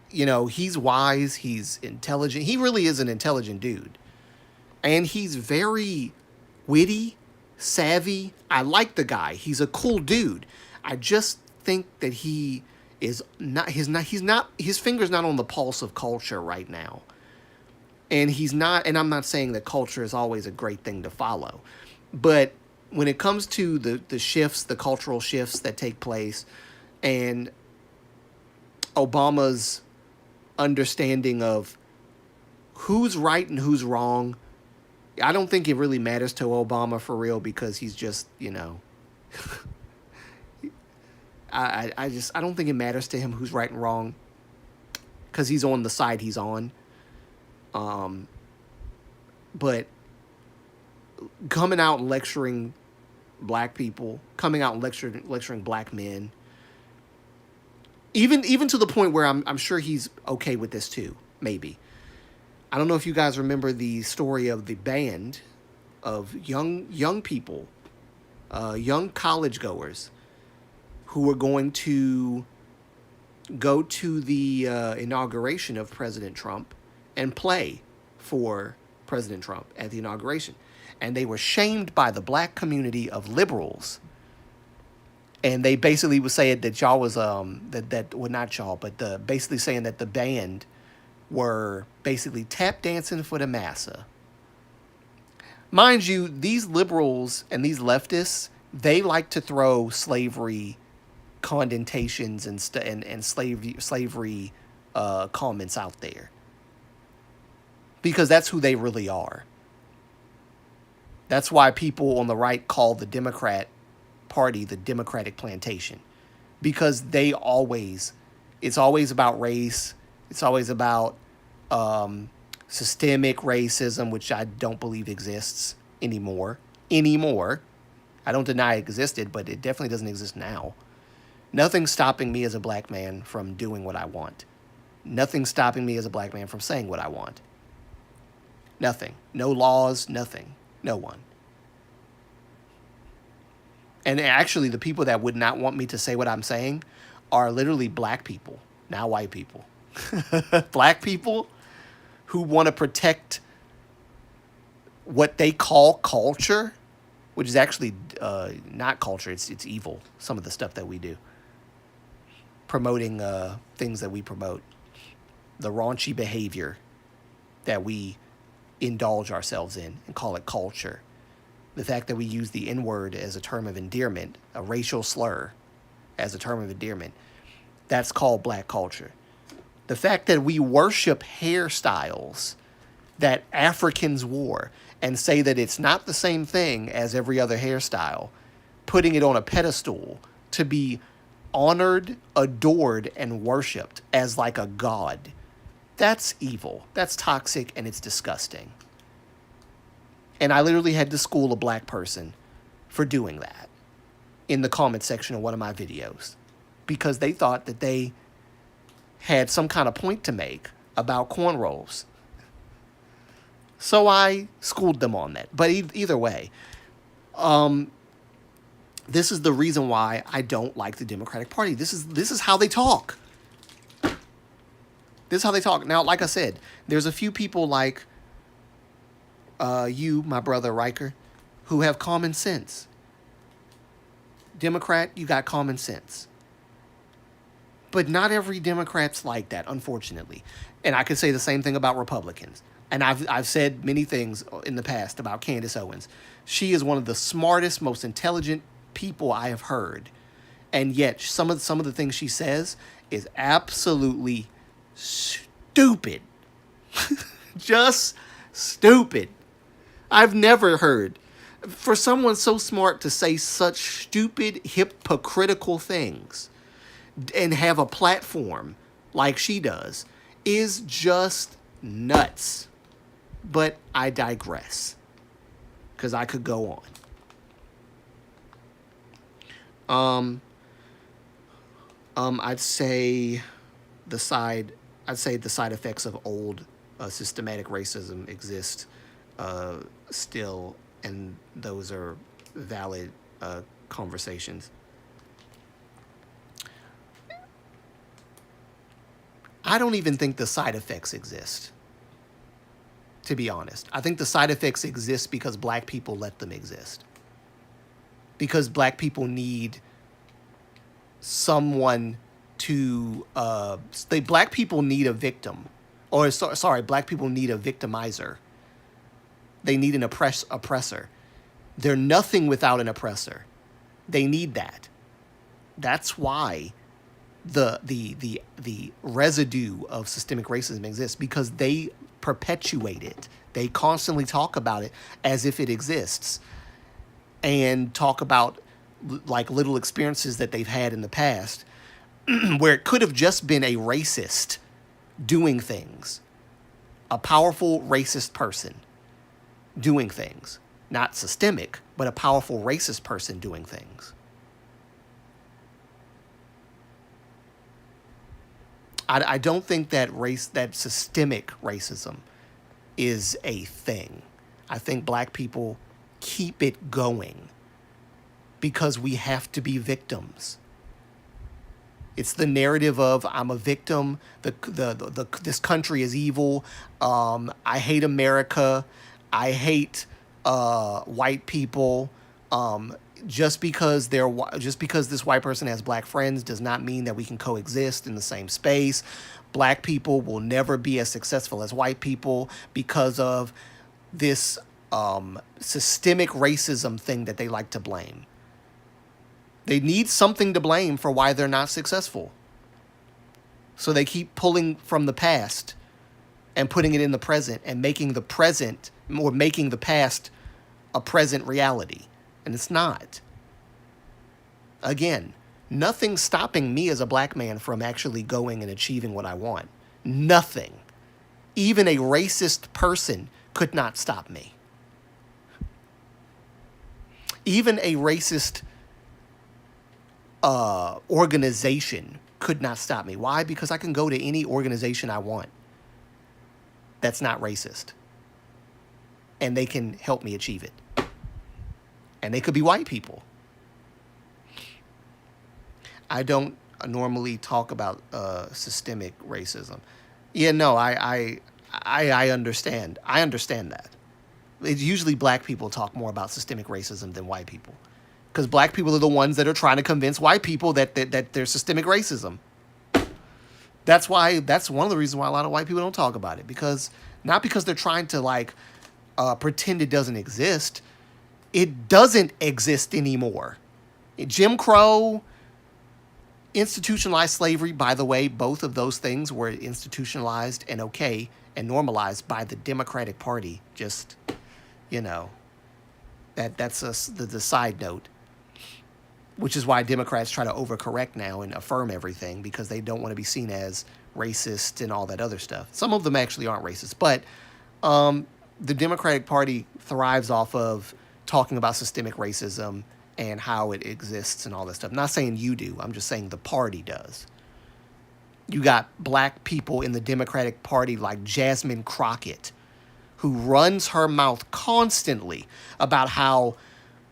You know, he's wise, he's intelligent. He really is an intelligent dude. And he's very witty, savvy. I like the guy. He's a cool dude. I just think that he is not his finger's not on the pulse of culture right now. And he's not, and I'm not saying that culture is always a great thing to follow. But when it comes to the shifts, the cultural shifts that take place, and Obama's understanding of who's right and who's wrong, I don't think it really matters to Obama for real because he's just, you know, I don't think it matters to him who's right and wrong because he's on the side he's on. But coming out and lecturing black people, coming out and lecturing black men, even to the point where I'm sure he's okay with this too, maybe. I don't know if you guys remember the story of the band of young people, young college goers who were going to go to the inauguration of President Trump and play for President Trump at the inauguration. And they were shamed by the black community of liberals. And they basically were saying that y'all was, well, not y'all, but basically saying that the band were basically tap dancing for the massa. Mind you, these liberals and these leftists, they like to throw slavery connotations and slavery comments out there. Because that's who they really are. That's why people on the right call the Democrat Party the Democratic Plantation. Because it's always about race. It's always about systemic racism, which I don't believe exists anymore. I don't deny it existed, but it definitely doesn't exist now. Nothing's stopping me as a black man from doing what I want. Nothing's stopping me as a black man from saying what I want. Nothing. No laws, nothing. No one. And actually, the people that would not want me to say what I'm saying are literally black people, not white people. Black people who want to protect what they call culture, which is actually not culture. It's evil. Some of the stuff that we do. Promoting things that we promote. The raunchy behavior that we indulge ourselves in and call it culture. The fact that we use the N-word as a term of endearment, a racial slur as a term of endearment, that's called black culture. The fact that we worship hairstyles that Africans wore and say that it's not the same thing as every other hairstyle, putting it on a pedestal to be honored, adored, and worshipped as like a god. That's evil. That's toxic, and it's disgusting. And I literally had to school a black person for doing that in the comment section of one of my videos because they thought that they had some kind of point to make about cornrows. So I schooled them on that. But either way, this is the reason why I don't like the Democratic Party. This is how they talk. This is how they talk. Now, like I said, there's a few people like you, my brother Riker, who have common sense. Democrat, you got common sense. But not every Democrat's like that, unfortunately. And I could say the same thing about Republicans. And I've said many things in the past about Candace Owens. She is one of the smartest, most intelligent people I have heard. And yet some of the things she says is absolutely stupid. Just stupid. I've never heard for someone so smart to say such stupid, hypocritical things and have a platform like she does is just nuts. But I digress because I could go on. I'd say the side effects of old systematic racism exist still, and those are valid conversations. I don't even think the side effects exist, to be honest. I think the side effects exist because black people let them exist. Because black people need someone to... black people need a victim. Or, sorry, black people need a victimizer. They need an oppressor. They're nothing without an oppressor. They need that. That's why the residue of systemic racism exists, because they perpetuate it. They constantly talk about it as if it exists and talk about like little experiences that they've had in the past where it could have just been a racist doing things, a powerful racist person doing things, not systemic, but a powerful racist person doing things. I don't think that systemic racism is a thing. I think black people keep it going because we have to be victims. It's the narrative of I'm a victim. This country is evil. I hate America. I hate white people. Just because this white person has black friends does not mean that we can coexist in the same space. Black people will never be as successful as white people because of this systemic racism thing that they like to blame. They need something to blame for why they're not successful. So they keep pulling from the past and putting it in the present and making the past a present reality. And it's not. Again, nothing's stopping me as a black man from actually going and achieving what I want. Nothing. Even a racist person could not stop me. Even a racist organization could not stop me. Why? Because I can go to any organization I want that's not racist. And they can help me achieve it. And they could be white people. I don't normally talk about systemic racism. Yeah, no, I understand. I understand that. It's usually black people talk more about systemic racism than white people. Because black people are the ones that are trying to convince white people that there's systemic racism. That's one of the reasons why a lot of white people don't talk about it. Not because they're trying to pretend it doesn't exist. It doesn't exist anymore. Jim Crow, institutionalized slavery, by the way, both of those things were institutionalized and okay and normalized by the Democratic Party. Just, that's the side note. Which is why Democrats try to overcorrect now and affirm everything because they don't want to be seen as racist and all that other stuff. Some of them actually aren't racist, but the Democratic Party thrives off of talking about systemic racism and how it exists and all that stuff. I'm not saying you do. I'm just saying the party does. You got black people in the Democratic Party like Jasmine Crockett, who runs her mouth constantly about how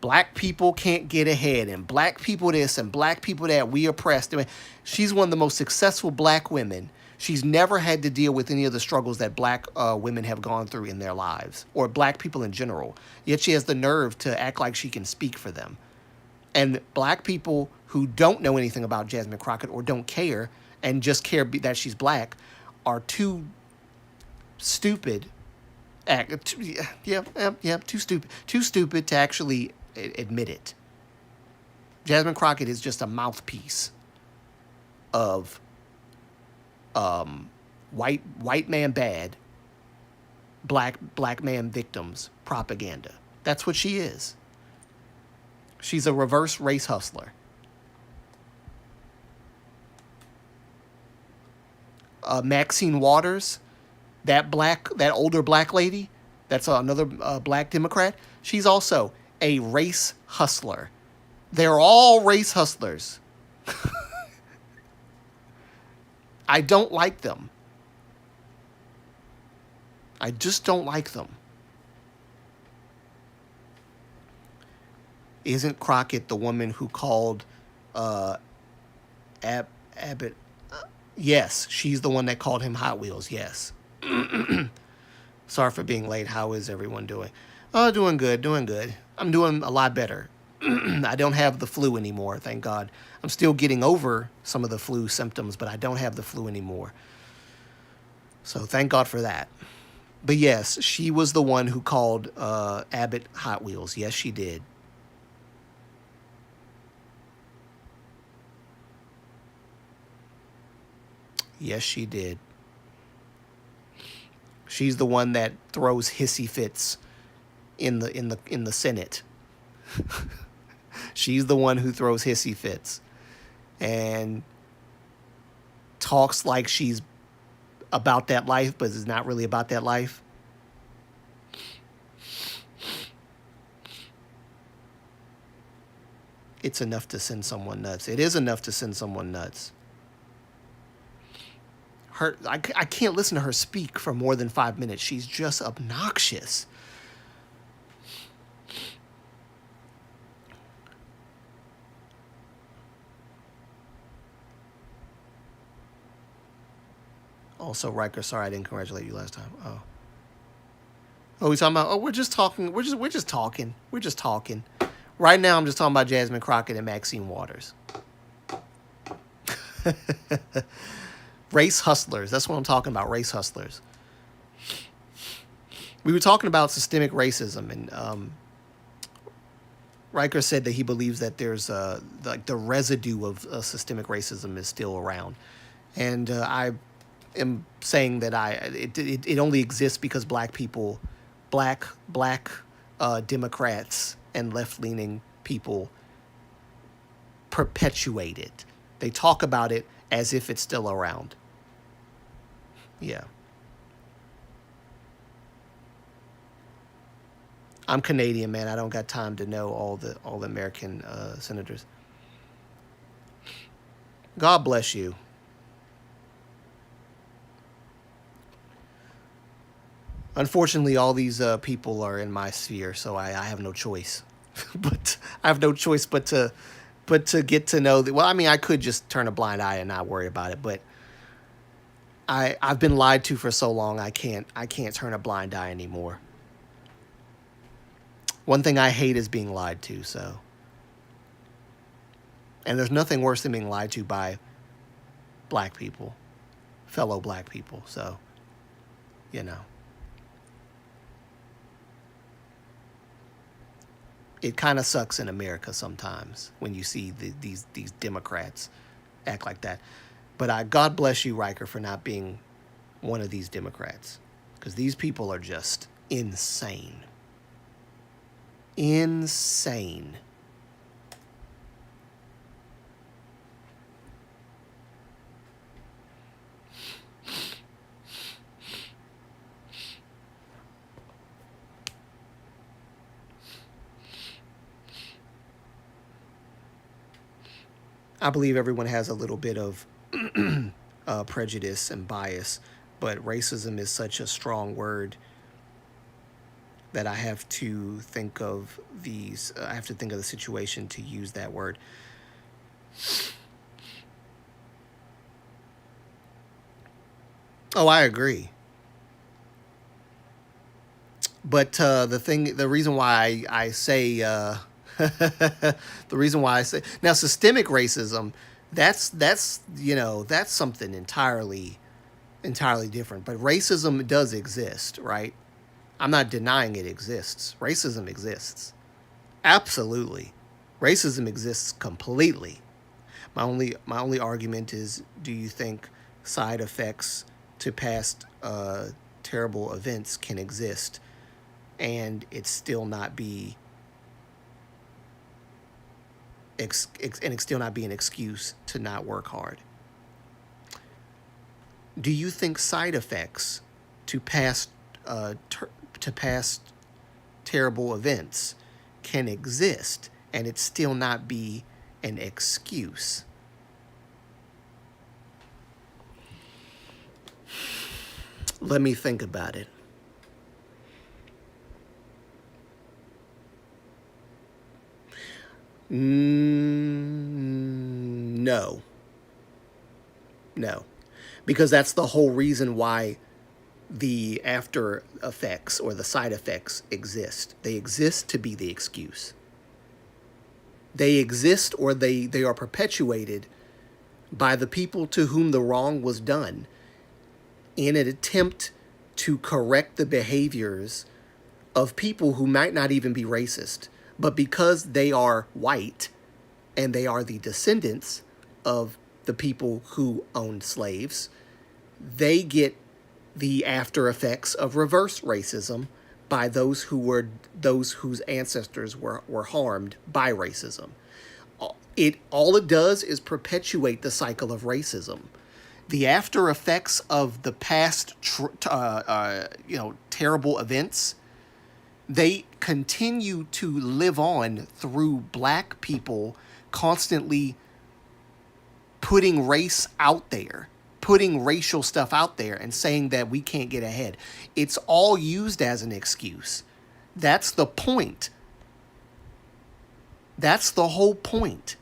black people can't get ahead and black people this and black people that, we oppressed. I mean, she's one of the most successful black women. She's never had to deal with any of the struggles that black women have gone through in their lives, or black people in general. Yet she has the nerve to act like she can speak for them. And black people who don't know anything about Jasmine Crockett or don't care and just care that she's black are too stupid. Too stupid to actually admit it. Jasmine Crockett is just a mouthpiece of white man bad, black man victims propaganda. That's what she is. She's a reverse race hustler. Maxine Waters, that older black lady, that's another black Democrat. She's also a race hustler. They're all race hustlers. I don't like them. I just don't like them. Isn't Crockett the woman who called Abbott? Yes, she's the one that called him Hot Wheels, yes. Sorry for being late. How is everyone doing? Oh, doing good. I'm doing a lot better. I don't have the flu anymore, thank God. I'm still getting over some of the flu symptoms, but I don't have the flu anymore. So thank God for that. But yes, she was the one who called Abbott Hot Wheels. Yes, she did. Yes, she did. She's the one that throws hissy fits in the Senate. She's the one who throws hissy fits and talks like she's about that life, but is not really about that life. It's enough to send someone nuts. It is enough to send someone nuts. I can't listen to her speak for more than 5 minutes. She's just obnoxious. Also, Riker, sorry I didn't congratulate you last time. Oh, we talking about? Oh, we're just talking. We're just talking. We're just talking. Right now, I'm just talking about Jasmine Crockett and Maxine Waters. Race hustlers. That's what I'm talking about. Race hustlers. We were talking about systemic racism, and Riker said that he believes that there's like the residue of systemic racism is still around, and I am saying that it only exists because black people, black Democrats and left-leaning people perpetuate it. They talk about it as if it's still around. Yeah. I'm Canadian, man. I don't got time to know all the American senators. God bless you. Unfortunately, all these people are in my sphere, so I have no choice. But I have no choice but to get to know that. Well, I mean, I could just turn a blind eye and not worry about it, but I've been lied to for so long. I can't turn a blind eye anymore. One thing I hate is being lied to. So, and there's nothing worse than being lied to by black people, fellow black people. So, you know. It kind of sucks in America sometimes when you see these Democrats act like that. But God bless you, Riker, for not being one of these Democrats, because these people are just insane. Insane. I believe everyone has a little bit of prejudice and bias, but racism is such a strong word that I have to think of these. I have to think of the situation to use that word. Oh, I agree. But the reason why I say, the reason why I say now systemic racism, that's something entirely different. But racism does exist, right? I'm not denying it exists. Racism exists. Absolutely. Racism exists completely. My only argument is, do you think side effects to past terrible events can exist and it still not be and it still not be an excuse to not work hard? Do you think side effects to past terrible events can exist and it still not be an excuse? Let me think about it. No, no, because that's the whole reason why the after effects or the side effects exist. They exist to be the excuse. They exist, or they are perpetuated by the people to whom the wrong was done in an attempt to correct the behaviors of people who might not even be racist, but because they are white and they are the descendants of the people who owned slaves, they get the after effects of reverse racism by those whose ancestors were harmed by racism. All it does is perpetuate the cycle of racism. The after effects of the past terrible events, they continue to live on through black people constantly putting race out there, putting racial stuff out there and saying that we can't get ahead. It's all used as an excuse. That's the point. That's the whole point.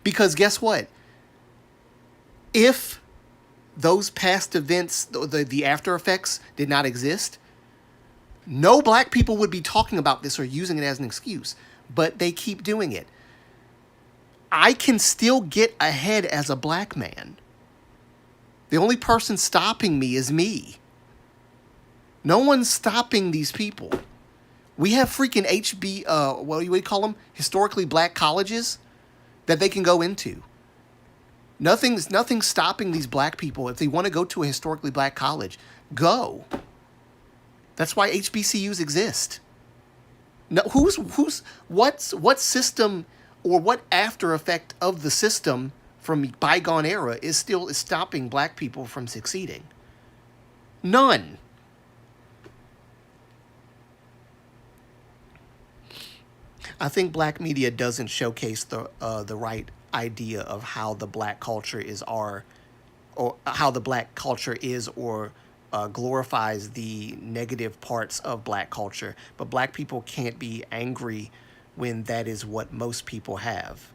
Because guess what? If those past events, the after effects did not exist, no black people would be talking about this or using it as an excuse. But they keep doing it. I can still get ahead as a black man. The only person stopping me is me. No one's stopping these people. We have freaking what do you call them? Historically black colleges that they can go into. Nothing's stopping these black people. If they want to go to a historically black college, go. That's why HBCUs exist. No, what system or what after effect of the system from bygone era is stopping black people from succeeding? None. I think black media doesn't showcase the right idea of how the black culture or glorifies the negative parts of black culture. But black people can't be angry when that is what most people have.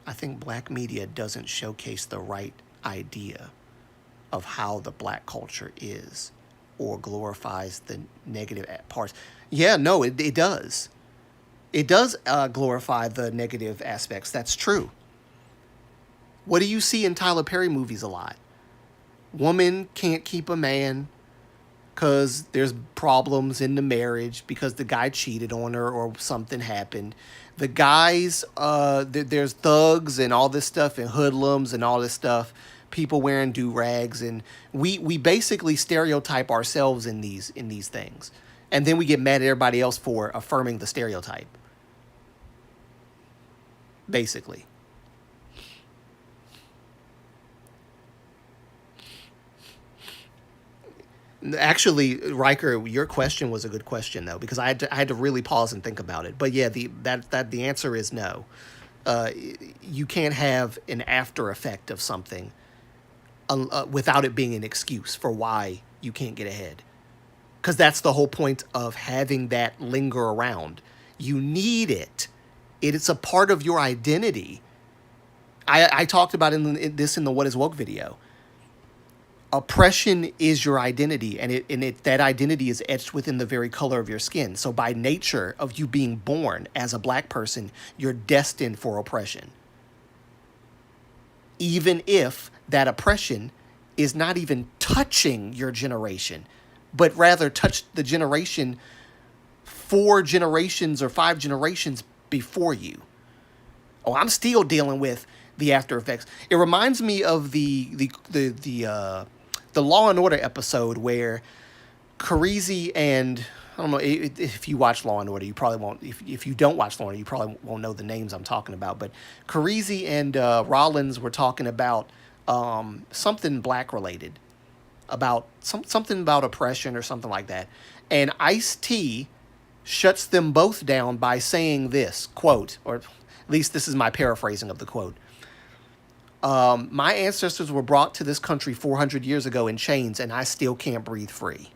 I think black media doesn't showcase the right idea of how the black culture is or glorifies the negative parts. Yeah, no, it does. It does glorify the negative aspects. That's true. What do you see in Tyler Perry movies a lot? Woman can't keep a man because there's problems in the marriage because the guy cheated on her or something happened. The guys, there's thugs and all this stuff and hoodlums and all this stuff. People wearing do-rags, and we basically stereotype ourselves in these things. And then we get mad at everybody else for affirming the stereotype. Basically. Actually, Riker, your question was a good question though, because I had to really pause and think about it. But yeah, the answer is no. Uh, you can't have an after effect of something without it being an excuse for why you can't get ahead. Because that's the whole point of having that linger around. You need it. It's a part of your identity. I talked about this in the What Is Woke video. Oppression is your identity, and that identity is etched within the very color of your skin. So by nature of you being born as a black person, you're destined for oppression. Even if that oppression is not even touching your generation, but rather touched the generation 4 generations or 5 generations before you. Oh, I'm still dealing with the after effects. It reminds me of the Law and Order episode where Carisi and I don't know if you watch Law and Order, you probably won't. If you don't watch Law and Order, you probably won't know the names I'm talking about. But Carisi and Rollins were talking about something black related, about something about oppression or something like that, and Ice-T shuts them both down by saying this quote, or at least this is my paraphrasing of the quote. My ancestors were brought to this country 400 years ago in chains, and I still can't breathe free.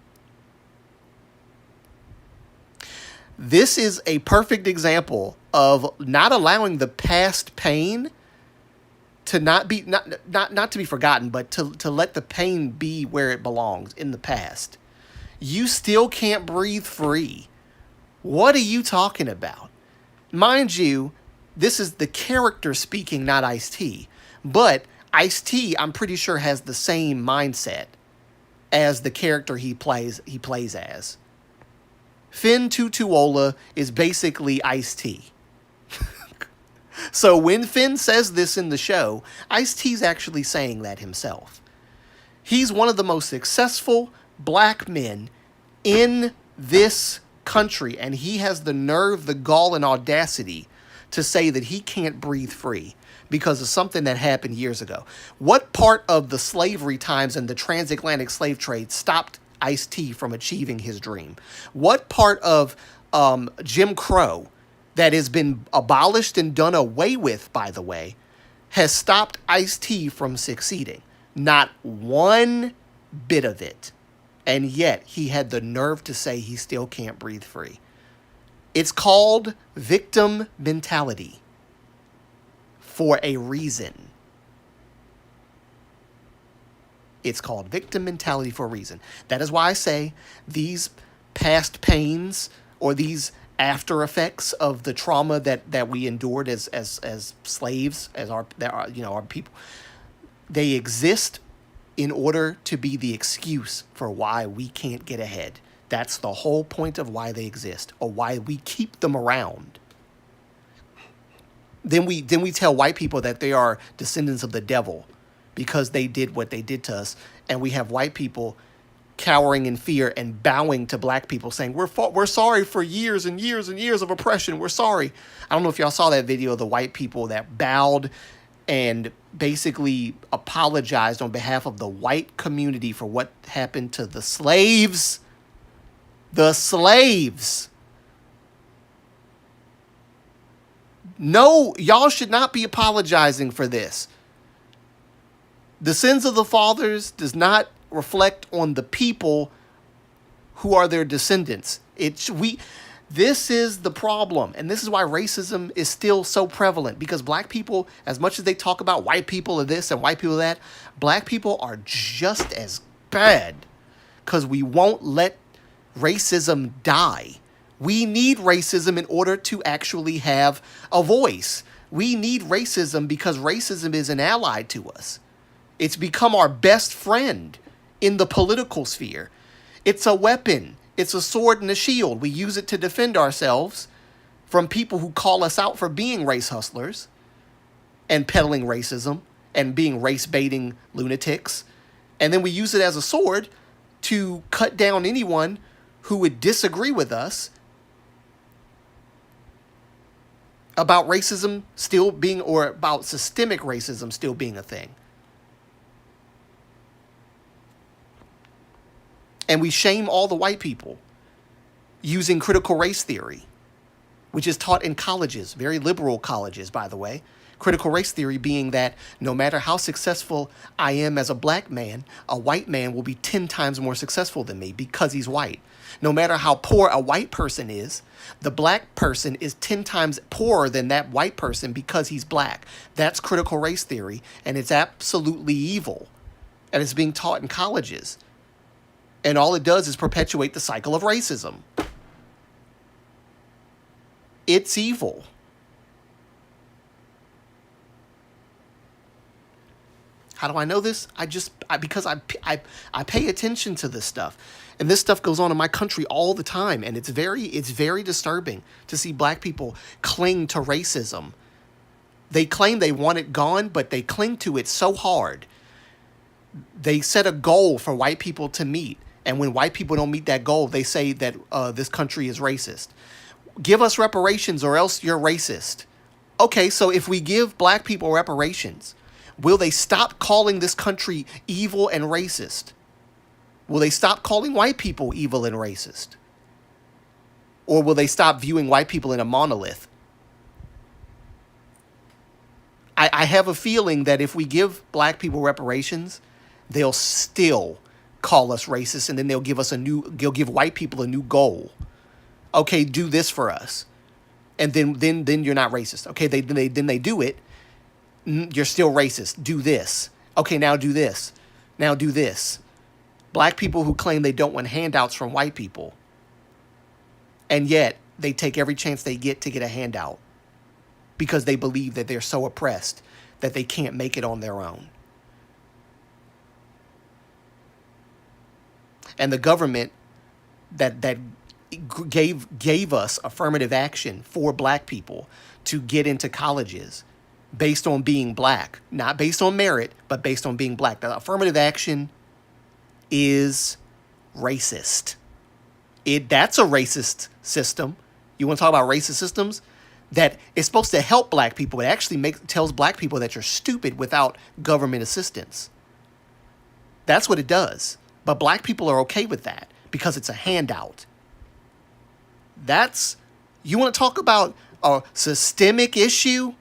This is a perfect example of not allowing the past pain to not to be forgotten, but to let the pain be where it belongs, in the past. You still can't breathe free. What are you talking about? Mind you, this is the character speaking, not Ice-T. But Ice-T, I'm pretty sure, has the same mindset as the character he plays as. Finn Tutuola is basically Ice-T. So when Finn says this in the show, Ice-T's actually saying that himself. He's one of the most successful black men in this country, and he has the nerve, the gall, and audacity to say that he can't breathe free because of something that happened years ago. What part of the slavery times and the transatlantic slave trade stopped Ice-T from achieving his dream? What part of Jim Crow, that has been abolished and done away with, by the way, has stopped Ice-T from succeeding? Not one bit of it. And yet he had the nerve to say he still can't breathe free. It's called victim mentality for a reason. It's called victim mentality for a reason. That is why I say these past pains or these after effects of the trauma that we endured as slaves, as our people, they exist in order to be the excuse for why we can't get ahead. That's the whole point of why they exist, or why we keep them around. Then we tell white people that they are descendants of the devil because they did what they did to us, and we have white people cowering in fear and bowing to black people, saying we're sorry for years and years and years of oppression. We're sorry. I don't know if y'all saw that video of the white people that bowed and basically apologized on behalf of the white community for what happened to the slaves. The slaves. No, y'all should not be apologizing for this. The sins of the fathers does not reflect on the people who are their descendants. This is the problem, and this is why racism is still so prevalent, because black people, as much as they talk about white people are this and white people are that, black people are just as bad, because we won't let racism die. We need racism in order to actually have a voice. We need racism because racism is an ally to us. It's become our best friend in the political sphere. It's a weapon. It's a sword and a shield. We use it to defend ourselves from people who call us out for being race hustlers and peddling racism and being race-baiting lunatics. And then we use it as a sword to cut down anyone who would disagree with us about racism still being, or about systemic racism still being a thing. And we shame all the white people using critical race theory, which is taught in colleges, very liberal colleges, by the way. Critical race theory being that no matter how successful I am as a black man, a white man will be 10 times more successful than me because he's white. No matter how poor a white person is, the black person is 10 times poorer than that white person because he's black. That's critical race theory, and it's absolutely evil. And it's being taught in colleges. And all it does is perpetuate the cycle of racism. It's evil. How do I know this? Because I pay attention to this stuff. And this stuff goes on in my country all the time. And it's very disturbing to see black people cling to racism. They claim they want it gone, but they cling to it so hard. They set a goal for white people to meet. And when white people don't meet that goal, they say that this country is racist. Give us reparations or else you're racist. Okay, so if we give black people reparations, will they stop calling this country evil and racist? Will they stop calling white people evil and racist? Or will they stop viewing white people in a monolith? I have a feeling that if we give black people reparations, they'll still call us racist, and then they'll give white people a new goal. Okay, do this for us. And then you're not racist. Okay, then they do it. You're still racist. Do this. Okay, now do this. Now do this. Black people who claim they don't want handouts from white people. And yet, they take every chance they get to get a handout. Because they believe that they're so oppressed that they can't make it on their own. And the government that gave us affirmative action for black people to get into colleges based on being black, not based on merit, but based on being black. The affirmative action is racist. That's a racist system. You want to talk about racist systems? That is supposed to help black people. It actually tells black people that you're stupid without government assistance. That's what it does. But black people are okay with that because it's a handout. You want to talk about a systemic issue?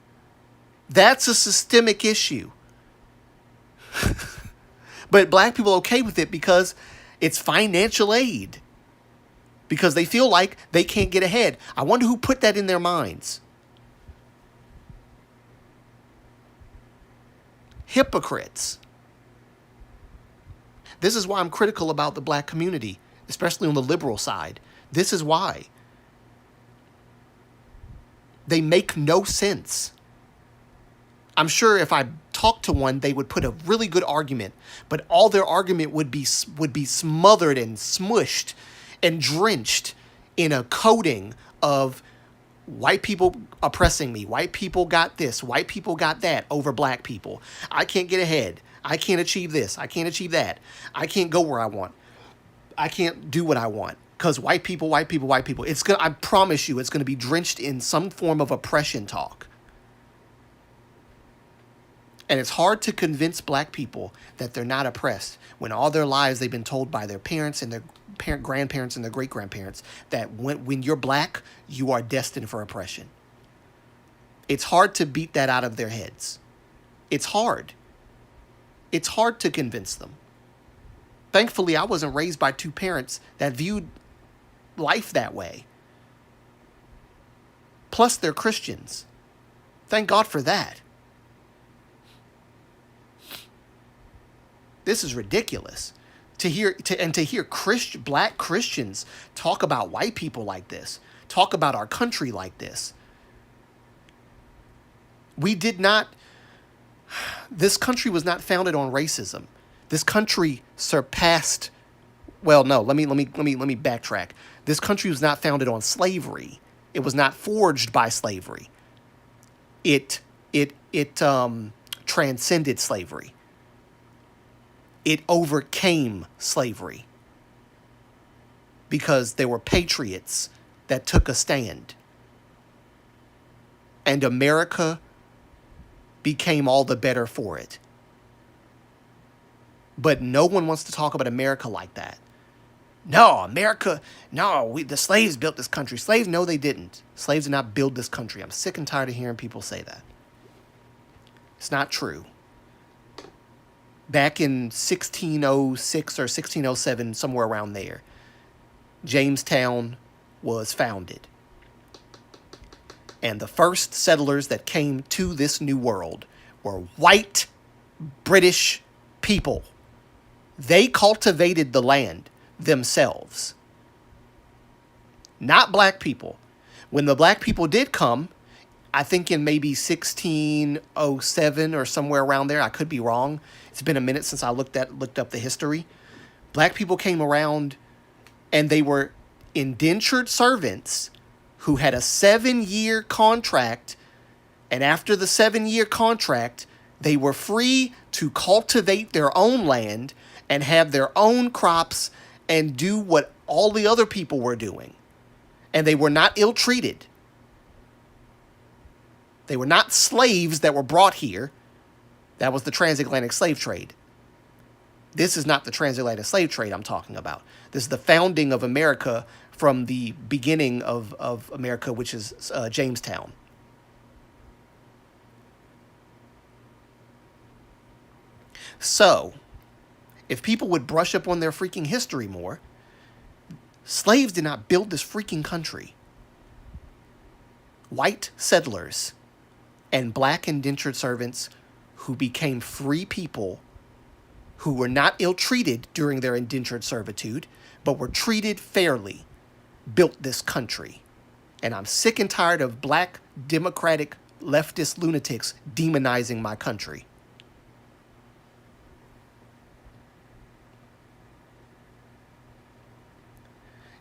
That's a systemic issue. But black people are okay with it because it's financial aid. Because they feel like they can't get ahead. I wonder who put that in their minds. Hypocrites. This is why I'm critical about the black community, especially on the liberal side. This is why. They make no sense. I'm sure if I talked to one, they would put a really good argument, but all their argument would be smothered and smushed and drenched in a coating of white people oppressing me. White people got this. White people got that over black people. I can't get ahead. I can't achieve this. I can't achieve that. I can't go where I want. I can't do what I want. Because white people, white people, white people. I promise you, it's going to be drenched in some form of oppression talk. And it's hard to convince black people that they're not oppressed when all their lives they've been told by their parents and their grandparents and their great-grandparents that when you're black, you are destined for oppression. It's hard to beat that out of their heads. It's hard. It's hard to convince them. Thankfully, I wasn't raised by two parents that viewed life that way. Plus, they're Christians. Thank God for that. This is ridiculous. To hear black Christians talk about white people like this, talk about our country like this. This country was not founded on racism. This country surpassed. Well, no. Let me backtrack. This country was not founded on slavery. It was not forged by slavery. It transcended slavery. It overcame slavery because there were patriots that took a stand. And America became all the better for it. But no one wants to talk about America like that. No, America, no, the slaves built this country. Slaves, no, they didn't. Slaves did not build this country. I'm sick and tired of hearing people say that. It's not true. Back in 1606 or 1607, somewhere around there, Jamestown was founded. And the first settlers that came to this new world were white British people. They cultivated the land themselves, not black people. When the black people did come, I think in maybe 1607 or somewhere around there, I could be wrong. It's been a minute since I looked up the history. Black people came around and they were indentured servants who had a 7-year contract. And after the 7-year contract, they were free to cultivate their own land and have their own crops and do what all the other people were doing. And they were not ill-treated. They were not slaves that were brought here. That was the transatlantic slave trade. This is not the transatlantic slave trade I'm talking about. This is the founding of America from the beginning of America, which is Jamestown. So, if people would brush up on their freaking history more, slaves did not build this freaking country. White settlers and black indentured servants who became free people who were not ill-treated during their indentured servitude, but were treated fairly, built this country. And I'm sick and tired of black, democratic, leftist lunatics demonizing my country.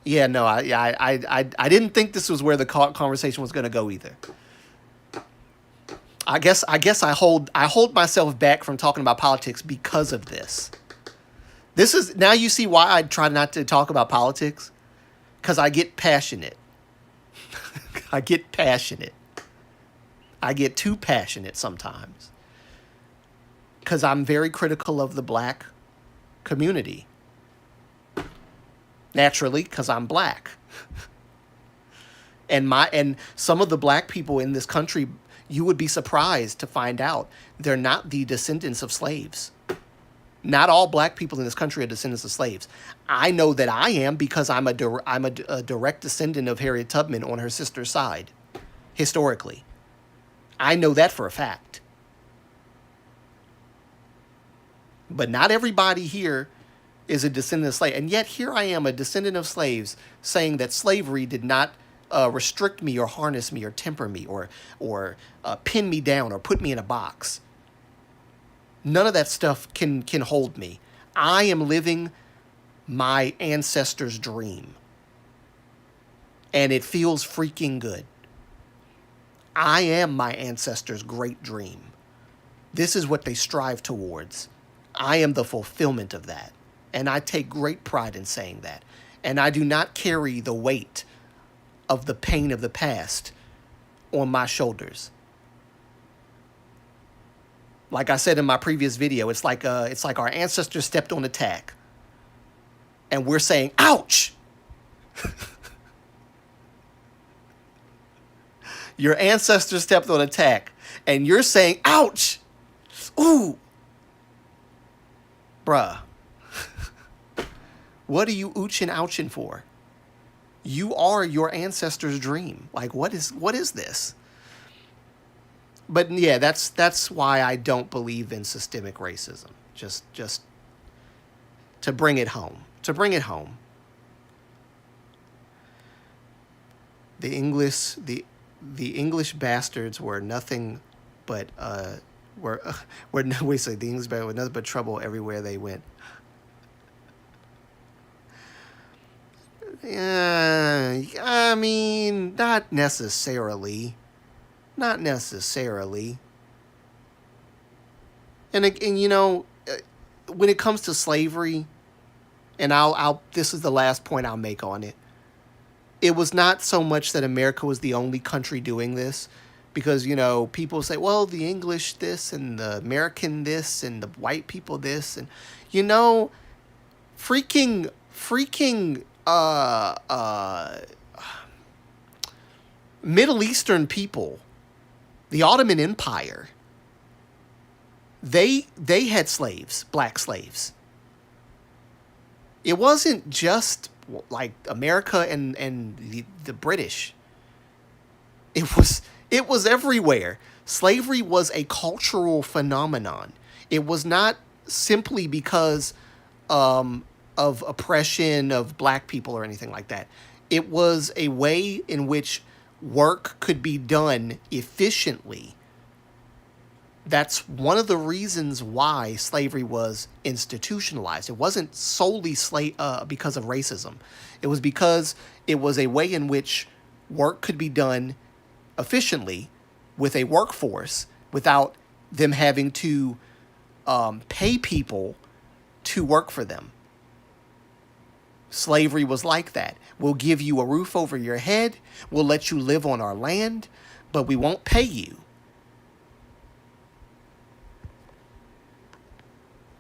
Yeah, no, I didn't think this was where the conversation was going to go either. I guess I hold myself back from talking about politics because of this. This is now you see why I try not to talk about politics, because I get passionate. I get passionate. I get too passionate sometimes. Because I'm very critical of the black community. Naturally, because I'm black. And some of the black people in this country, you would be surprised to find out they're not the descendants of slaves. Not all black people in this country are descendants of slaves. I know that I am because I'm a direct descendant of Harriet Tubman on her sister's side, historically. I know that for a fact. But not everybody here is a descendant of slaves. And yet here I am, a descendant of slaves, saying that slavery did not restrict me or harness me or temper me or pin me down or put me in a box. None of that stuff can hold me. I am living my ancestors' dream. And it feels freaking good. I am my ancestors' great dream. This is what they strive towards. I am the fulfillment of that. And I take great pride in saying that. And I do not carry the weight of the pain of the past on my shoulders. Like I said in my previous video, it's like our ancestors stepped on a tack. And we're saying, ouch! Your ancestors stepped on a tack. And you're saying, ouch! Ooh! Bruh. What are you ooching, ouching for? You are your ancestors' dream. Like, what is this? But yeah, that's why I don't believe in systemic racism. Just to bring it home. To bring it home. The English bastards were nothing but the English bastards were nothing but trouble everywhere they went. Yeah, I mean, not necessarily. Not necessarily. And you know, when it comes to slavery, and this is the last point I'll make on it. It was not so much that America was the only country doing this, because, you know, people say, well, the English this and the American this and the white people this, and, you know, freaking freaking Middle Eastern people, the Ottoman Empire, they had slaves, black slaves. It wasn't just like America and the British. It was everywhere. Slavery was a cultural phenomenon. It was not simply because of oppression of black people or anything like that. It was a way in which work could be done efficiently. That's one of the reasons why slavery was institutionalized. It wasn't solely because of racism. It was because it was a way in which work could be done efficiently with a workforce without them having to pay people to work for them. Slavery was like that. We'll give you a roof over your head. We'll let you live on our land, but we won't pay you.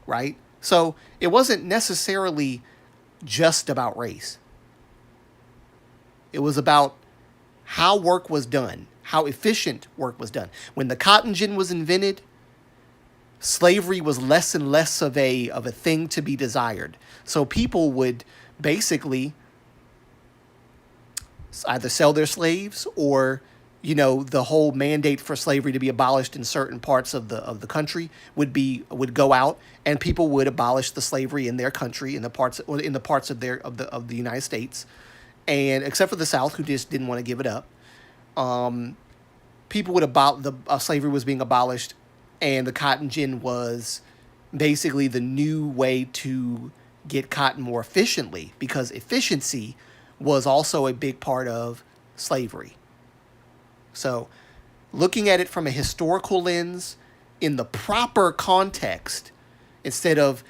Right? So it wasn't necessarily just about race. It was about how work was done, how efficient work was done. When the cotton gin was invented, slavery was less and less of a thing to be desired. So people would basically either sell their slaves or, the whole mandate for slavery to be abolished in certain parts of the country would go out, and people would abolish the slavery in their country, in the parts of the United States, and except for the South, who just didn't want to give it up. People would slavery was being abolished, and the cotton gin was basically the new way to get cotton more efficiently, because efficiency was also a big part of slavery. So, looking at it from a historical lens, in the proper context, instead of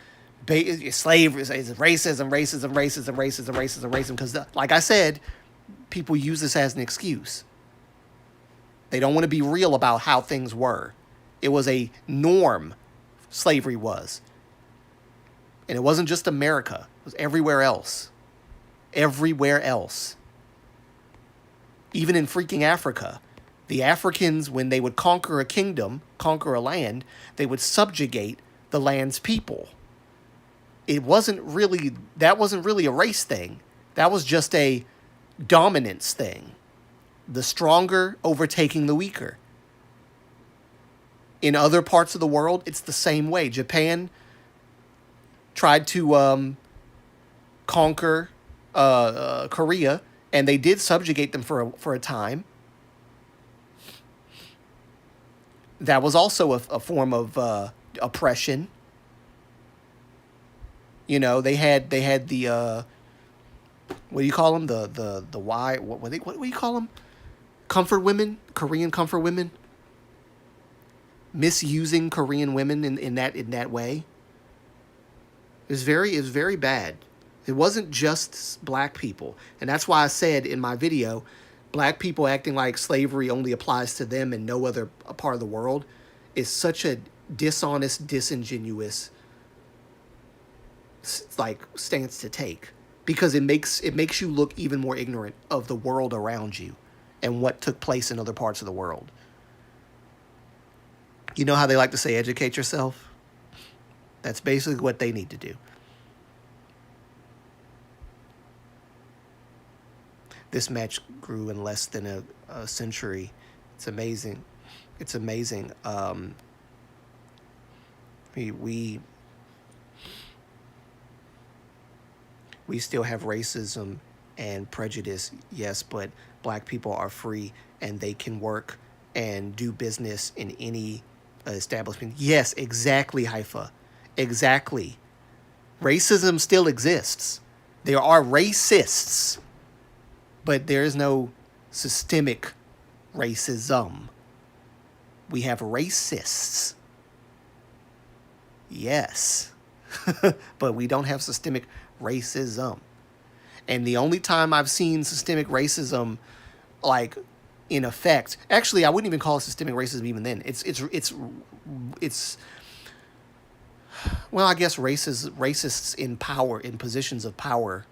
slavery is racism, because, like I said, people use this as an excuse. They don't want to be real about how things were. It was a norm, slavery was. And it wasn't just America. It was everywhere else. Everywhere else. Even in freaking Africa. The Africans, when they would conquer a kingdom, conquer a land, they would subjugate the land's people. That wasn't really a race thing. That was just a dominance thing. The stronger overtaking the weaker. In other parts of the world, it's the same way. Japan tried to conquer Korea, and they did subjugate them for a time. That was also a form of oppression. They had the what do you call them? The why? What do you call them? Comfort women, Korean comfort women. Misusing Korean women in that way. It was very bad. It wasn't just black people, and that's why I said in my video, black people acting like slavery only applies to them and no other part of the world is such a dishonest, disingenuous stance to take, because it makes you look even more ignorant of the world around you and what took place in other parts of the world. You know how they like to say, educate yourself? That's basically what they need to do. This match grew in less than a century. It's amazing. It's amazing. We still have racism and prejudice, yes, but black people are free and they can work and do business in any establishment. Yes, exactly, Haifa. Exactly. Racism still exists. There are racists, but there is no systemic racism. We have racists. Yes. But we don't have systemic racism. And the only time I've seen systemic racism, in effect, actually, I wouldn't even call it systemic racism even then. It's well, I guess racists in power, in positions of power,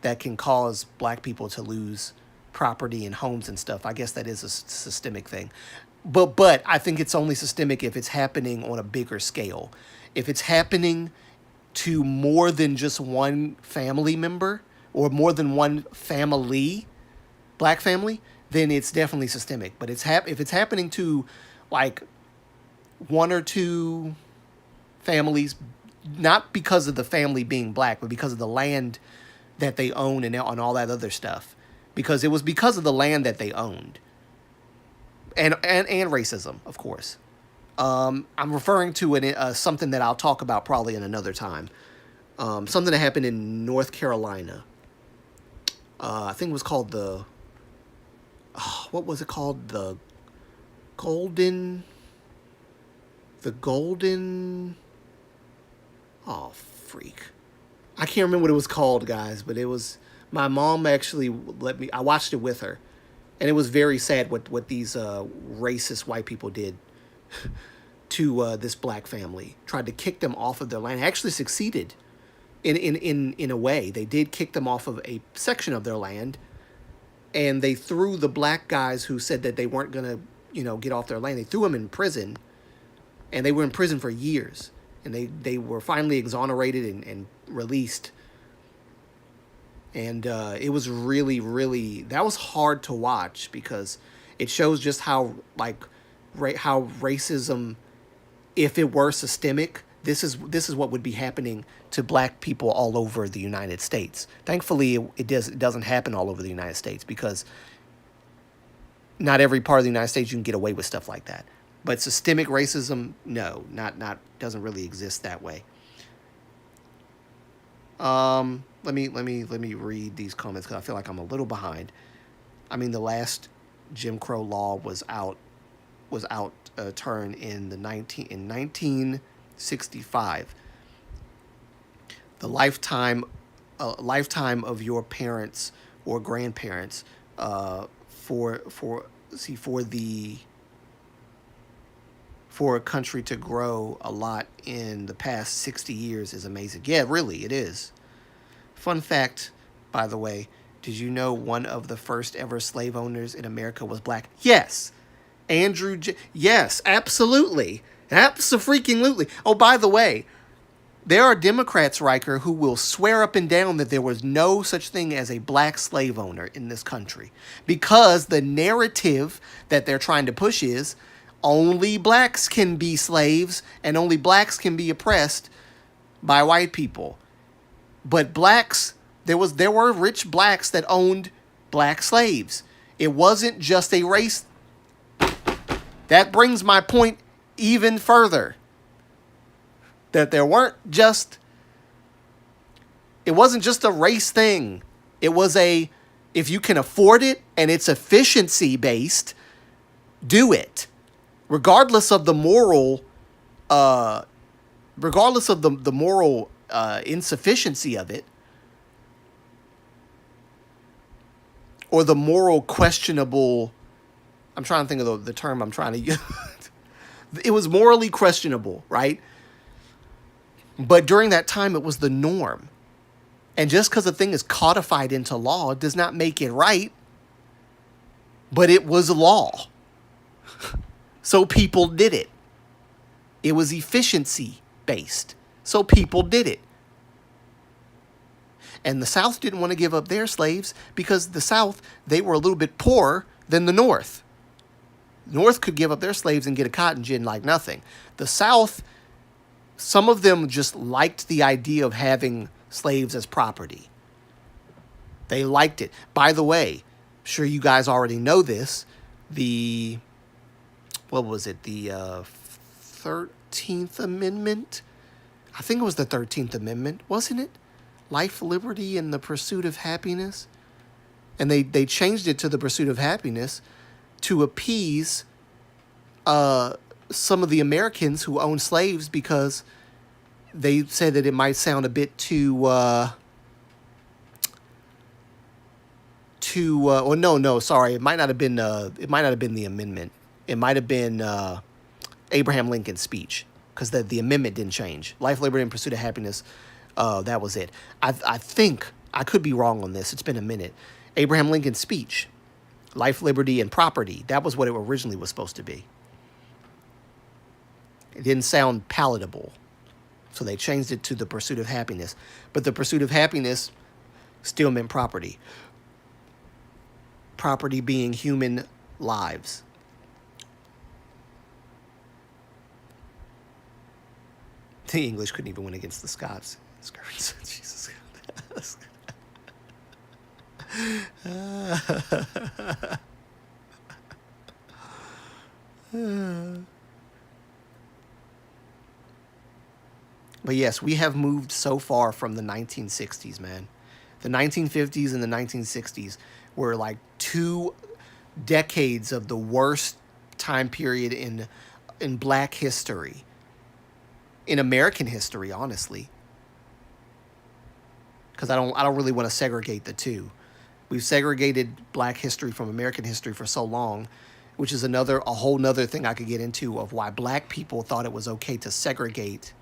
that can cause black people to lose property and homes and stuff. I guess that is a systemic thing. But I think it's only systemic if it's happening on a bigger scale. If it's happening to more than just one family member or more than one family, black family, then it's definitely systemic. But if it's happening to like one or two families, not because of the family being black, but because of the land that they own and all that other stuff. Because it was because of the land that they owned. And racism, of course. I'm referring to something that I'll talk about probably in another time. Something that happened in North Carolina. I think it was called what was it called? Golden, the Golden, oh, freak. I can't remember what it was called, guys, but it was, my mom actually I watched it with her. And it was very sad what these racist white people did to this black family. Tried to kick them off of their land. Actually succeeded in a way. They did kick them off of a section of their land. And they threw the black guys who said that they weren't going to, get off their land. They threw them in prison. And they were in prison for years. And they were finally exonerated and released. And it was really, really, that was hard to watch because it shows just how how racism, if it were systemic, this is what would be happening to black people all over the United States. Thankfully, it doesn't happen all over the United States because not every part of the United States you can get away with stuff like that. But systemic racism, no, not doesn't really exist that way. Let me read these comments because I feel like I'm a little behind. I mean, the last Jim Crow law was turned in 1965. The lifetime of your parents or grandparents for a country to grow a lot in the past 60 years is amazing. Yeah, really, it is. Fun fact, by the way, did you know one of the first ever slave owners in America was black? Yes. Yes, absolutely. Abso-freaking-lutely. Oh, by the way, there are Democrats, Riker, who will swear up and down that there was no such thing as a black slave owner in this country. Because the narrative that they're trying to push is only blacks can be slaves and only blacks can be oppressed by white people. But blacks, there were rich blacks that owned black slaves. It wasn't just a race. That brings my point even further. That it wasn't just a race thing. It was if you can afford it and it's efficiency based, do it. Regardless of the moral, insufficiency of it, or the moral questionable, I'm trying to think of the term I'm trying to use. It was morally questionable, right? But during that time, it was the norm. And just because a thing is codified into law does not make it right, but it was law. So people did it. It was efficiency based. So people did it. And the South didn't want to give up their slaves because the South, they were a little bit poorer than the North. The North could give up their slaves and get a cotton gin like nothing. The South, some of them just liked the idea of having slaves as property. They liked it. By the way, I'm sure you guys already know this. The 13th Amendment? I think it was the 13th Amendment, wasn't it? Life, liberty, and the pursuit of happiness. And they changed it to the pursuit of happiness to appease some of the Americans who owned slaves because they said that it might sound a bit too sorry, it might not have been the amendment. It might have been Abraham Lincoln's speech. because the amendment didn't change. Life, liberty, and pursuit of happiness. That was it. I think I could be wrong on this. It's been a minute. Abraham Lincoln's speech, life, liberty, and property. That was what it originally was supposed to be. It didn't sound palatable, so they changed it to the pursuit of happiness. But the pursuit of happiness still meant property. Property being human lives. The English couldn't even win against the Scots. Jesus. But yes, we have moved so far from the 1960s, man. The 1950s and the 1960s were like 2 decades of the worst time period in black history. In American history, honestly. Because I don't really want to segregate the two. We've segregated black history from American history for so long, which is a whole nother thing I could get into of why black people thought it was okay to segregate.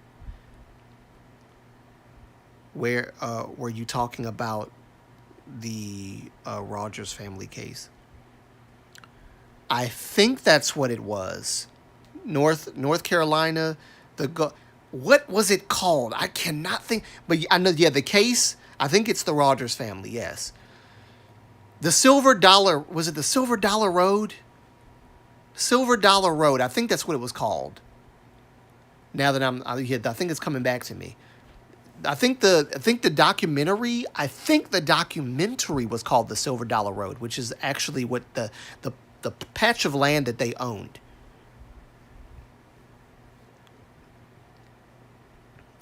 Where were you talking about the Rogers family case? I think that's what it was. North Carolina, what was it called? I cannot think, but I know, yeah, the case, I think it's the Rogers family, yes. The Silver Dollar, was it the Silver Dollar Road? Silver Dollar Road, I think that's what it was called. Now that I think it's coming back to me. I think the documentary was called The Silver Dollar Road, which is actually what the patch of land that they owned.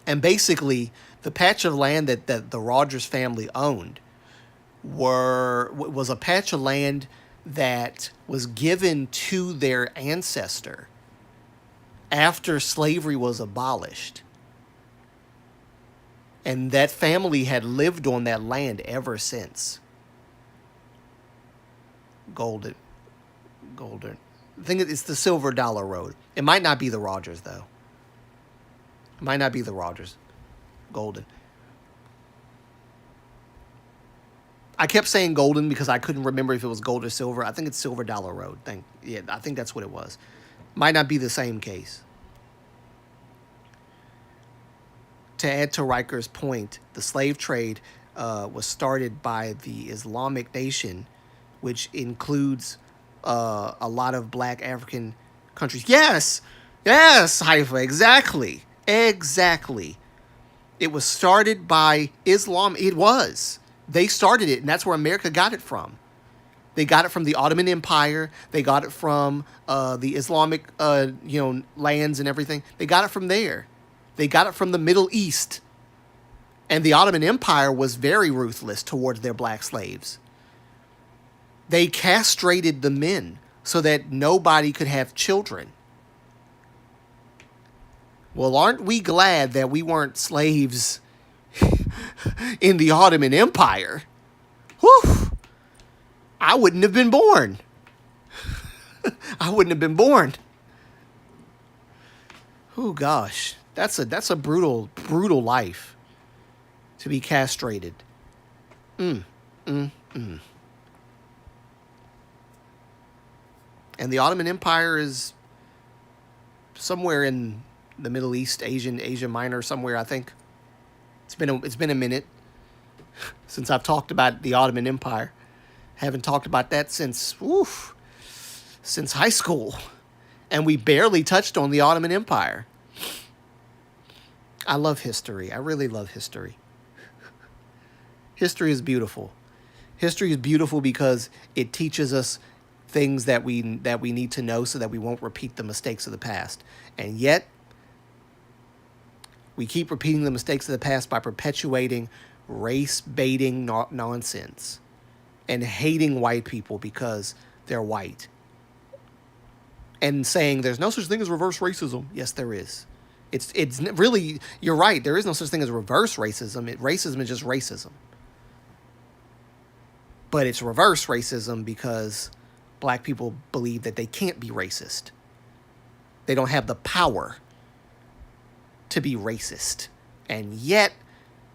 And basically, the patch of land that the Rogers family owned was a patch of land that was given to their ancestor after slavery was abolished. And that family had lived on that land ever since. Golden. I think it's the Silver Dollar Road. It might not be the Rogers, though. It might not be the Rogers. Golden. I kept saying golden because I couldn't remember if it was gold or silver. I think it's Silver Dollar Road. I think that's what it was. Might not be the same case. To add to Riker's point, the slave trade was started by the Islamic nation, which includes a lot of black African countries. Yes, Haifa, exactly. It was started by Islam. It was. They started it, and that's where America got it from. They got it from the Ottoman Empire. They got it from the Islamic, lands and everything. They got it from there. They got it from the Middle East. And the Ottoman Empire was very ruthless towards their black slaves. They castrated the men so that nobody could have children. Well, aren't we glad that we weren't slaves in the Ottoman Empire? Whew! I wouldn't have been born. Oh, gosh. That's a brutal life to be castrated. And the Ottoman Empire is somewhere in the Middle East, Asia Minor, somewhere, I think. It's been a minute since I've talked about the Ottoman Empire. Haven't talked about that since high school. And we barely touched on the Ottoman Empire. I love history. I really love history. History is beautiful. History is beautiful because it teaches us things that we need to know so that we won't repeat the mistakes of the past. And yet, we keep repeating the mistakes of the past by perpetuating race-baiting nonsense and hating white people because they're white. And saying there's no such thing as reverse racism. Yes, there is. It's really, you're right, there is no such thing as reverse racism. Racism is just racism. But it's reverse racism because black people believe that they can't be racist. They don't have the power to be racist. And yet,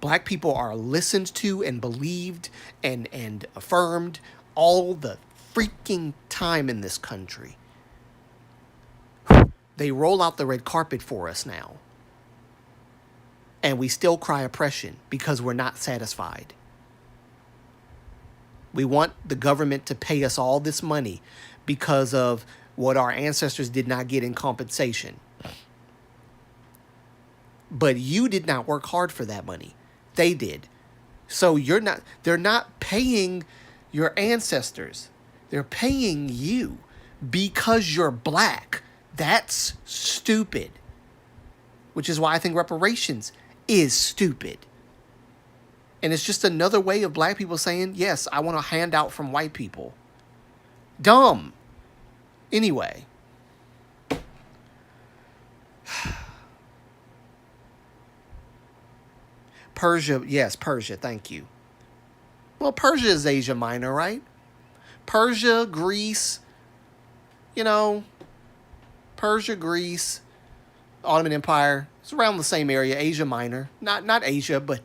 black people are listened to and believed and affirmed all the freaking time in this country. They roll out the red carpet for us now. And we still cry oppression because we're not satisfied. We want the government to pay us all this money because of what our ancestors did not get in compensation. But you did not work hard for that money. They did. So they're not paying your ancestors. They're paying you because you're black. That's stupid. Which is why I think reparations is stupid. And it's just another way of black people saying, yes, I want a handout from white people. Dumb. Anyway. Persia, yes, Persia, thank you. Well, Persia is Asia Minor, right? Persia, Greece, Persia, Greece, Ottoman Empire. It's around the same area, Asia Minor. Not Asia, but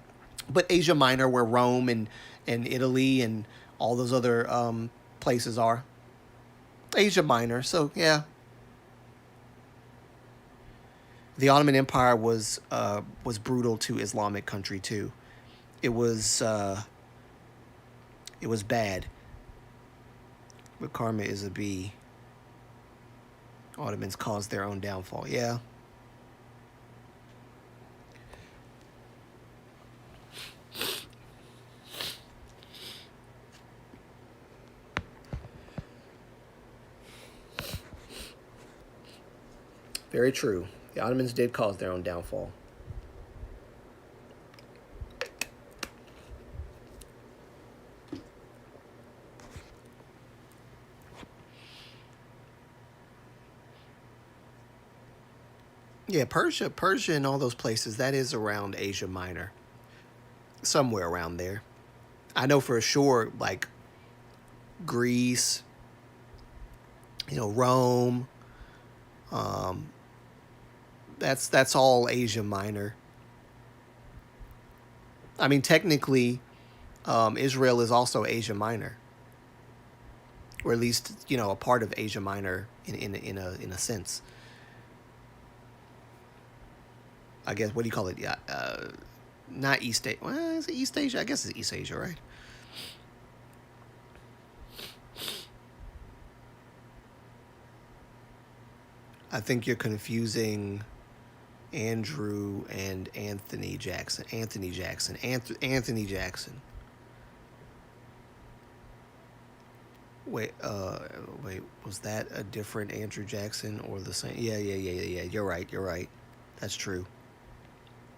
Asia Minor, where Rome and Italy and all those other places are. Asia Minor, so yeah. The Ottoman Empire was brutal to Islamic country too. It was bad. But karma is a bee. Ottomans caused their own downfall. Yeah. Very true. The Ottomans did cause their own downfall. Yeah, Persia and all those places, that is around Asia Minor. Somewhere around there. I know for sure, like, Greece, Rome, that's all Asia Minor. I mean, technically, Israel is also Asia Minor, or at least a part of Asia Minor in a sense. I guess, what do you call it? Yeah, not East Asia. Well, is it East Asia? I guess it's East Asia, right? I think you're confusing Andrew and Anthony Jackson. Anthony Jackson. Wait, was that a different Andrew Jackson or the same? Yeah. You're right. That's true.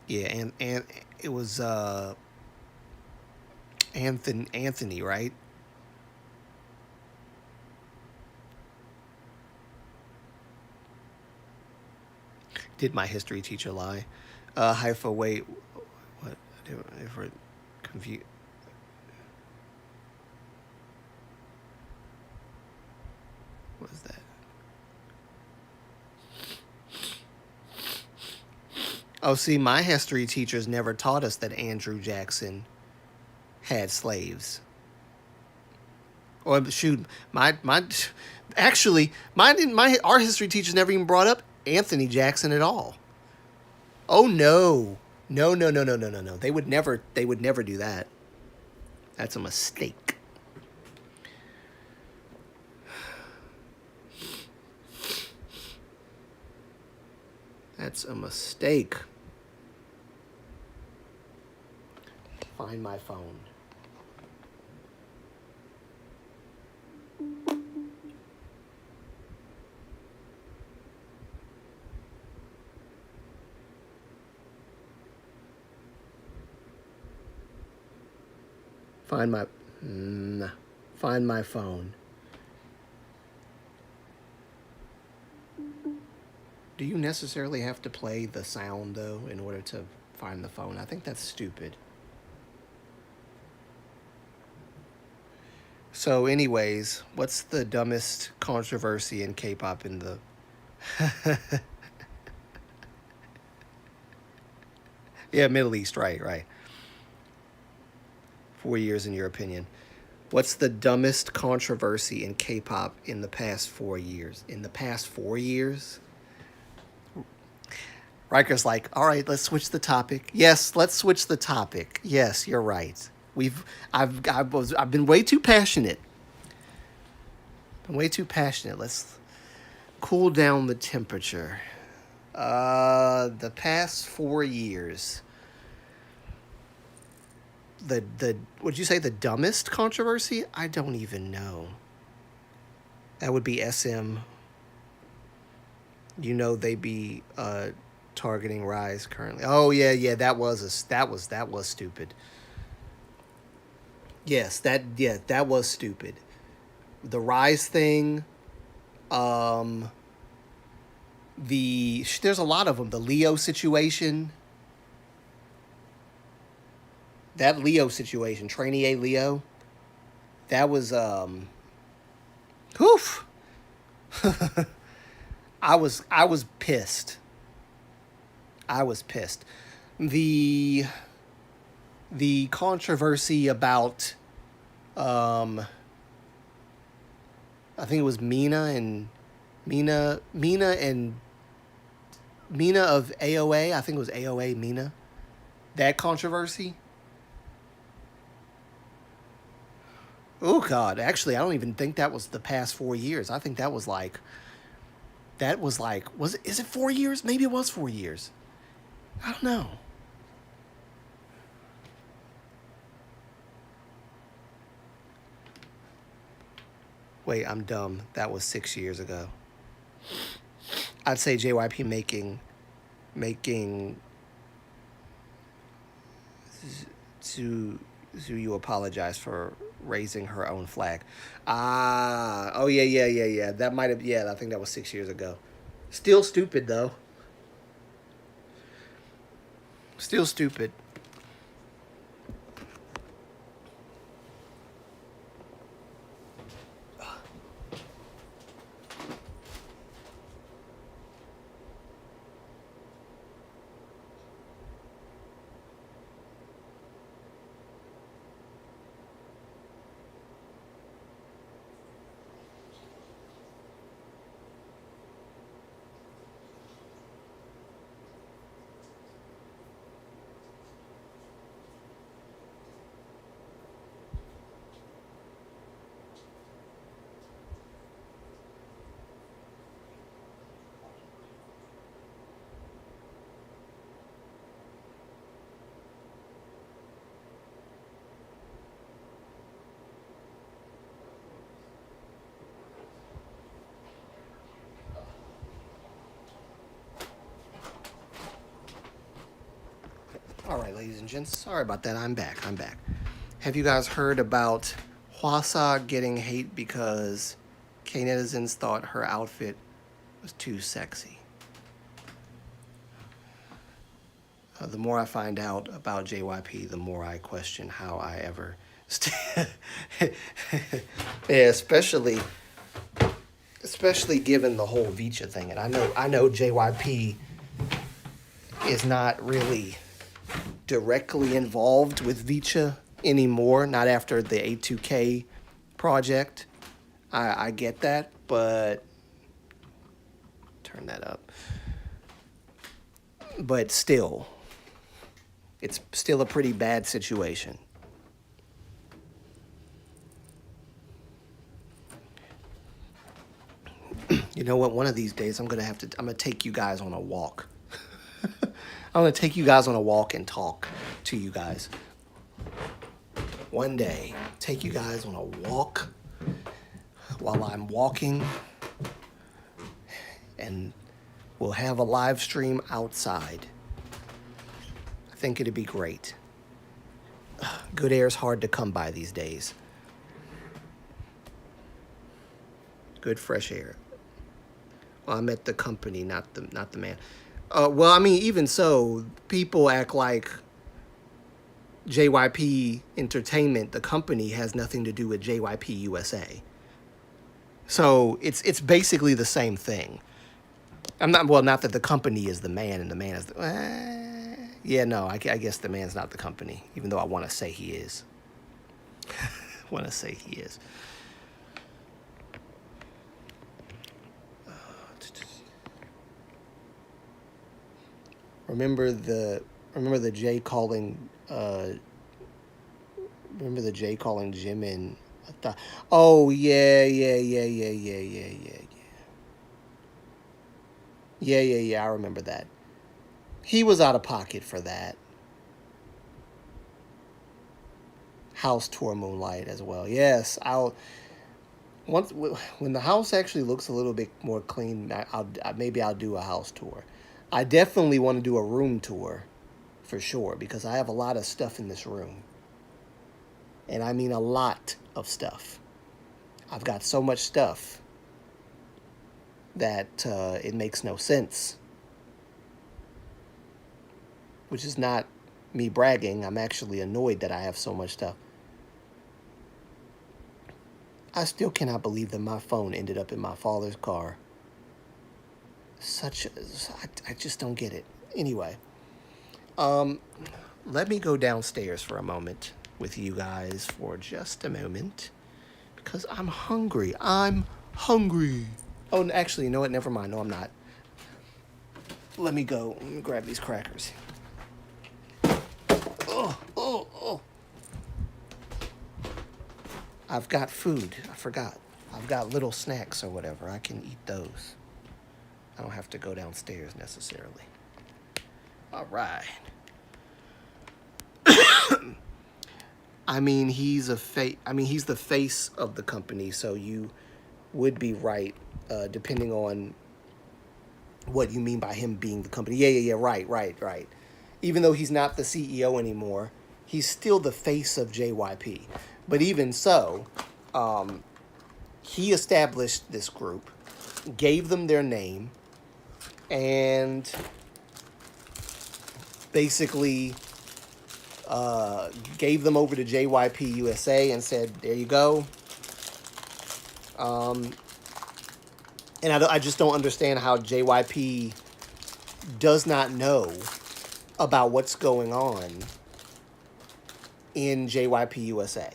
Yeah, and it was Anthony, right? Did my history teacher lie? Haifa, wait, what? Different, confused. What is that? Oh, see, my history teachers never taught us that Andrew Jackson had slaves. Or shoot, our history teachers never even brought up Anthony Jackson at all. Oh no. No. They would never do that. That's a mistake. That's a mistake. Find my phone. Find my phone. Do you necessarily have to play the sound, though, in order to find the phone? I think that's stupid. So, anyways, what's the dumbest controversy in K-pop in the... Yeah, Middle East, right, right. 4 years in your opinion. What's the dumbest controversy in K-pop in the past 4 years? In the past 4 years? Riker's like, all right, let's switch the topic. Yes, let's switch the topic. Yes, you're right. I've been way too passionate. Been way too passionate. Let's cool down the temperature. The past 4 years. The would you say the dumbest controversy? I don't even know. That would be SM. You know they be targeting Rise currently. Oh yeah, yeah, that was stupid. Yes, that was stupid. The Rise thing, um there's a lot of them. The Leo situation, that Leo situation, Trainee A Leo, that was oof. I was pissed. I was pissed. The the controversy about um I think it was Mina and Mina of AOA. I think it was AOA Mina. That controversy. Oh God, actually, I don't even think that was the past 4 years. I think that was like was it is it 4 years? Maybe it was 4 years. I don't know. Wait, I'm dumb. That was 6 years ago. I'd say JYP making to you apologize for raising her own flag. Ah, oh yeah, yeah, yeah, yeah. That might have, yeah. I think that was 6 years ago. Still stupid though. Still stupid. All right, ladies and gents. Sorry about that. I'm back. I'm back. Have you guys heard about Hwasa getting hate because K netizens thought her outfit was too sexy? The more I find out about JYP, the more I question how I ever. Yeah, especially given the whole Vicha thing, and I know JYP is not really directly involved with Vicha anymore. Not after the A2K project. I get that, but turn that up. But still, it's still a pretty bad situation. You know what? One of these days, I'm gonna take you guys on a walk. I'm gonna take you guys on a walk and talk to you guys. One day, take you guys on a walk while I'm walking, and we'll have a live stream outside. I think it'd be great. Good air's hard to come by these days. Good fresh air. Well, I'm at the company, not the man. Well, I mean, even so, people act like JYP Entertainment, the company, has nothing to do with JYP USA. So it's basically the same thing. I'm not well, not that the company is the man and the man is the Yeah, no, I guess the man's not the company, even though I want to say he is. Want to say he is. Remember the remember the Jay calling remember the Jay calling Jim in. I thought, oh yeah. I remember that. He was out of pocket for that house tour Moonlight as well. Yes, I'll once when the house actually looks a little bit more clean. Maybe I'll do a house tour. I definitely want to do a room tour for sure because I have a lot of stuff in this room, and I mean a lot of stuff. I've got so much stuff that it makes no sense. Which is not me bragging. I'm actually annoyed that I have so much stuff. I still cannot believe that my phone ended up in my father's car. I just don't get it. Anyway, let me go downstairs for a moment with you guys for just a moment because I'm hungry. I'm hungry. Oh, actually, you know what? Never mind. No, I'm not. Let me go. Let me grab these crackers. Oh. I've got food. I forgot. I've got little snacks or whatever. I can eat those. I don't have to go downstairs necessarily. All right. I mean, he's he's the face of the company, so you would be right, depending on what you mean by him being the company. Yeah. Right. Even though he's not the CEO anymore, he's still the face of JYP. But even so, he established this group, gave them their name, and basically gave them over to JYP USA and said, there you go. And I just don't understand how JYP does not know about what's going on in JYP USA.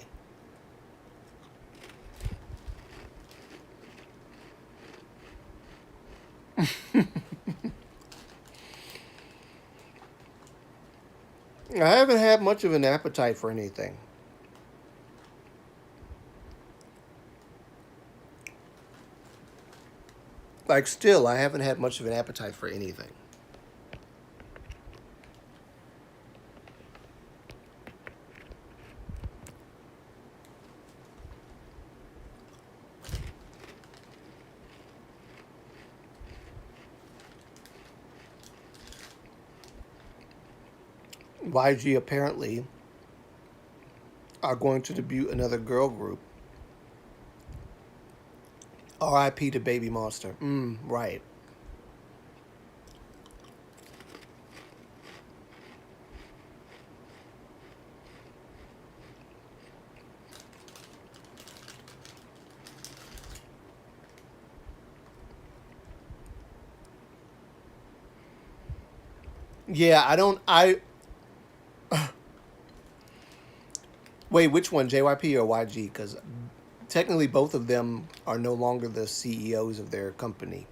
I haven't had much of an appetite for anything. Like, still, I haven't had much of an appetite for anything. YG apparently are going to debut another girl group. RIP to Baby Monster. Right. Yeah, wait, which one, JYP or YG? Because technically both of them are no longer the CEOs of their company.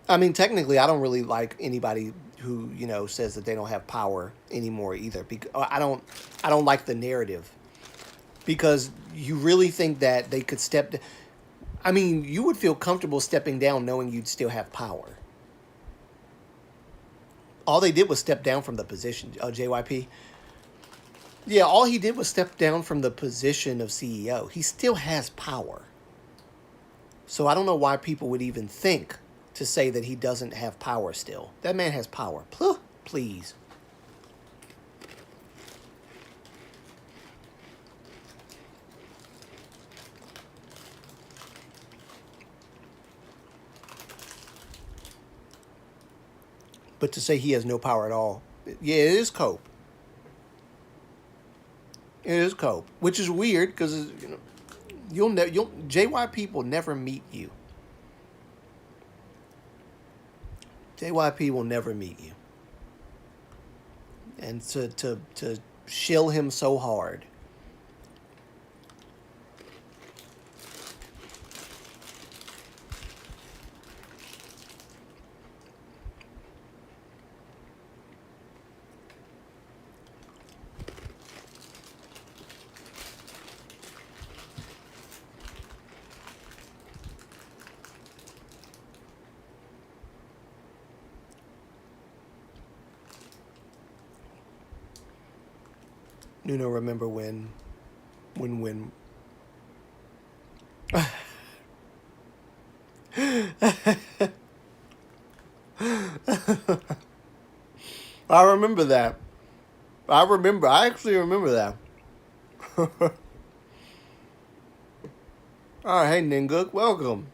I mean, technically, I don't really like anybody who says that they don't have power anymore either. Because I don't like the narrative because you really think that they could step. I mean, you would feel comfortable stepping down knowing you'd still have power. All they did was step down from the position. JYP. Yeah, all he did was step down from the position of CEO. He still has power. So I don't know why people would even think to say that he doesn't have power still. That man has power. Please. But to say he has no power at all, yeah, it is cope. It is cope, which is weird because you'll JY people never meet you. JYP will never meet you. And to shill him so hard. Nuno, remember when I remember that. I actually remember that. All right, hey Ninguk, welcome.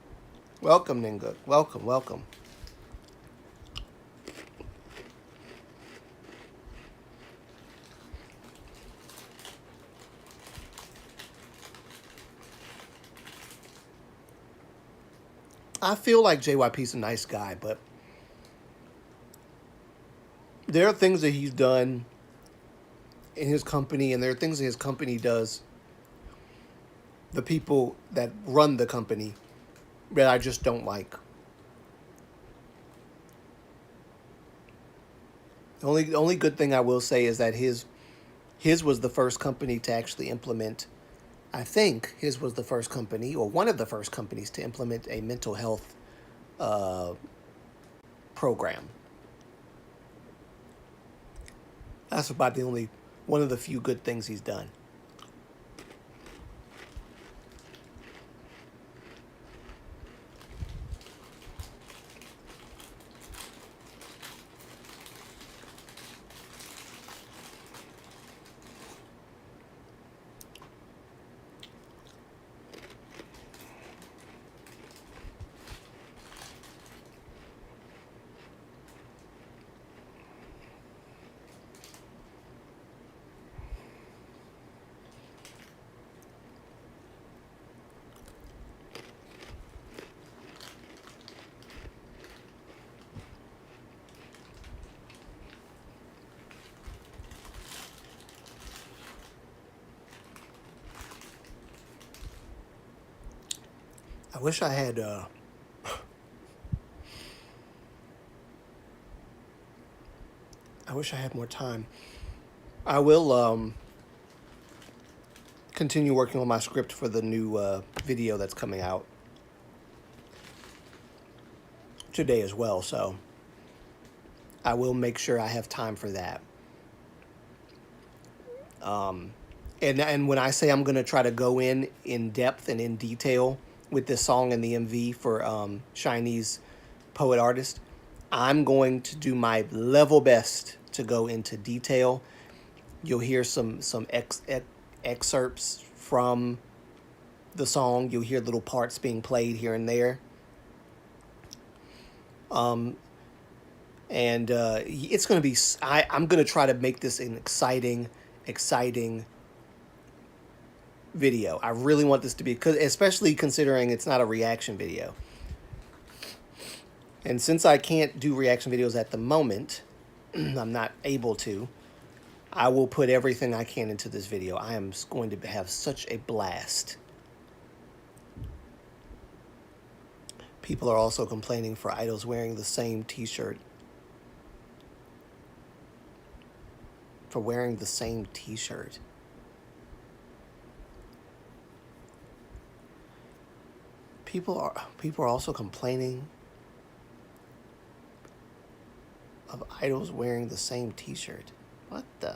Welcome Ninguk. Welcome, welcome. I feel like JYP's a nice guy, but there are things that he's done in his company, and there are things that his company does, the people that run the company, that I just don't like. The only good thing I will say is that his was the first company to actually implement. I think his was the first company, or one of the first companies, to implement a mental health uh, program. That's about the only one of the few good things he's done. I wish I had. I wish I had more time. I will continue working on my script for the new video that's coming out today as well. So I will make sure I have time for that. And when I say I'm gonna try to go in depth and in detail with this song and the MV for Shiny's Poet Artist, I'm going to do my level best to go into detail. You'll hear some excerpts from the song. You'll hear little parts being played here and there. And it's going to be. I'm going to try to make this an exciting video. I really want this to be, especially considering it's not a reaction video. And since I can't do reaction videos at the moment, I'm not able to. I will put everything I can into this video. I am going to have such a blast. People are also complaining for idols wearing the same t-shirt. For wearing the same t-shirt. People are also complaining of idols wearing the same t-shirt. What the?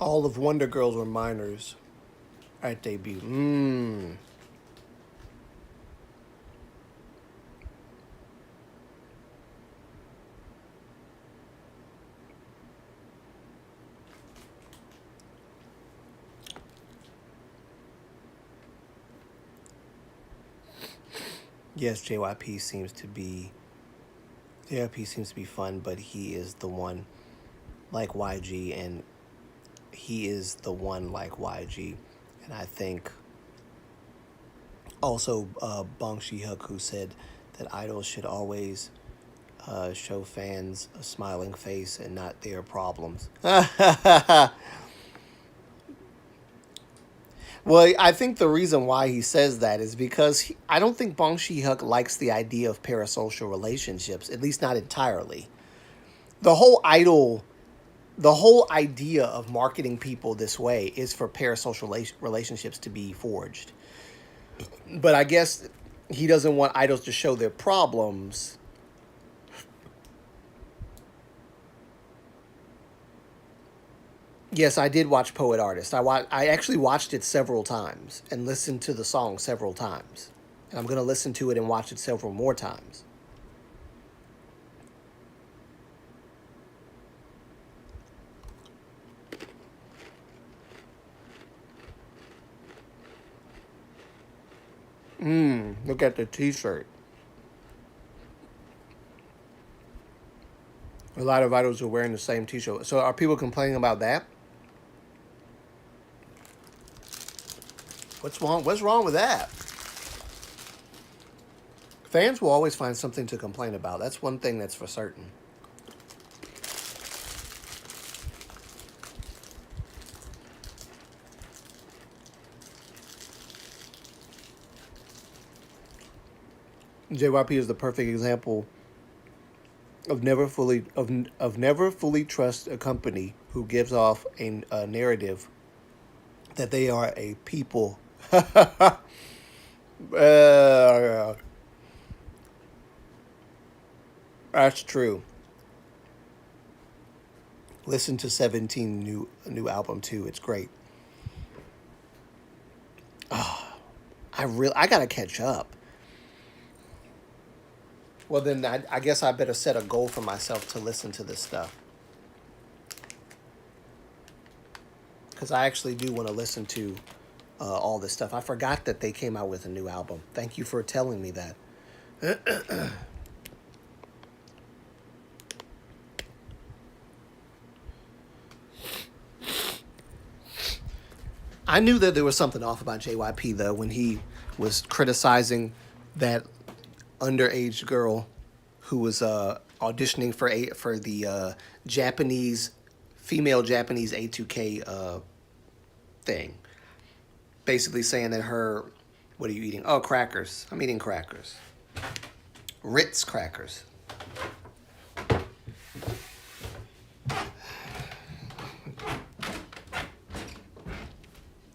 All of Wonder Girls were minors at debut. Yes, JYP seems to be fun, but he is the one like YG, and he is the one like YG, and I think also Bong Shi-hyuk, who said that idols should always show fans a smiling face and not their problems. Well, I think the reason why he says that is because I don't think Bong Shi-hyuk likes the idea of parasocial relationships, at least not entirely. The whole idol, the whole idea of marketing people this way is for parasocial relationships to be forged. But I guess he doesn't want idols to show their problems. Yes, I did watch Poet Artist. I actually watched it several times and listened to the song several times. And I'm going to listen to it and watch it several more times. Look at the t-shirt. A lot of idols are wearing the same t-shirt. So are people complaining about that? What's wrong? What's wrong with that? Fans will always find something to complain about. That's one thing that's for certain. JYP is the perfect example of never fully trust a company who gives off a narrative that they are a people. That's true. Listen to 17 new album too. It's great. I gotta catch up. Well, then I guess I better set a goal for myself to listen to this stuff. Because I actually do want to listen to all this stuff. I forgot that they came out with a new album. Thank you for telling me that. I knew that there was something off about JYP, though, when he was criticizing that underage girl who was auditioning for the Japanese female Japanese A2K thing, basically saying that her, what are you eating? Oh, crackers. I'm eating crackers. Ritz crackers.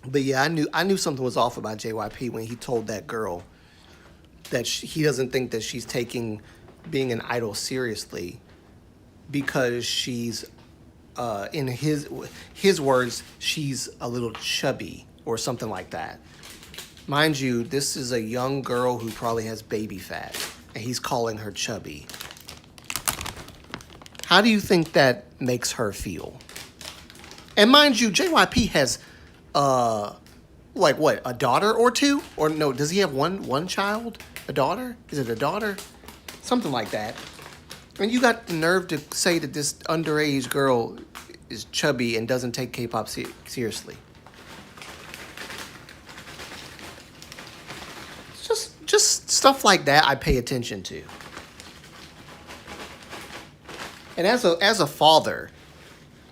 But yeah, I knew something was off about JYP when he told that girl that he doesn't think that she's taking being an idol seriously because she's in his words, she's a little chubby or something like that. Mind you, this is a young girl who probably has baby fat, and he's calling her chubby. How do you think that makes her feel? And mind you, JYP has like what, a daughter or two? Or no, does he have one child? A daughter? Is it a daughter? Something like that. And you got the nerve to say that this underage girl is chubby and doesn't take K-pop seriously. Just stuff like that I pay attention to. And as a father,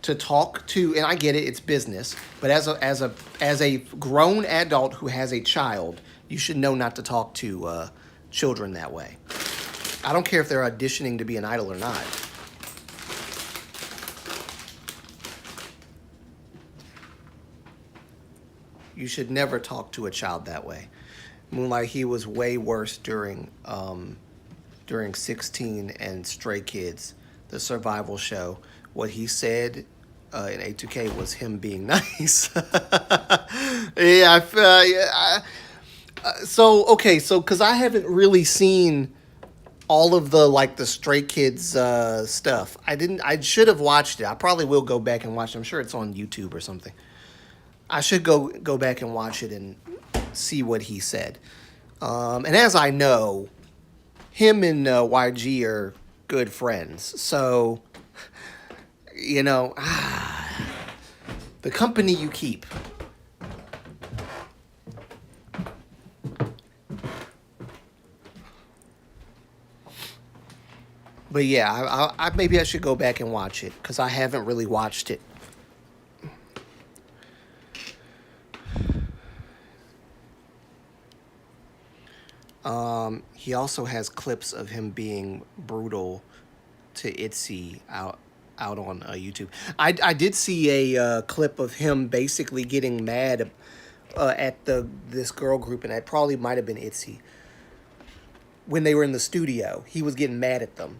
to talk to, and I get it, it's business, but as a grown adult who has a child, you should know not to talk to children that way. I don't care if they're auditioning to be an idol or not. You should never talk to a child that way. Moonlight, he was way worse during 16 and Stray Kids, the survival show. What he said in A2K was him being nice. So okay, so because I haven't really seen all of the like the Stray Kids stuff. I should have watched it. I probably will go back and watch it. I'm sure it's on YouTube or something. I should go back and watch it and see what he said. And as I know, him and YG are good friends. So, you know, the company you keep. But yeah, maybe I should go back and watch it because I haven't really watched it. He also has clips of him being brutal to Itzy out on YouTube. I did see a clip of him basically getting mad at this girl group, and that probably might have been Itzy when they were in the studio. He was getting mad at them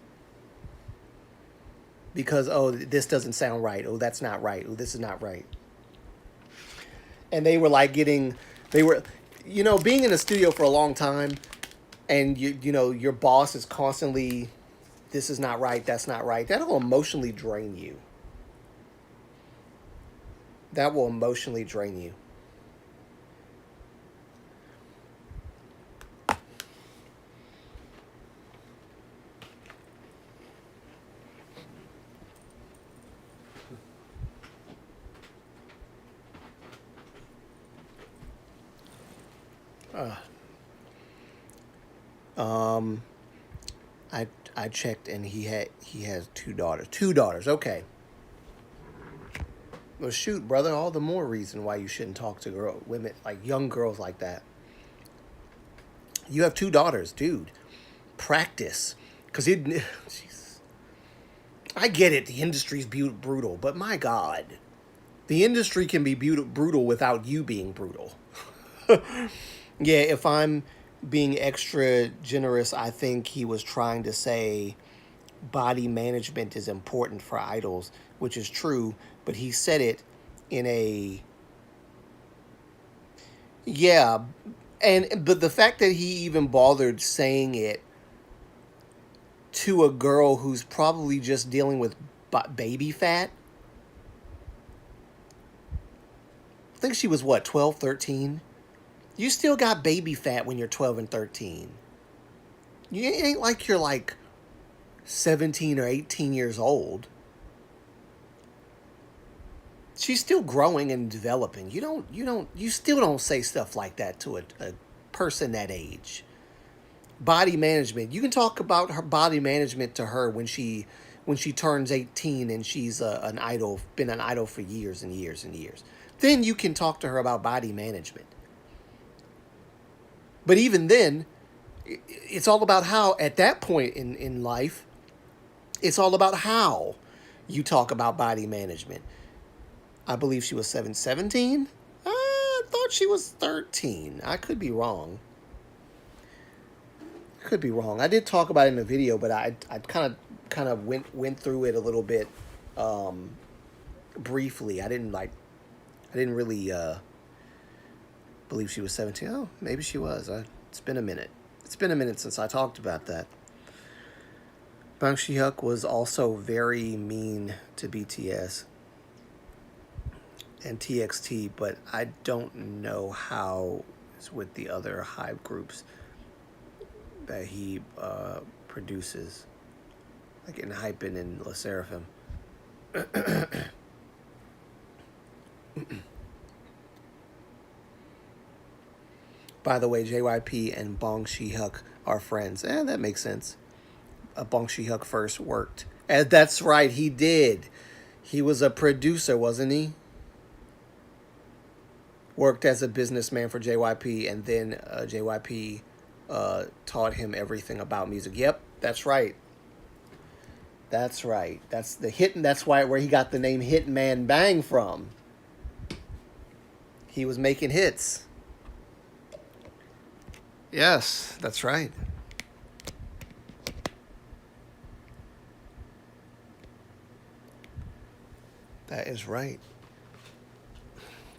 because this doesn't sound right. Oh, that's not right. Oh, this is not right. And they were like they were, being in a studio for a long time, and your boss is constantly, this is not right, that's not right. That'll emotionally drain you. That will emotionally drain you. Um, I checked, and he has two daughters. Two daughters. Okay. Well, shoot, brother. All the more reason why you shouldn't talk to women, like young girls like that. You have two daughters, dude. Practice, because it. Jesus. I get it. The industry's brutal, but my God, the industry can be brutal without you being brutal. Yeah, if I'm being extra generous, I think he was trying to say body management is important for idols, which is true, but he said it in a, yeah, but the fact that he even bothered saying it to a girl who's probably just dealing with baby fat. I think she was what, 12, 13? You still got baby fat when you're 12 and 13. You ain't like you're like 17 or 18 years old. She's still growing and developing. You still don't say stuff like that to a person that age. Body management. You can talk about her body management to her when she turns 18 and she's an idol, been an idol for years and years and years. Then you can talk to her about body management. But even then, it's all about how, at that point in life, it's all about how you talk about body management. I believe she was 17. I thought she was 13. I could be wrong. I did talk about it in the video, but I kind of went through it a little bit briefly. I didn't really believe she was 17. Oh, maybe she was. It's been a minute. It's been a minute since I talked about that. Bang Si-hyuk was also very mean to BTS and TXT, but I don't know how it's with the other hype groups that he produces, like in Hypen and LE SSERAFIM. By the way, JYP and Bang Si-hyuk are friends. That makes sense. Bang Si-hyuk first worked. That's right, he did. He was a producer, wasn't he? Worked as a businessman for JYP, and then JYP taught him everything about music. Yep, that's right. That's right. That's the hit, and that's where he got the name Hitman Bang from. He was making hits. Yes, that's right. That is right.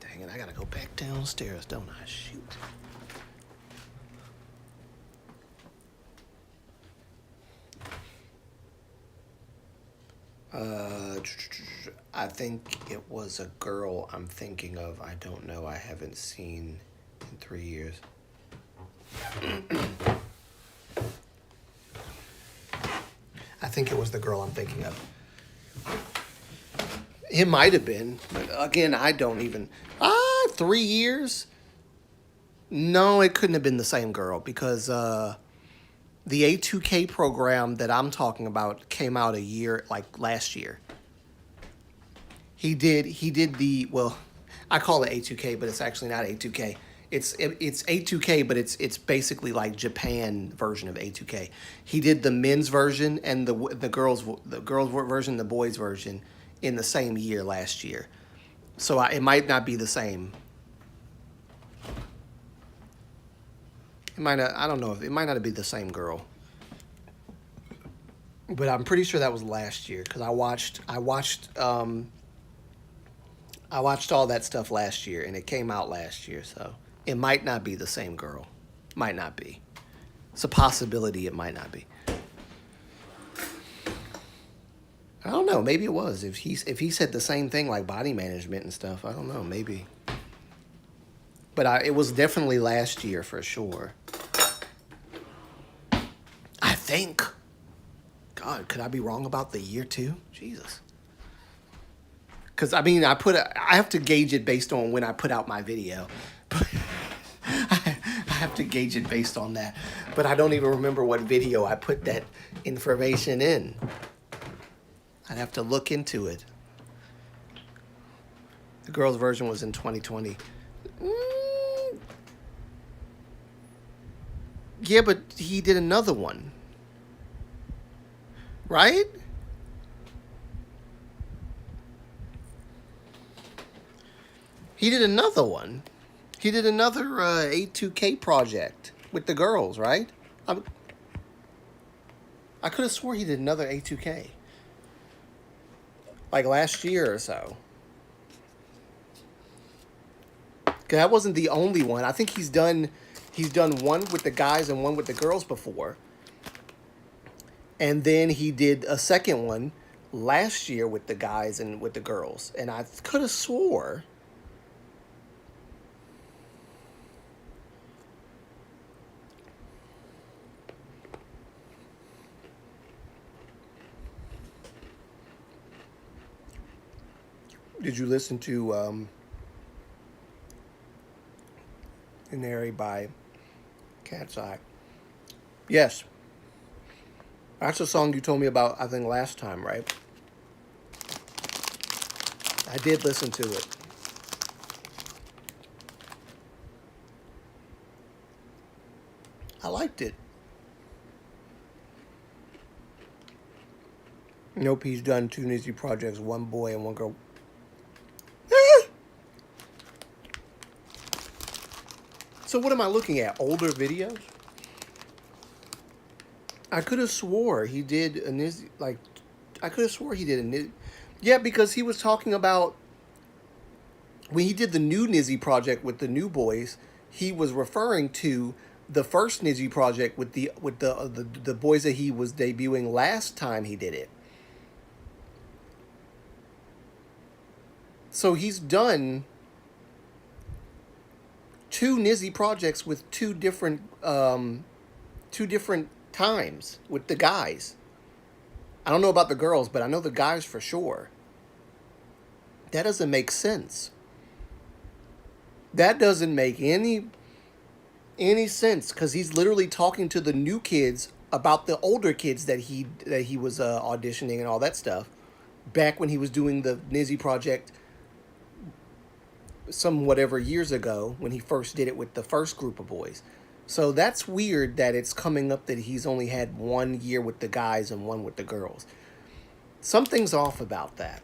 Dang it, I gotta go back downstairs, don't I? Shoot. I think it was a girl I'm thinking of. I don't know. I haven't seen in 3 years. think it was the girl I'm thinking of. It might have been, but again, I don't even. 3 years? No, it couldn't have been the same girl because the A2K program that I'm talking about came out a year, like last year. He did the, well, I call it A2K, but it's actually not A2K. It's A2K, but it's basically like Japan version of A2K. He did the men's version and the girls version, the boys version in the same year last year. So it might not be the same. It might not. I don't know if it might not be the same girl, but I'm pretty sure that was last year because I watched all that stuff last year, and it came out last year, so it might not be the same girl. Might not be. It's a possibility it might not be. I don't know. Maybe it was. If he said the same thing like body management and stuff, I don't know. Maybe. But it was definitely last year for sure. I think. God, could I be wrong about the year too? Jesus. Because I mean, I have to gauge it based on when I put out my video. I have to gauge it based on that. But I don't even remember what video I put that information in. I'd have to look into it. The girls' version was in 2020. Yeah, but he did another one. Right? He did another one. He did another A2K project with the girls, right? I could have swore he did another A2K. Like last year or so. 'Cause that wasn't the only one. I think he's done one with the guys and one with the girls before. And then he did a second one last year with the guys and with the girls. And I could have swore. Did you listen to Canary by Cat's Eye? Yes. That's a song you told me about, I think, last time, right? I did listen to it. I liked it. Nope, he's done 2 Nizzy projects, one boy and one girl. So what am I looking at? Older videos? I could have swore he did a Nizzy, like, I could have swore he did a Nizzy. Yeah, because he was talking about, when he did the new Nizzy project with the new boys, he was referring to the first Nizzy project with the boys that he was debuting last time he did it. So he's done 2 Nizzy projects with two different times with the guys. I don't know about the girls, but I know the guys for sure. That doesn't make sense. That doesn't make any sense because he's literally talking to the new kids about the older kids that he was auditioning and all that stuff back when he was doing the Nizzy project some whatever years ago when he first did it with the first group of boys. So that's weird that it's coming up that he's only had 1 year with the guys and 1 with the girls. Something's off about that.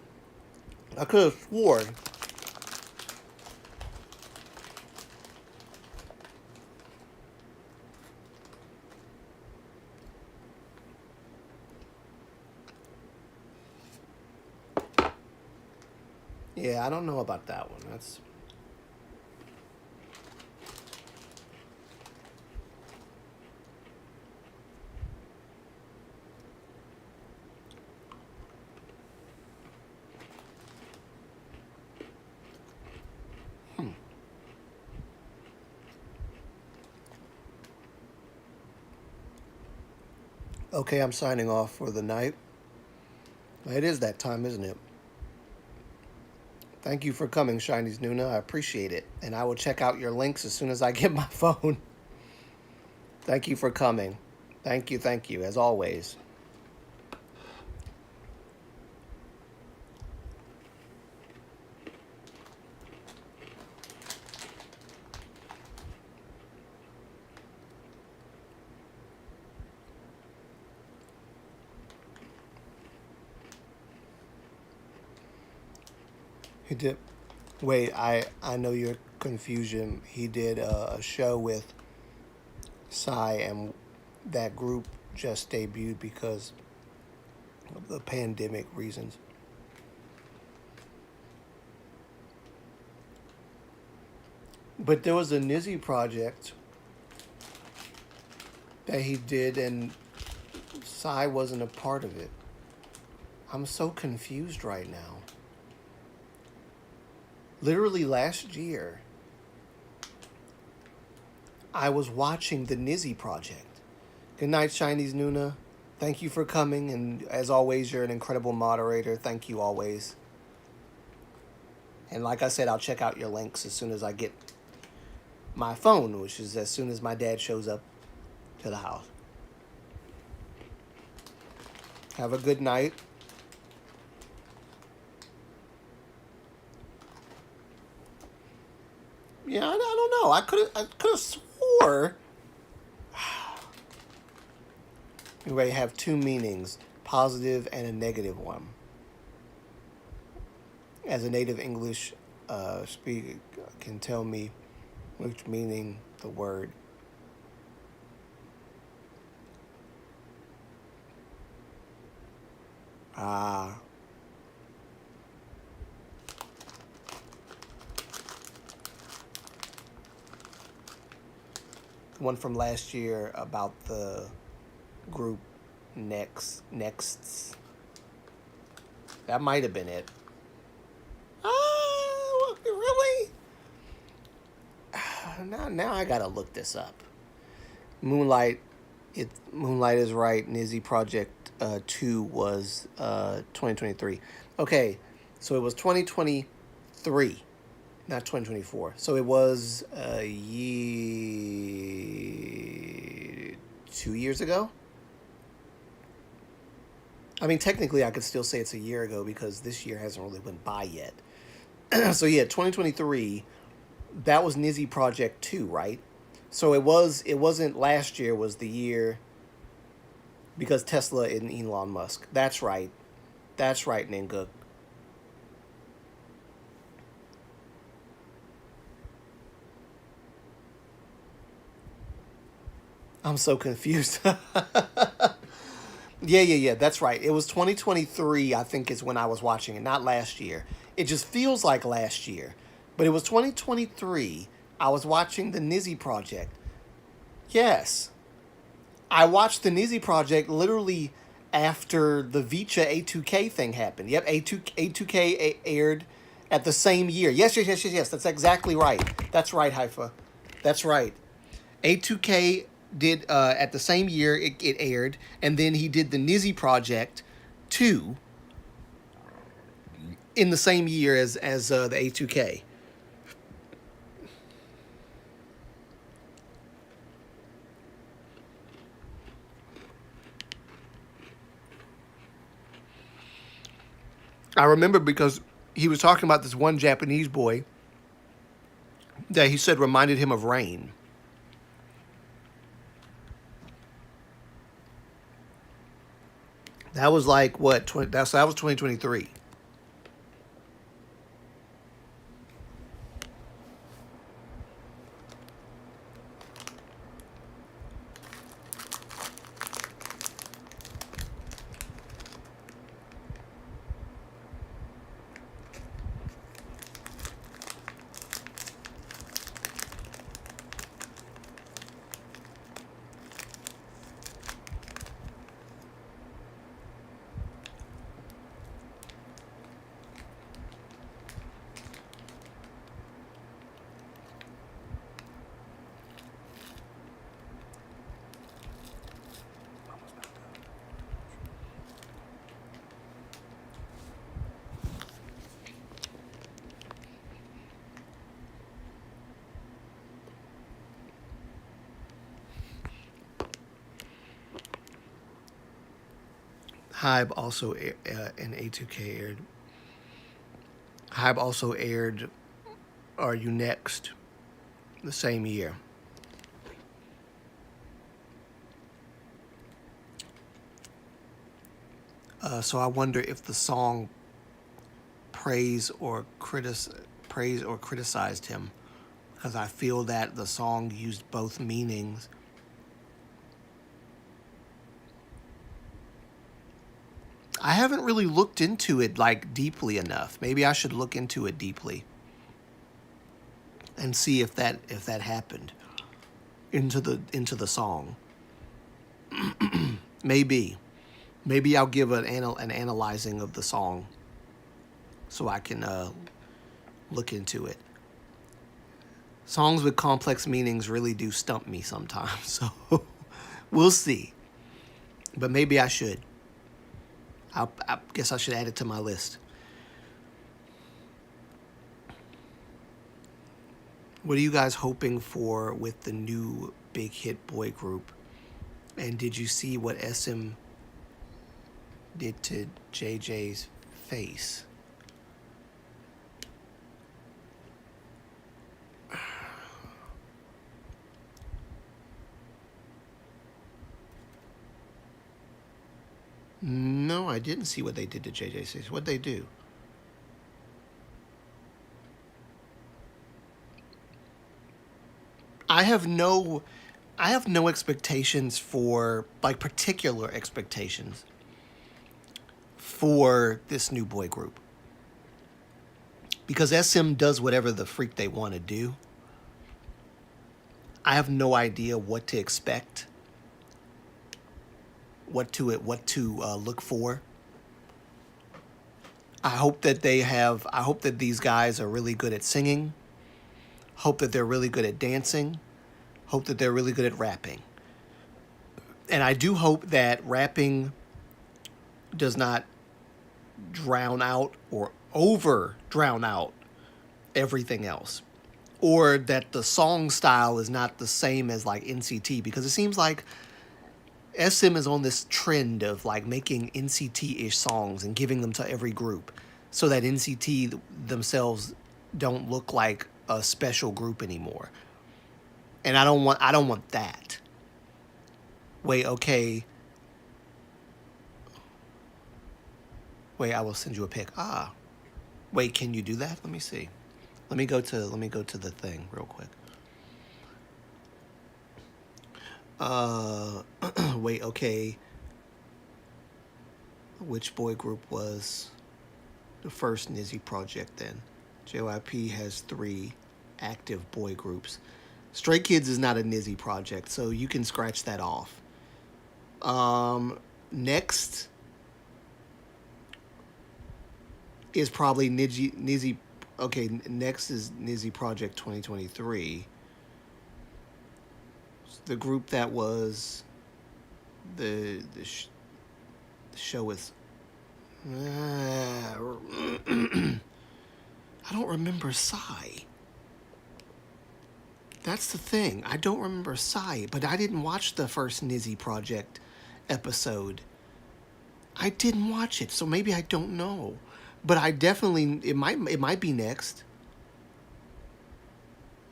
I could have sworn. Yeah, I don't know about that one. That's. Okay, I'm signing off for the night. It is that time, isn't it? Thank you for coming, Shinies Nuna. I appreciate it. And I will check out your links as soon as I get my phone. Thank you for coming. Thank you, as always. He did. Wait, I know your confusion. He did a show with Psy, and that group just debuted because of the pandemic reasons. But there was a Nizzy project that he did, and Psy wasn't a part of it. I'm so confused right now. Literally last year, I was watching the Nizzy project. Good night, Chinese Nuna. Thank you for coming, and as always, you're an incredible moderator. Thank you always. And like I said, I'll check out your links as soon as I get my phone, which is as soon as my dad shows up to the house. Have a good night. Yeah, I don't know. I could have swore. Anyway, have two meanings, positive and a negative one. As a native English speaker can tell me which meaning the word. Ah. The one from last year about the group Nexts. That might have been it. Really? Now I gotta look this up. Moonlight, Moonlight is right. Nizzy Project 2 was 2023. Okay, so it was 2023, not 2024. So it was a year, 2 years ago. I mean, technically, I could still say it's a year ago because this year hasn't really went by yet. So yeah, 2023. That was Nizzy Project 2, right? So it wasn't last year, was the year because Tesla and Elon Musk. That's right. That's right, Ninga. I'm so confused. Yeah. That's right. It was 2023, I think, is when I was watching it, not last year. It just feels like last year. But it was 2023. I was watching the Nizzy Project. Yes. I watched the Nizzy Project literally after the Vicha A2K thing happened. Yep, A2K aired at the same year. Yes. That's exactly right. That's right, Haifa. That's right. A2K did at the same year it aired, and then he did the Nizzy Project 2 in the same year as the A2K. I remember because he was talking about this one Japanese boy that he said reminded him of Rain. That was like what? That was 2023. Hybe also and A2K aired. Hybe also aired Are You Next the same year. So I wonder if the song praised or criticized him, because I feel that the song used both meanings. I haven't really looked into it like deeply enough. Maybe I should look into it deeply and see if that happened into the song. Maybe I'll give an analyzing of the song so I can look into it. Songs with complex meanings really do stump me sometimes, so we'll see. But maybe I should. I guess I should add it to my list. What are you guys hoping for with the new big hit boy group? And did you see what SM did to JJ's face? No, I didn't see what they did to JJ's face. What'd they do? I have no I have no expectations for like particular expectations for this new boy group. Because SM does whatever the freak they want to do. I have no idea what to expect, what to look for. I hope that I hope that these guys are really good at singing. Hope that they're really good at dancing. Hope that they're really good at rapping. And I do hope that rapping does not drown out or over drown out everything else. Or that the song style is not the same as like NCT, because it seems like SM is on this trend of like making NCT-ish songs and giving them to every group so that NCT themselves don't look like a special group anymore. And I don't want that. Wait, okay. Wait, I will send you a pic. Ah. Wait, can you do that? Let me see. Let me go to the thing real quick. Wait, okay. Which boy group was the first Nizzy project then? JYP has 3 active boy groups. Stray Kids is not a Nizzy project, so you can scratch that off. Next is probably Nizzy. Okay, next is Nizzy Project 2023. The group that was the show with. I don't remember Psy. That's the thing. I don't remember Psy, but I didn't watch the first Nizzy Project episode. I didn't watch it, so maybe I don't know. But I definitely it might be next.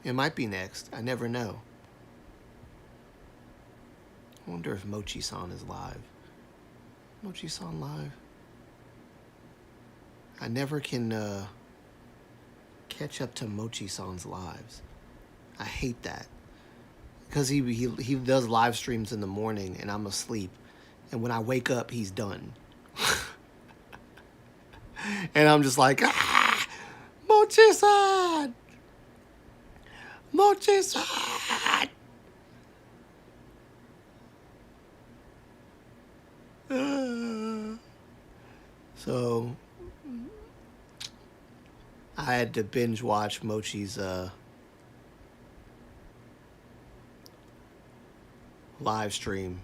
It might be next. I never know. I wonder if Mochi-san is live. Mochi-san live? I never can catch up to Mochi-san's lives. I hate that. Because he does live streams in the morning and I'm asleep. And when I wake up, he's done. And I'm just like, Mochi-san! Mochi-san! So, I had to binge watch Mochi's live stream.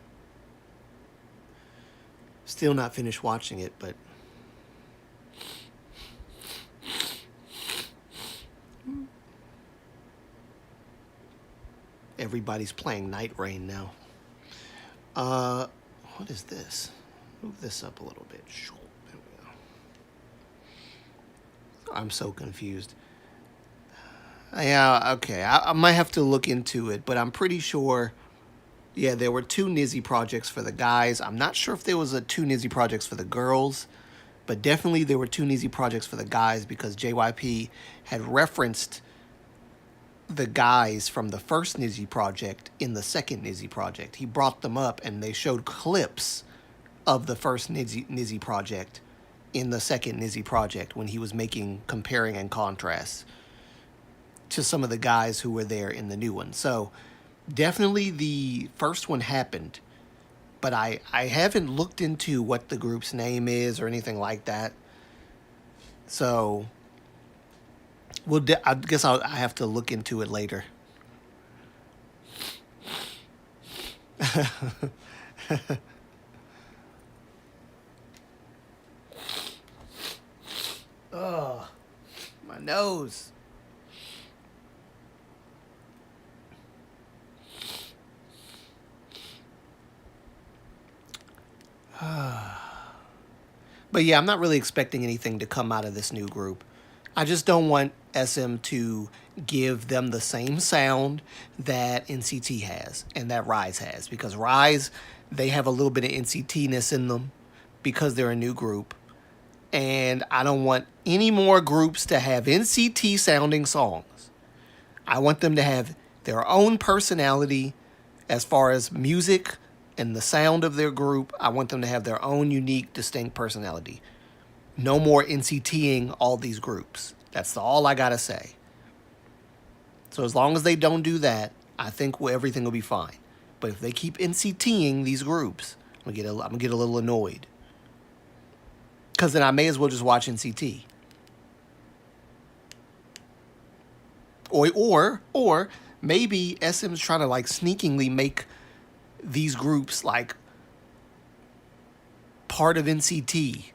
Still not finished watching it, but everybody's playing Night Rain now. What is this? Move this up a little bit. There we go. I'm so confused. Yeah, okay. I might have to look into it, but I'm pretty sure. Yeah, there were two Nizzy projects for the guys. I'm not sure if there was a two Nizzy projects for the girls, but definitely there were two Nizzy projects for the guys because JYP had referenced the guys from the first Nizzy project in the second Nizzy project. He brought them up and they showed clips of the first Nizzy project in the second Nizzy project when he was making comparing and contrasts to some of the guys who were there in the new one. So definitely the first one happened, but I haven't looked into what the group's name is or anything like that. So I guess I have to look into it later. Oh, my nose. But yeah, I'm not really expecting anything to come out of this new group. I just don't want SM to give them the same sound that NCT has and that Rise has. Because Rise, they have a little bit of NCT-ness in them because they're a new group. And I don't want any more groups to have NCT-sounding songs. I want them to have their own personality as far as music and the sound of their group. I want them to have their own unique, distinct personality. No more NCTing all these groups. That's all I gotta say. So as long as they don't do that, I think everything will be fine. But if they keep NCTing these groups, I'm gonna get a little annoyed. Because then I may as well just watch NCT. Or maybe SM's trying to like sneakingly make these groups like part of NCT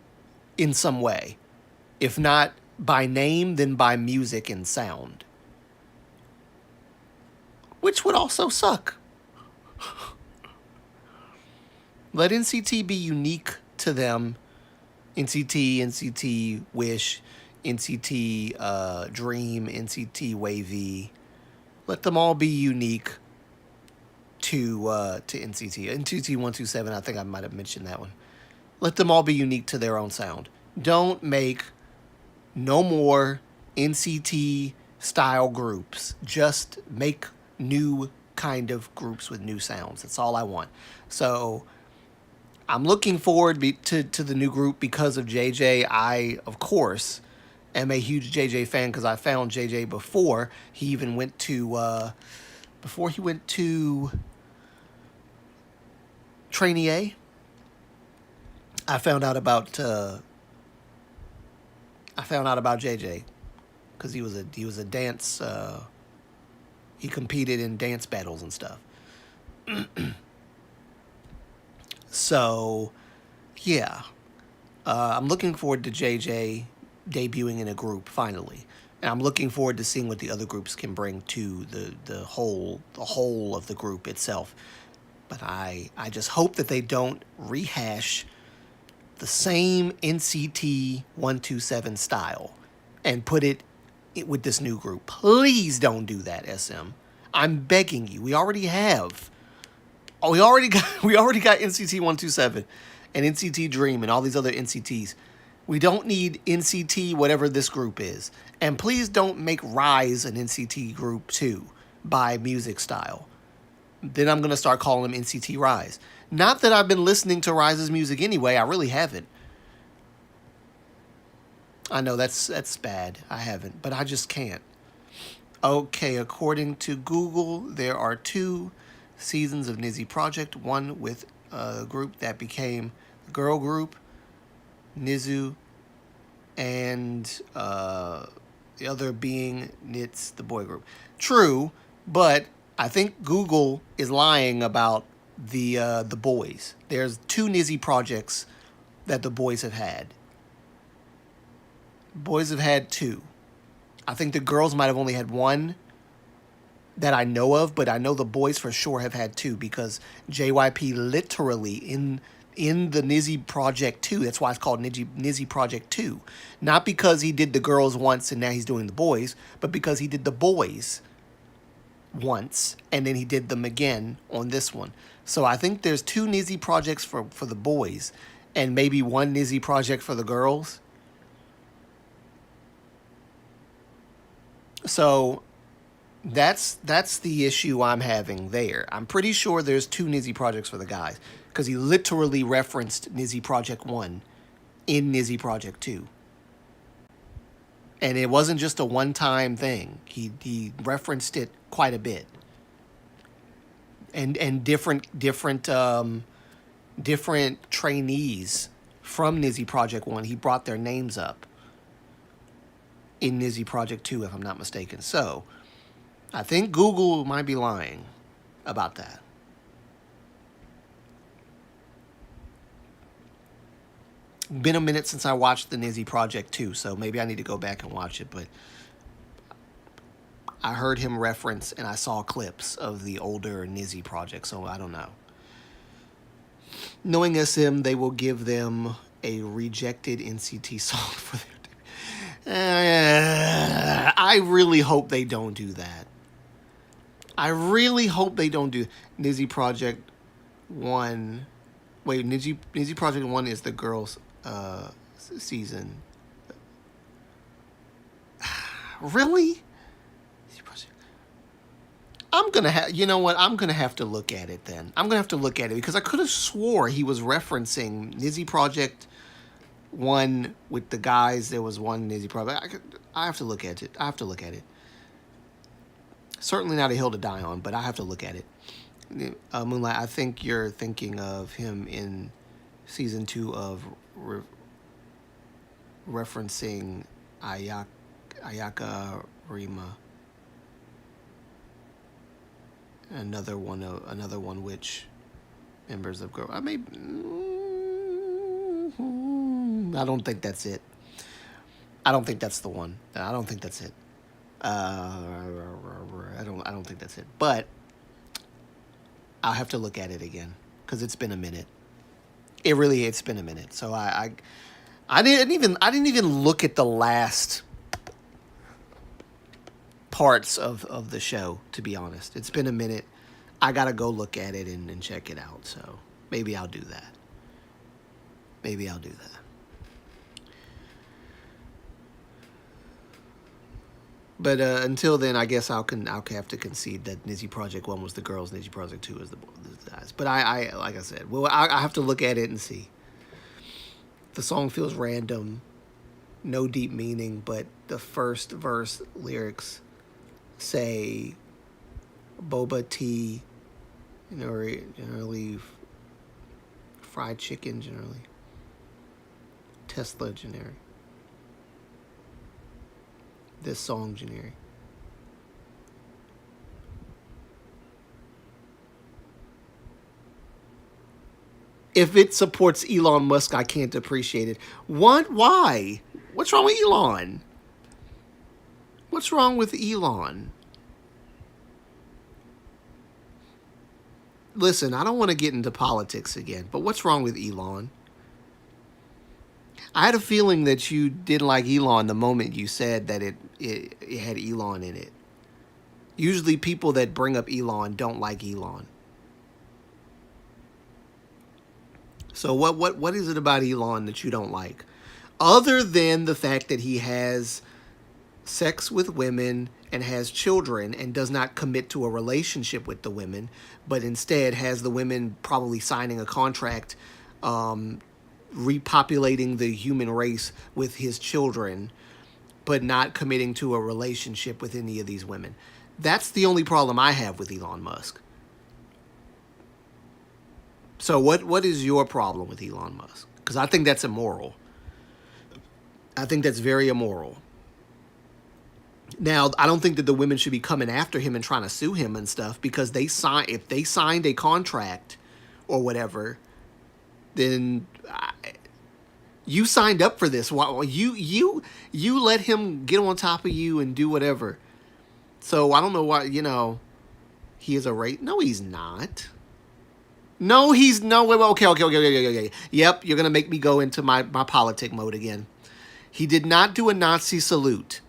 in some way. If not by name, then by music and sound. Which would also suck. Let NCT be unique to them. NCT, Wish, NCT Dream, NCT Wavy. Let them all be unique to NCT. NCT 127, I think I might have mentioned that one. Let them all be unique to their own sound. Don't make no more NCT style groups. Just make new kind of groups with new sounds. That's all I want. So I'm looking forward to the new group because of JJ. I, of course, am a huge JJ fan because I found JJ before he even went to Trainee A. I found out about JJ because he was a dance. He competed in dance battles and stuff. So, yeah, I'm looking forward to JJ debuting in a group finally, and I'm looking forward to seeing what the other groups can bring to the whole of the group itself. But I just hope that they don't rehash the same NCT 127 style and put it with this new group. Please don't do that, SM. I'm begging you. We already have. We already got NCT 127 and NCT Dream and all these other NCTs. We don't need NCT whatever this group is. And please don't make Rise an NCT group too by music style. Then I'm going to start calling them NCT Rise. Not that I've been listening to Rise's music anyway. I really haven't. I know that's bad. I haven't. But I just can't. Okay, according to Google, there are 2 seasons of Nizzy Project. One with a group that became a girl group, Nizu, and the other being Nits, the boy group. True, but I think Google is lying about the boys. There's 2 Nizzy projects that the boys have had. Boys have had 2. I think the girls might have only had 1 that I know of, but I know the boys for sure have had 2 because JYP literally in in the Nizzy Project 2. That's why it's called Nizzy Project 2. Not because he did the girls once and now he's doing the boys, but because he did the boys once and then he did them again on this one. So I think there's 2 Nizzy projects for the boys and maybe 1 Nizzy project for the girls. So that's the issue I'm having there. I'm pretty sure there's 2 Nizzy projects for the guys because he literally referenced Nizzy Project 1 in Nizzy Project 2. And it wasn't just a one-time thing. He referenced it quite a bit. And different trainees from Nizzy Project 1, he brought their names up in Nizzy Project 2, if I'm not mistaken. So, I think Google might be lying about that. Been a minute since I watched the Nizzy Project 2, so maybe I need to go back and watch it, but I heard him reference and I saw clips of the older Nizzy project, so I don't know. Knowing SM, they will give them a rejected NCT song for their I really hope they don't do that. I really hope they don't do Nizzy Project 1. Wait, Nizzy Project 1 is the girls' season. Really? I'm going to have, you know what? I'm going to have to look at it then. I'm going to have to look at it because I could have swore he was referencing Nizzy Project 1 with the guys. There was one Nizzy Project. I have to look at it. I have to look at it. Certainly not a hill to die on, but I have to look at it. Moonlight, I think you're thinking of him in season 2 of referencing Ayaka Rima. Another one which members of girl. I don't think that's it. I don't think that's the one. I don't think that's it. I don't think that's it. But I'll have to look at it again because it's been a minute. It's been a minute. So I didn't even look at the last parts of the show, to be honest. It's been a minute. I gotta go look at it and check it out. So maybe I'll do that. But until then, I guess I'll have to concede that Nizzy Project 1 was the girls, Nizzy Project 2 is the guys. But I like I said, I have to look at it and see. The song feels random, no deep meaning, but the first verse lyrics say boba tea, generally fried chicken, generally Tesla, generic. This song, generic. If it supports Elon Musk, I can't appreciate it. What? Why? What's wrong with Elon? What's wrong with Elon? Listen, I don't want to get into politics again, but what's wrong with Elon? I had a feeling that you didn't like Elon the moment you said that it had Elon in it. Usually people that bring up Elon don't like Elon. So what is it about Elon that you don't like? Other than the fact that he has sex with women and has children and does not commit to a relationship with the women, but instead has the women probably signing a contract repopulating the human race with his children, but not committing to a relationship with any of these women. That's the only problem I have with Elon Musk. So what is your problem with Elon Musk? Because I think that's immoral. I think that's very immoral. Now, I don't think that the women should be coming after him and trying to sue him and stuff because if they signed a contract or whatever, then you signed up for this. You let him get on top of you and do whatever. So I don't know why, he is a rape. No, he's not. No, he's no. Wait, wait, okay, okay, okay, okay, okay, okay. Yep, you're gonna make me go into my politic mode again. He did not do a Nazi salute.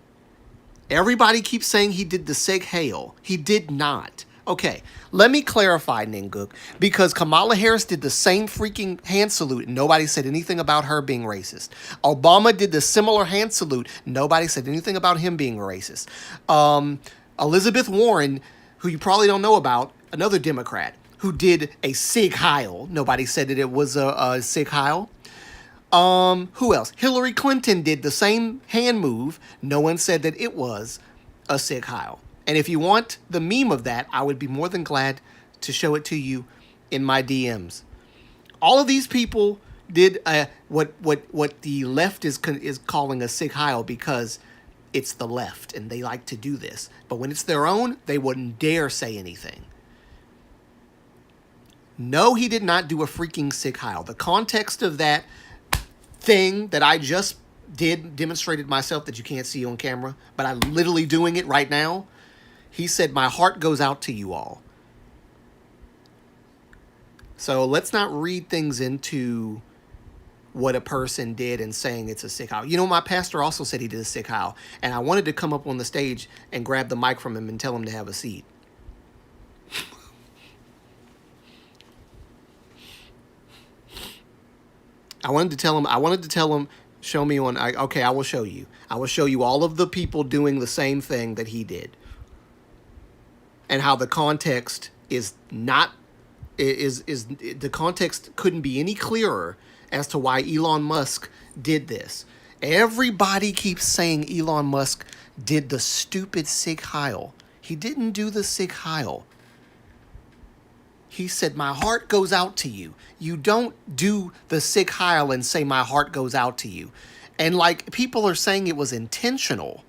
Everybody keeps saying he did the Sig Heil. He did not. Okay, let me clarify, Ninguk, because Kamala Harris did the same freaking hand salute and nobody said anything about her being racist. Obama did the similar hand salute. Nobody said anything about him being racist. Elizabeth Warren, who you probably don't know about, another Democrat, who did a Sig Heil. Nobody said that it was a Sig Heil. Who else? Hillary Clinton did the same hand move. No one said that it was a Sig Heil. And if you want the meme of that, I would be more than glad to show it to you in my DMs. All of these people did what the left is calling a Sig Heil because it's the left and they like to do this. But when it's their own, they wouldn't dare say anything. No, he did not do a freaking Sig Heil. The context of that thing that I just demonstrated myself that you can't see on camera, but I'm literally doing it right now. He said, "My heart goes out to you all." So let's not read things into what a person did and saying it's a Sig Heil. You know, my pastor also said he did a Sig Heil, and I wanted to come up on the stage and grab the mic from him and tell him to have a seat. I wanted to tell him, show me on, okay, I will show you. I will show you all of the people doing the same thing that he did. And how the context is not, the context couldn't be any clearer as to why Elon Musk did this. Everybody keeps saying Elon Musk did the stupid Sig Heil. He didn't do the Sig Heil. He said, "My heart goes out to you." You don't do the Sig Heil and say, "My heart goes out to you." And like people are saying it was intentional.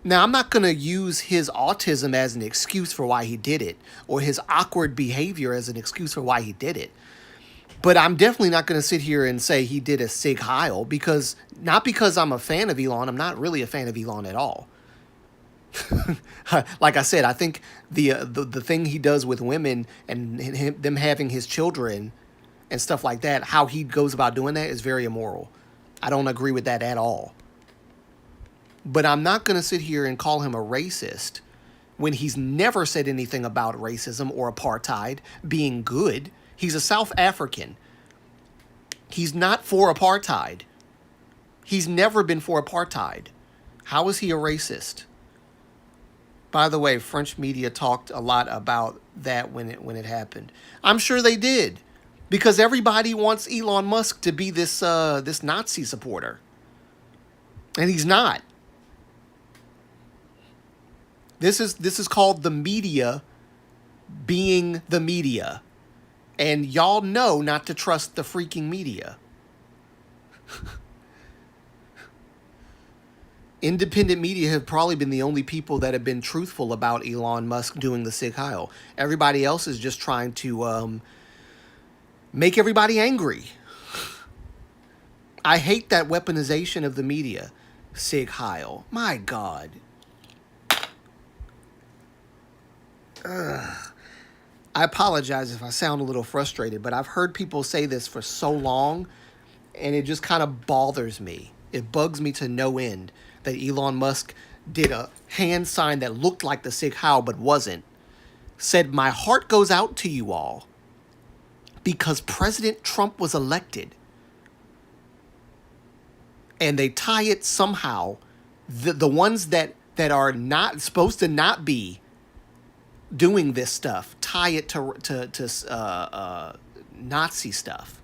Now, I'm not going to use his autism as an excuse for why he did it, or his awkward behavior as an excuse for why he did it. But I'm definitely not going to sit here and say he did a Sig Heil, because not because I'm a fan of Elon. I'm not really a fan of Elon at all. Like I said, I think the thing he does with women and them having his children and stuff like that, how he goes about doing that is very immoral. I don't agree with that at all. But I'm not going to sit here and call him a racist when he's never said anything about racism or apartheid being good. He's a South African. He's not for apartheid. He's never been for apartheid. How is he a racist? By the way, French media talked a lot about that when it happened. I'm sure they did, because everybody wants Elon Musk to be this Nazi supporter, and he's not. This is called the media being the media, and y'all know not to trust the freaking media. Independent media have probably been the only people that have been truthful about Elon Musk doing the Sig Heil. Everybody else is just trying to make everybody angry. I hate that weaponization of the media. Sig Heil. My God. Ugh. I apologize if I sound a little frustrated, but I've heard people say this for so long, and it just kind of bothers me. It bugs me to no end that Elon Musk did a hand sign that looked like the Sig Heil but wasn't. Said, "My heart goes out to you all," because President Trump was elected. And they tie it somehow, the ones that are not supposed to not be doing this stuff, tie it to Nazi stuff.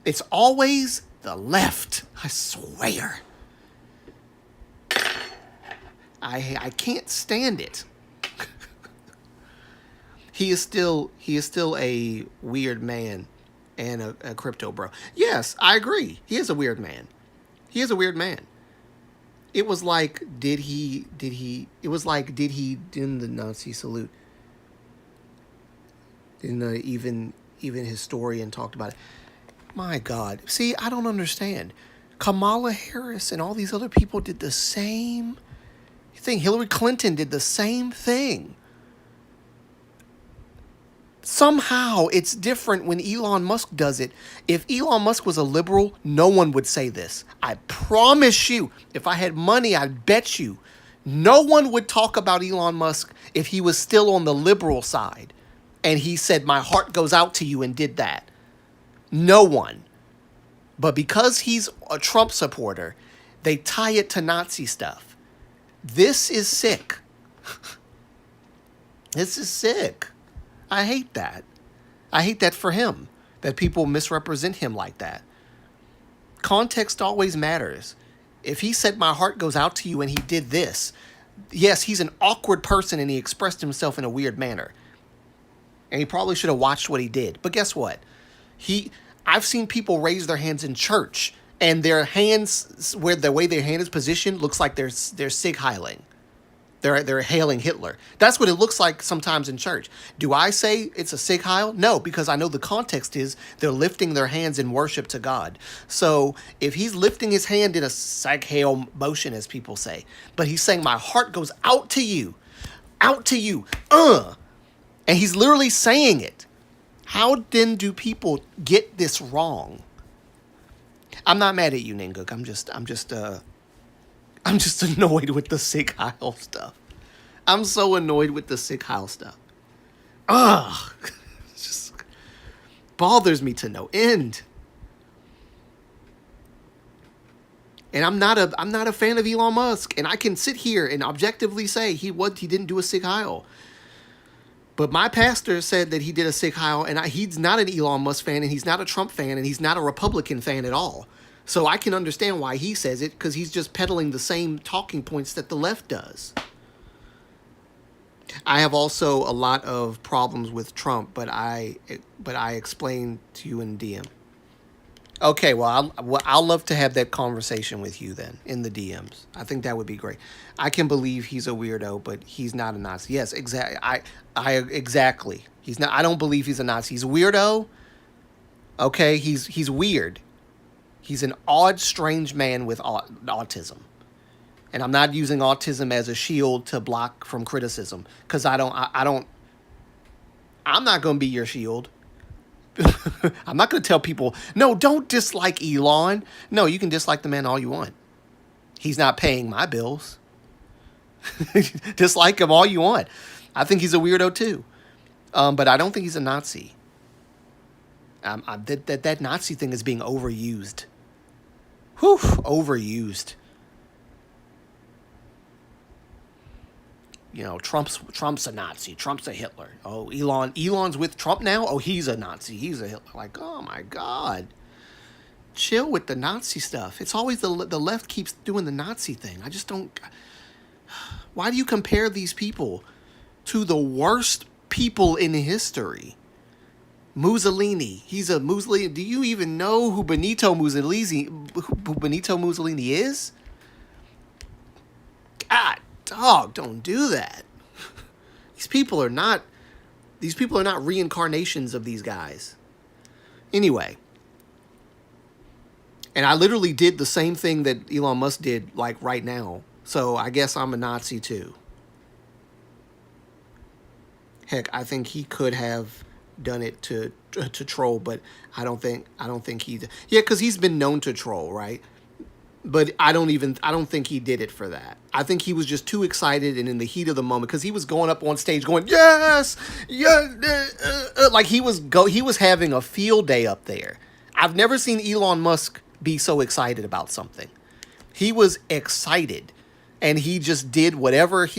It's always the left, I swear. I can't stand it. He is still a weird man and a crypto bro. Yes, I agree. He is a weird man. He is a weird man. It was like, did he in the Nazi salute? And even historian talked about it. My God. See, I don't understand. Kamala Harris and all these other people did the same thing. Hillary Clinton did the same thing. Somehow it's different when Elon Musk does it. If Elon Musk was a liberal, no one would say this. I promise you, if I had money, I'd bet you no one would talk about Elon Musk if he was still on the liberal side and he said, "My heart goes out to you," and did that. No one. But because he's a Trump supporter, they tie it to Nazi stuff. This is sick. This is sick. I hate that. I hate that for him, that people misrepresent him like that. Context always matters. If he said, "My heart goes out to you," and he did this, yes, he's an awkward person and he expressed himself in a weird manner. And he probably should have watched what he did. But guess what? I've seen people raise their hands in church and their hands, where the way their hand is positioned, looks like they're Sig Heiling. They're hailing Hitler. That's what it looks like sometimes in church. Do I say it's a Sig Heil? No, because I know the context is they're lifting their hands in worship to God. So if he's lifting his hand in a Sig Heil motion, as people say, but he's saying, "My heart goes out to you, and he's literally saying it. How then do people get this wrong? I'm not mad at you, Ninguk. I'm just annoyed with the Sig Heil stuff. I'm so annoyed with the Sig Heil stuff. Ugh. It just bothers me to no end. And I'm not a fan of Elon Musk. And I can sit here and objectively say he didn't do a Sig Heil. But my pastor said that he did a Sig Heil, and he's not an Elon Musk fan, and he's not a Trump fan, and he's not a Republican fan at all. So I can understand why he says it, because he's just peddling the same talking points that the left does. I have also a lot of problems with Trump, but I explained to you in DM. Okay, well, I'll love to have that conversation with you then in the DMs. I think that would be great. I can believe he's a weirdo, but he's not a Nazi. Yes, exactly. Exactly. He's not. I don't believe he's a Nazi. He's a weirdo. Okay, he's weird. He's an odd, strange man with autism. And I'm not using autism as a shield to block from criticism, because I'm not going to be your shield. I'm not going to tell people, "No, don't dislike Elon." No, you can dislike the man all you want. He's not paying my bills. Dislike him all you want. I think he's a weirdo too. But I don't think he's a Nazi. That Nazi thing is being overused. Whew, overused. You know, Trump's a Nazi. Trump's a Hitler. Oh, Elon's with Trump now? Oh, he's a Nazi. He's a Hitler. Like, oh my God. Chill with the Nazi stuff. It's always the left keeps doing the Nazi thing. I just don't. Why do you compare these people to the worst people in history? Mussolini. He's a Mussolini. Do you even know who Benito Mussolini is? God, dog, don't do that. These people are not reincarnations of these guys. Anyway. And I literally did the same thing that Elon Musk did, like, right now. So I guess I'm a Nazi too. Heck, I think he could have done it to troll, but I don't think he did. Yeah, because he's been known to troll, right? But I don't think he did it for that. I think he was just too excited and in the heat of the moment, because he was going up on stage going, "Yes, yeah," like he was having a field day up there. I've never seen Elon Musk be so excited about something. He was excited, and he just did whatever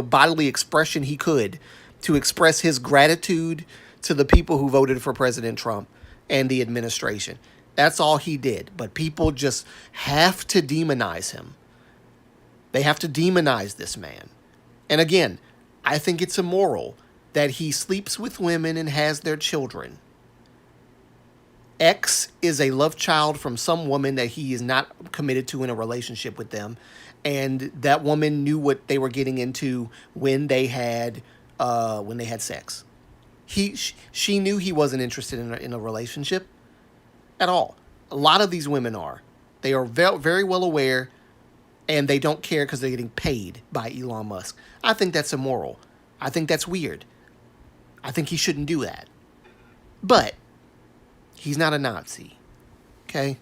bodily expression he could to express his gratitude to the people who voted for President Trump and the administration. That's all he did. But people just have to demonize him. They have to demonize this man. And again, I think it's immoral that he sleeps with women and has their children. X is a love child from some woman that he is not committed to in a relationship with them. And that woman knew what they were getting into when they had sex. She knew he wasn't interested in a relationship at all. A lot of these women are. They are very well aware, and they don't care because they're getting paid by Elon Musk. I think that's immoral. I think that's weird. I think he shouldn't do that. But he's not a Nazi. Okay?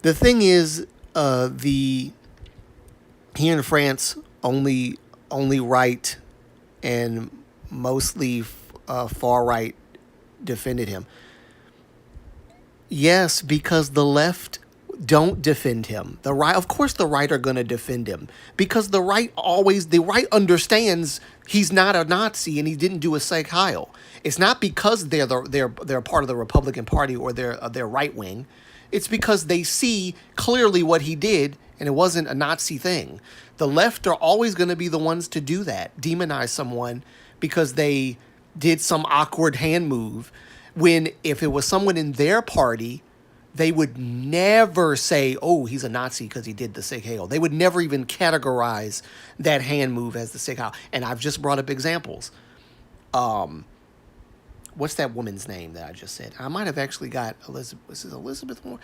The thing is, here in France, only right and mostly far right defended him. Yes, because the left don't defend him. The right, of course, the right are going to defend him because the right understands he's not a Nazi and he didn't do a Sieg Heil. It's not because they're part of the Republican Party or they're right wing. It's because they see clearly what he did and it wasn't a Nazi thing. The left are always going to be the ones to do that, demonize someone because they did some awkward hand move. When if it was someone in their party, they would never say, oh, he's a Nazi because he did the Sieg Heil. They would never even categorize that hand move as the Sieg Heil. And I've just brought up examples. What's that woman's name that I just said? I might have actually got Elizabeth. This is Elizabeth Warren.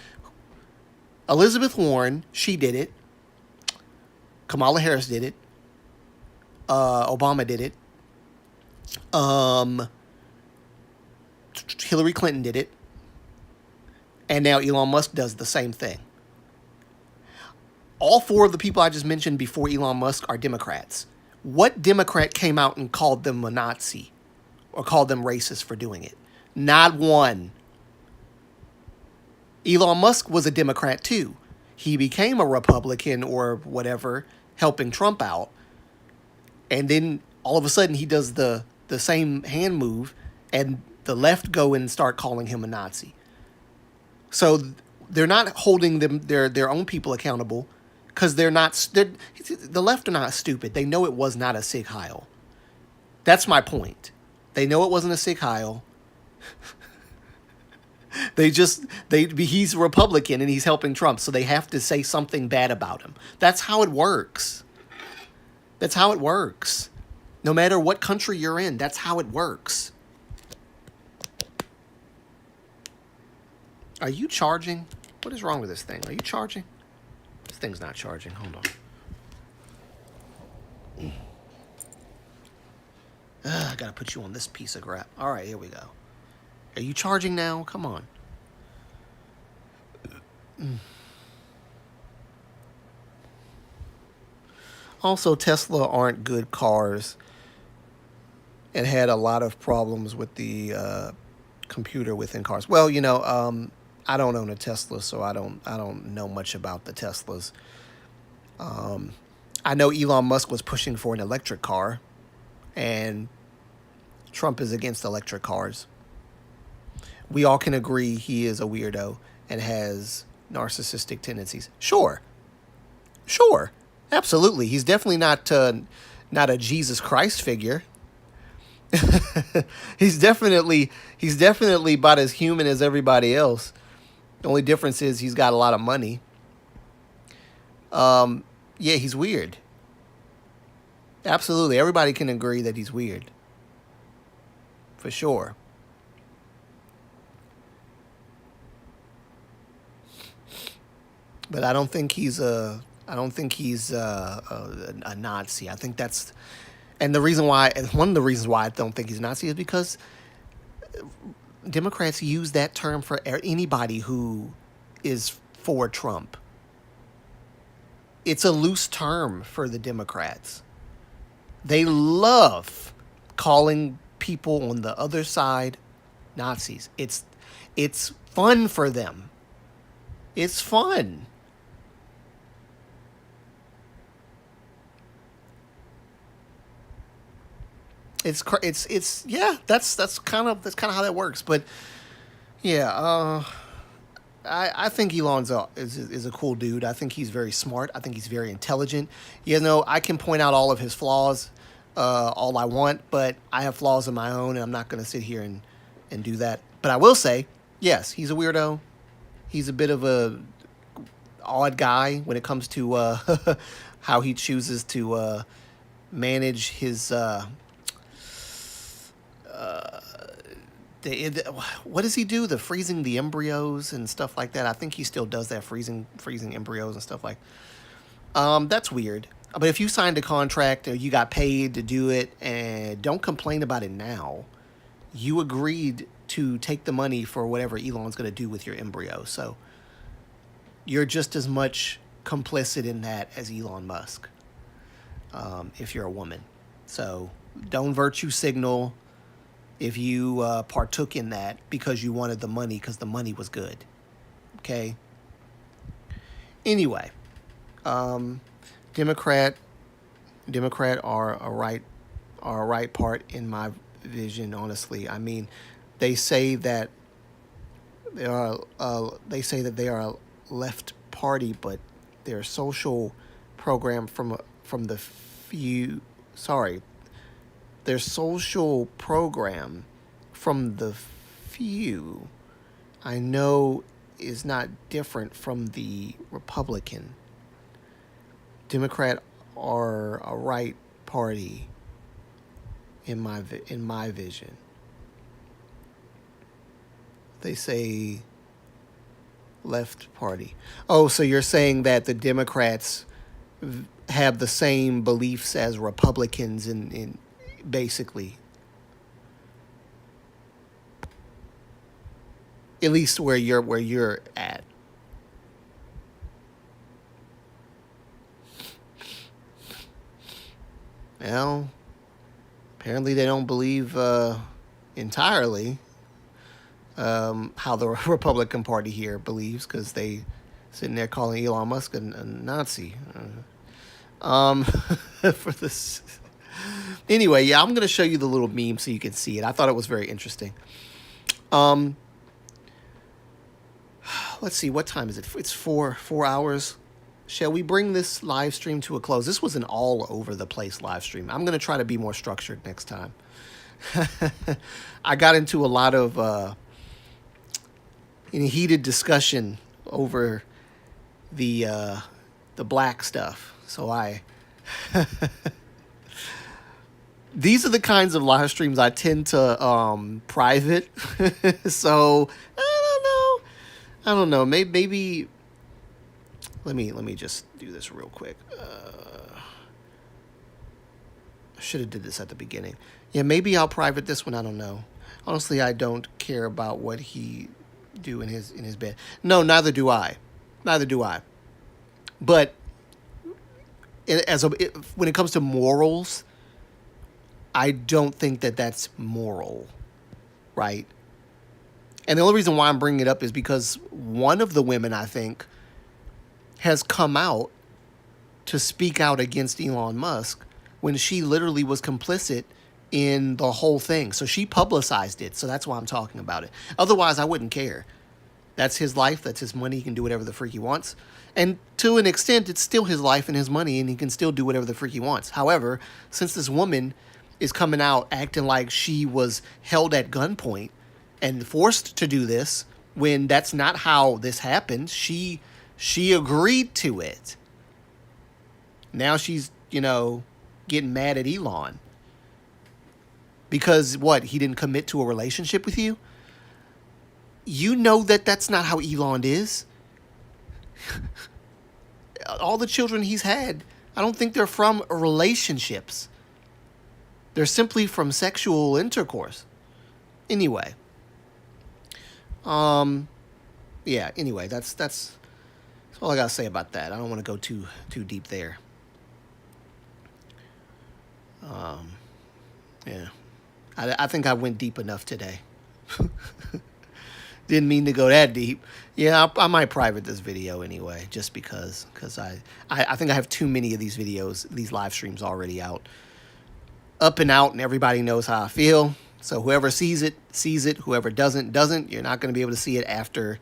Elizabeth Warren, she did it. Kamala Harris did it. Obama did it. Hillary Clinton did it. And now Elon Musk does the same thing. All four of the people I just mentioned before Elon Musk are Democrats. What Democrat came out and called them a Nazi or called them racist for doing it? Not one. Elon Musk was a Democrat too. He became a Republican or whatever, helping Trump out. And then all of a sudden he does the same hand move and the left go and start calling him a Nazi. So they're not holding their own people accountable because the left are not stupid. They know it was not a Sieg Heil. That's my point. They know it wasn't a Sieg Heil. He's a Republican and he's helping Trump, so they have to say something bad about him. That's how it works. That's how it works. No matter what country you're in, that's how it works. Are you charging? What is wrong with this thing? Are you charging? This thing's not charging. Hold on. I gotta put you on this piece of crap. All right, here we go. Are you charging now? Come on. Also, Tesla aren't good cars and had a lot of problems with the computer within cars. Well, I don't own a Tesla, so I don't know much about the Teslas. I know Elon Musk was pushing for an electric car, and Trump is against electric cars. We all can agree he is a weirdo and has narcissistic tendencies. Sure, absolutely. He's definitely not a Jesus Christ figure. He's definitely about as human as everybody else. The only difference is he's got a lot of money. Yeah, he's weird. Absolutely. Everybody can agree that he's weird. For sure. But I don't think he's a Nazi. I think that's, and one of the reasons why I don't think he's a Nazi is because Democrats use that term for anybody who is for Trump. It's a loose term for the Democrats. They love calling people on the other side Nazis. It's fun for them. It's fun. Yeah, that's kind of how that works. But yeah, I think Elon's is a cool dude. I think he's very smart. I think he's very intelligent. I can point out all of his flaws, all I want, but I have flaws of my own, and I'm not going to sit here and do that. But I will say, yes, he's a weirdo. He's a bit of a odd guy when it comes to how he chooses to manage his. What does he do? The freezing the embryos and stuff like that. I think he still does that, freezing embryos and stuff like. That's weird. But if you signed a contract or you got paid to do it, and don't complain about it now, you agreed to take the money for whatever Elon's going to do with your embryo. So you're just as much complicit in that as Elon Musk, if you're a woman. So don't virtue signal if you partook in that because you wanted the money because the money was good. Okay? Anyway, um, Democrat are a right part in my vision. Honestly, I mean, they say that they are they are a left party, but their social program from the few sorry their social program from the few I know is not different from the Republican. Democrat are a right party in my vision. They say left party. Oh, so you're saying that the Democrats have the same beliefs as Republicans in basically, at least where you're at. Well, apparently they don't believe entirely how the Republican Party here believes because they sitting there calling Elon Musk a Nazi. For this. Anyway, yeah, I'm gonna show you the little meme so you can see it. I thought it was very interesting. Um, let's see, what time is it? It's 4 hours. Shall we bring this live stream to a close? This was an all over the place live stream. I'm gonna try to be more structured next time. I got into a lot of heated discussion over the black stuff. So these are the kinds of live streams I tend to private. So I don't know. Maybe let me just do this real quick. I should have did this at the beginning. Yeah, maybe I'll private this one. I don't know. Honestly, I don't care about what he do in his bed. No, neither do I. Neither do I. But when it comes to morals, I don't think that that's moral, right? And the only reason why I'm bringing it up is because one of the women, I think, has come out to speak out against Elon Musk when she literally was complicit in the whole thing. So she publicized it. So that's why I'm talking about it. Otherwise, I wouldn't care. That's his life. That's his money. He can do whatever the freak he wants. And to an extent, it's still his life and his money, and he can still do whatever the freak he wants. However, since this woman is coming out acting like she was held at gunpoint and forced to do this when that's not how this happened, she agreed to it. Now she's, getting mad at Elon. Because what? He didn't commit to a relationship with you? You know that's not how Elon is. All the children he's had, I don't think they're from relationships. They're simply from sexual intercourse. Anyway. Yeah, anyway, that's all I gotta say about that. I don't want to go too deep there. Yeah. I think I went deep enough today. Didn't mean to go that deep. Yeah, I might private this video anyway, just because I think I have too many of these videos, these live streams already out. Up and out, and everybody knows how I feel. So whoever sees it, sees it. Whoever doesn't. You're not going to be able to see it after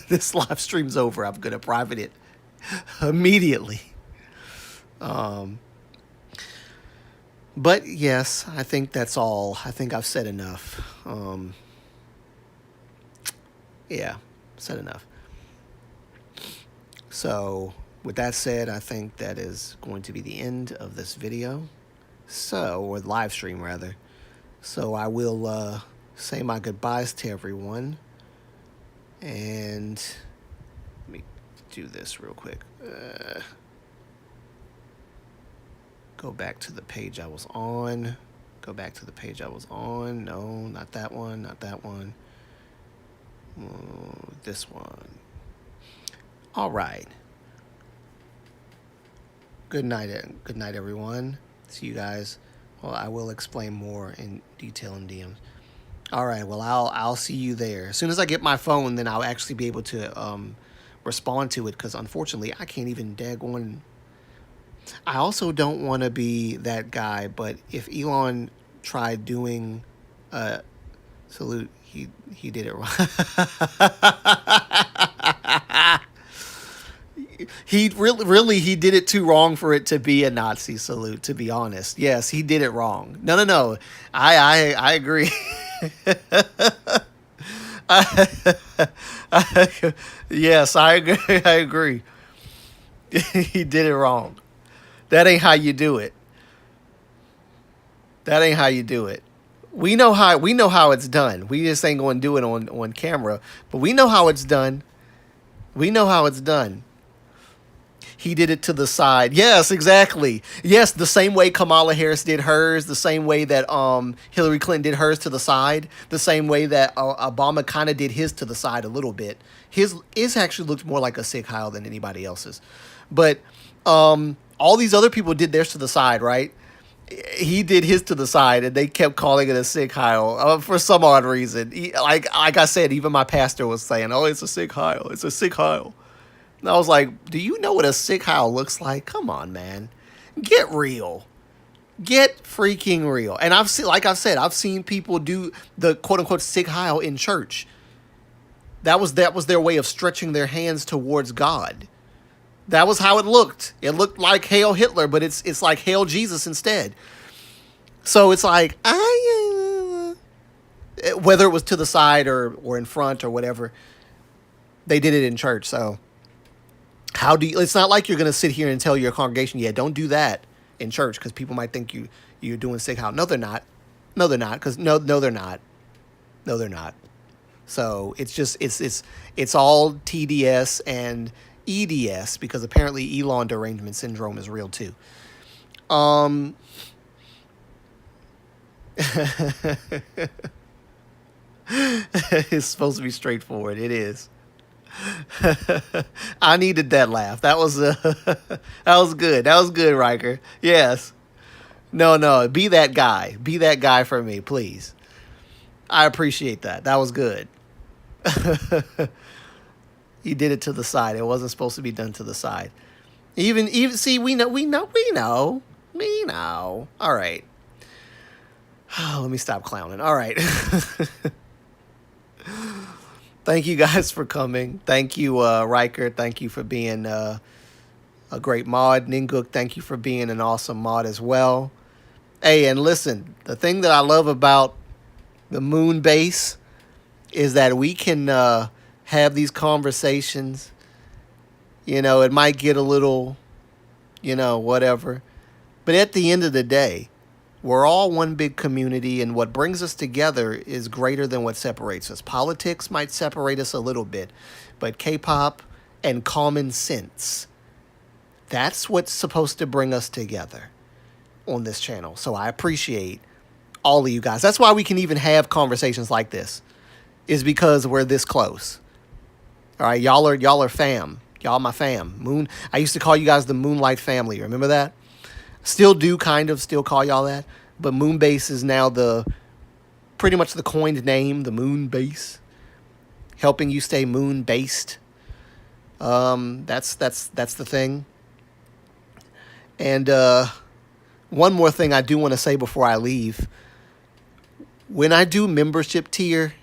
this live stream's over. I'm going to private it immediately. But yes, I think that's all. I think I've said enough. Yeah, said enough. So with that said, I think that is going to be the end of this video. Or live stream rather. So I will say my goodbyes to everyone. And let me do this real quick. go back to the page I was on. Go back to the page I was on. No, not that one. Not that one. This one. All right. Good night. Good night, everyone. See you guys. Well, I will explain more in detail in DMs. All right. Well, I'll see you there. As soon as I get my phone, then I'll actually be able to respond to it, because unfortunately I can't even daggone. I also don't want to be that guy, but if Elon tried doing salute, he did it wrong. He really he did it too wrong for it to be a Nazi salute, to be honest. Yes, he did it wrong. No. I agree. Yes, I agree. I agree. He did it wrong. That ain't how you do it. That ain't how you do it. We know how it's done. We just ain't going to do it on camera, but we know how it's done. We know how it's done. He did it to the side. Yes, exactly. Yes, the same way Kamala Harris did hers, the same way that Hillary Clinton did hers to the side, the same way that Obama kind of did his to the side a little bit. His actually looked more like a Sikh Heil than anybody else's. But all these other people did theirs to the side, right? He did his to the side, and they kept calling it a Sikh Heil for some odd reason. Like I said, even my pastor was saying, "Oh, it's a Sikh Heil. It's a Sikh Heil." And I was like, do you know what a Sikh Heil looks like? Come on, man. Get real. Get freaking real. And I've seen people do the quote unquote Sikh Heil in church. That was their way of stretching their hands towards God. That was how it looked. It looked like Hail Hitler, but it's like Hail Jesus instead. So it's like, whether it was to the side or in front or whatever, they did it in church. So how do you? It's not like you're going to sit here and tell your congregation, yeah, don't do that in church, because people might think you're doing Sikh Heil. No, they're not. No, they're not. Because no, they're not. No, they're not. So it's just it's all TDS and EDS, because apparently Elon derangement syndrome is real too. It's supposed to be straightforward. It is. I needed that laugh. That was that was good. That was good, Riker. Yes. No. Be that guy. Be that guy for me, please. I appreciate that. That was good. He did it to the side. It wasn't supposed to be done to the side. Even see, we know. All right. Let me stop clowning. All right. Thank you guys for coming. Thank you, Riker. Thank you for being a great mod. Ninguk, thank you for being an awesome mod as well. Hey, and listen, the thing that I love about the Moon Base is that we can have these conversations. You know, it might get a little, whatever. But at the end of the day, we're all one big community, and what brings us together is greater than what separates us. Politics might separate us a little bit, but K-pop and common sense, that's what's supposed to bring us together on this channel. So I appreciate all of you guys. That's why we can even have conversations like this, is because we're this close. All right, y'all are fam. Y'all my fam. I used to call you guys the Moonlight family. Remember that? Still do still call y'all that, but Moonbase is now pretty much the coined name, the Moonbase, helping you stay moon based. That's the thing. And one more thing I do want to say before I leave. When I do membership tier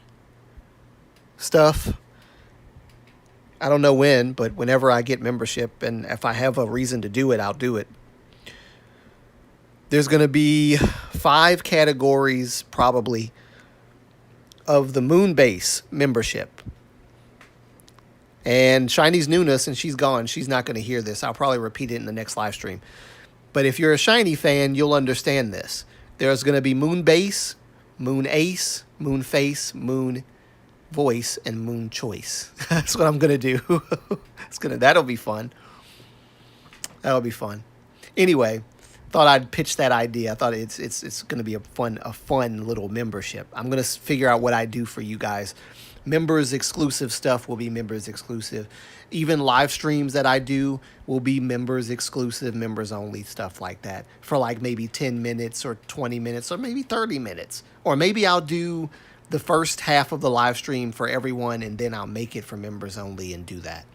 stuff, I don't know when, but whenever I get membership, and if I have a reason to do it, I'll do it. There's going to be 5 categories, probably, of the Moonbase membership. And Shiny's newness, and she's gone. She's not going to hear this. I'll probably repeat it in the next live stream. But if you're a Shiny fan, you'll understand this. There's going to be Moonbase, Moon Ace, Moon Face, Moon Voice, and Moon Choice. That's what I'm going to do. That'll be fun. That'll be fun. Anyway, thought I'd pitch that idea. I thought it's going to be a fun little membership. I'm going to figure out what I do for you guys. Members exclusive stuff will be members exclusive. Even live streams that I do will be members exclusive, members only stuff like that for like maybe 10 minutes or 20 minutes or maybe 30 minutes. Or maybe I'll do the first half of the live stream for everyone and then I'll make it for members only and do that.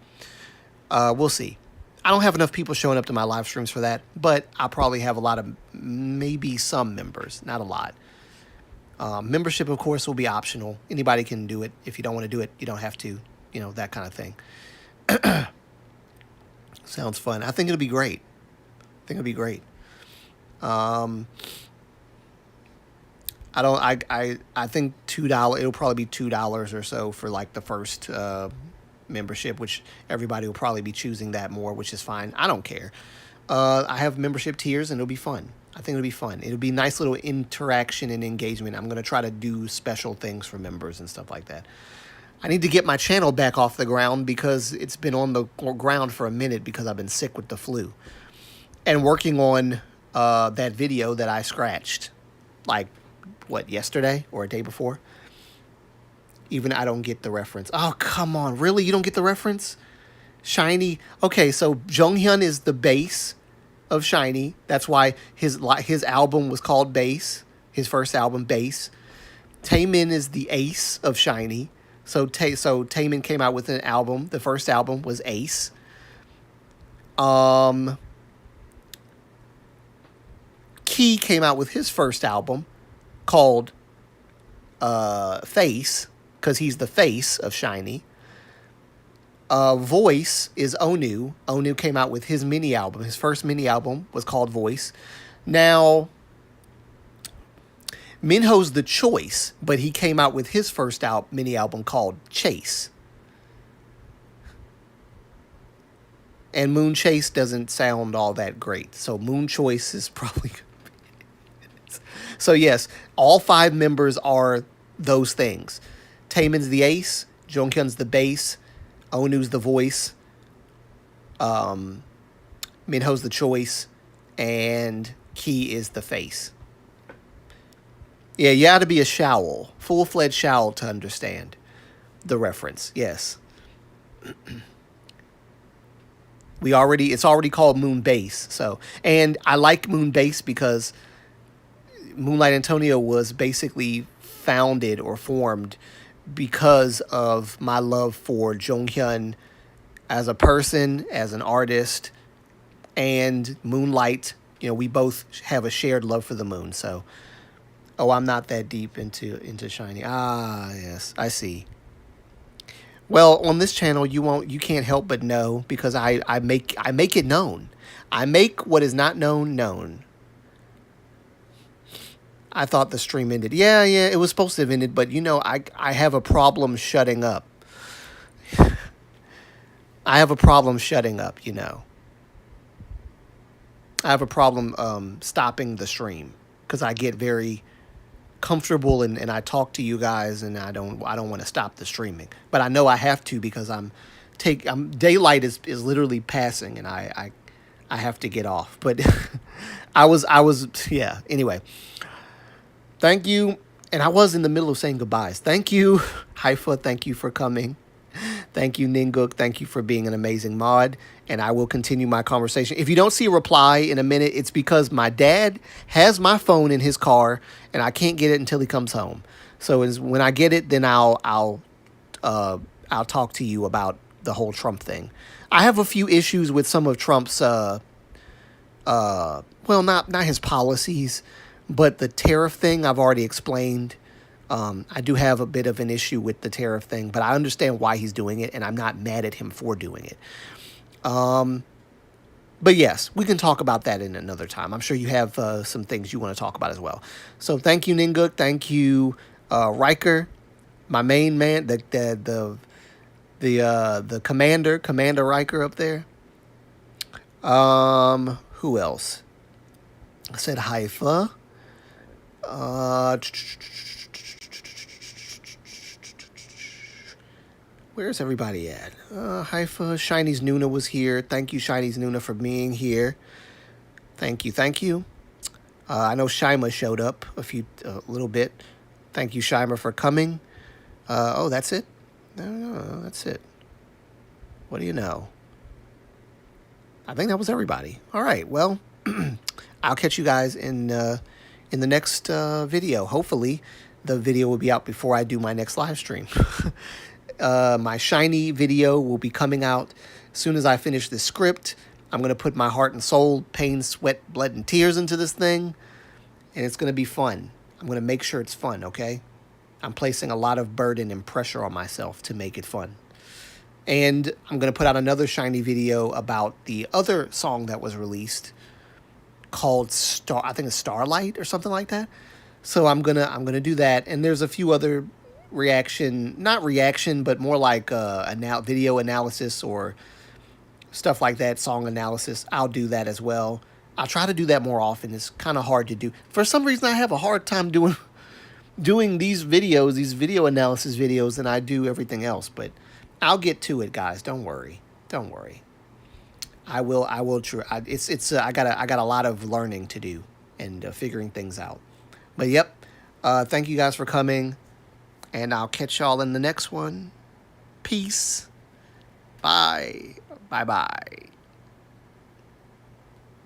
We'll see. I don't have enough people showing up to my live streams for that, but I'll probably have a lot of, maybe some members, not a lot. Membership, of course, will be optional. Anybody can do it. If you don't want to do it, you don't have to, that kind of thing. Sounds fun. I think it'll be great. I think $2, it'll probably be $2 or so for like the first membership, which everybody will probably be choosing that more, which is fine. I don't care. I have membership tiers and it'll be fun. I think it'll be fun. It'll be nice little interaction and engagement. I'm going to try to do special things for members and stuff like that. I need to get my channel back off the ground because it's been on the ground for a minute because I've been sick with the flu. And working on that video that I scratched, like, yesterday or a day before? Even I don't get the reference. Oh, come on. Really? You don't get the reference? Shiny. Okay, so Jonghyun is the bass of Shiny. That's why his album was called Bass. His first album, Bass. Taemin is the ace of Shiny. So Taemin came out with an album. The first album was Ace. Key came out with his first album called Face, because he's the face of Shiny. Voice is Onu. Onu came out with his mini album. His first mini album was called Voice. Now, Minho's The Choice, but he came out with his first mini album called Chase. And Moon Chase doesn't sound all that great. So Moon Choice is probably... So yes, all 5 members are those things. Taemin's the ace, Jonghyun's the bass, Onu's the voice, Minho's the choice, and Key is the face. Yeah, you ought to be a Showl, full-fledged Showl to understand the reference. Yes. It's already called Moon Base. So, and I like Moon Base because Moonlight Antonio was basically founded or formed because of my love for Jonghyun as a person, as an artist, and Moonlight. We both have a shared love for the moon. So, I'm not that deep into Shiny. Ah, yes, I see. Well, on this channel, you can't help but know because I make it known. I make what is not known. I thought the stream ended. Yeah, it was supposed to have ended, but I have a problem shutting up. I have a problem shutting up, I have a problem stopping the stream because I get very comfortable and I talk to you guys and I don't want to stop the streaming. But I know I have to because daylight is literally passing and I have to get off. But anyway. Thank you. And I was in the middle of saying goodbyes. Thank you, Haifa. Thank you for coming. Thank you, Ninguk. Thank you for being an amazing mod. And I will continue my conversation. If you don't see a reply in a minute, it's because my dad has my phone in his car and I can't get it until he comes home. So when I get it, then I'll talk to you about the whole Trump thing. I have a few issues with some of Trump's not his policies, but the tariff thing I've already explained. I do have a bit of an issue with the tariff thing, but I understand why he's doing it, and I'm not mad at him for doing it. But yes, we can talk about that in another time. I'm sure you have some things you want to talk about as well. So thank you, Ninguk. Thank you, Riker, my main man, the Commander Riker up there. Who else? I said Haifa. Where's everybody at? Haifa, Shiny's Nuna was here. Thank you, Shiny's Nuna, for being here. Thank you. I know Shima showed up a little bit. Thank you, Shima, for coming. Oh, that's it? No, that's it. What do you know? I think that was everybody. All right, well, I'll catch you guys in the next video. Hopefully, the video will be out before I do my next live stream. My Shiny video will be coming out as soon as I finish this script. I'm going to put my heart and soul, pain, sweat, blood, and tears into this thing, and it's going to be fun. I'm going to make sure it's fun, okay? I'm placing a lot of burden and pressure on myself to make it fun. And I'm going to put out another Shiny video about the other song that was released called I think it's Starlight or something like that. So I'm going to do that, and there's a few other not reaction, but more like video analysis or stuff like that, song analysis. I'll do that as well. I'll try to do that more often. It's kind of hard to do. For some reason, I have a hard time doing these videos, these video analysis videos, than I do everything else. But I'll get to it, guys. Don't worry. Don't worry. I will. I got a lot of learning to do and figuring things out. But yep. Thank you guys for coming, and I'll catch y'all in the next one. Peace. Bye. Bye-bye.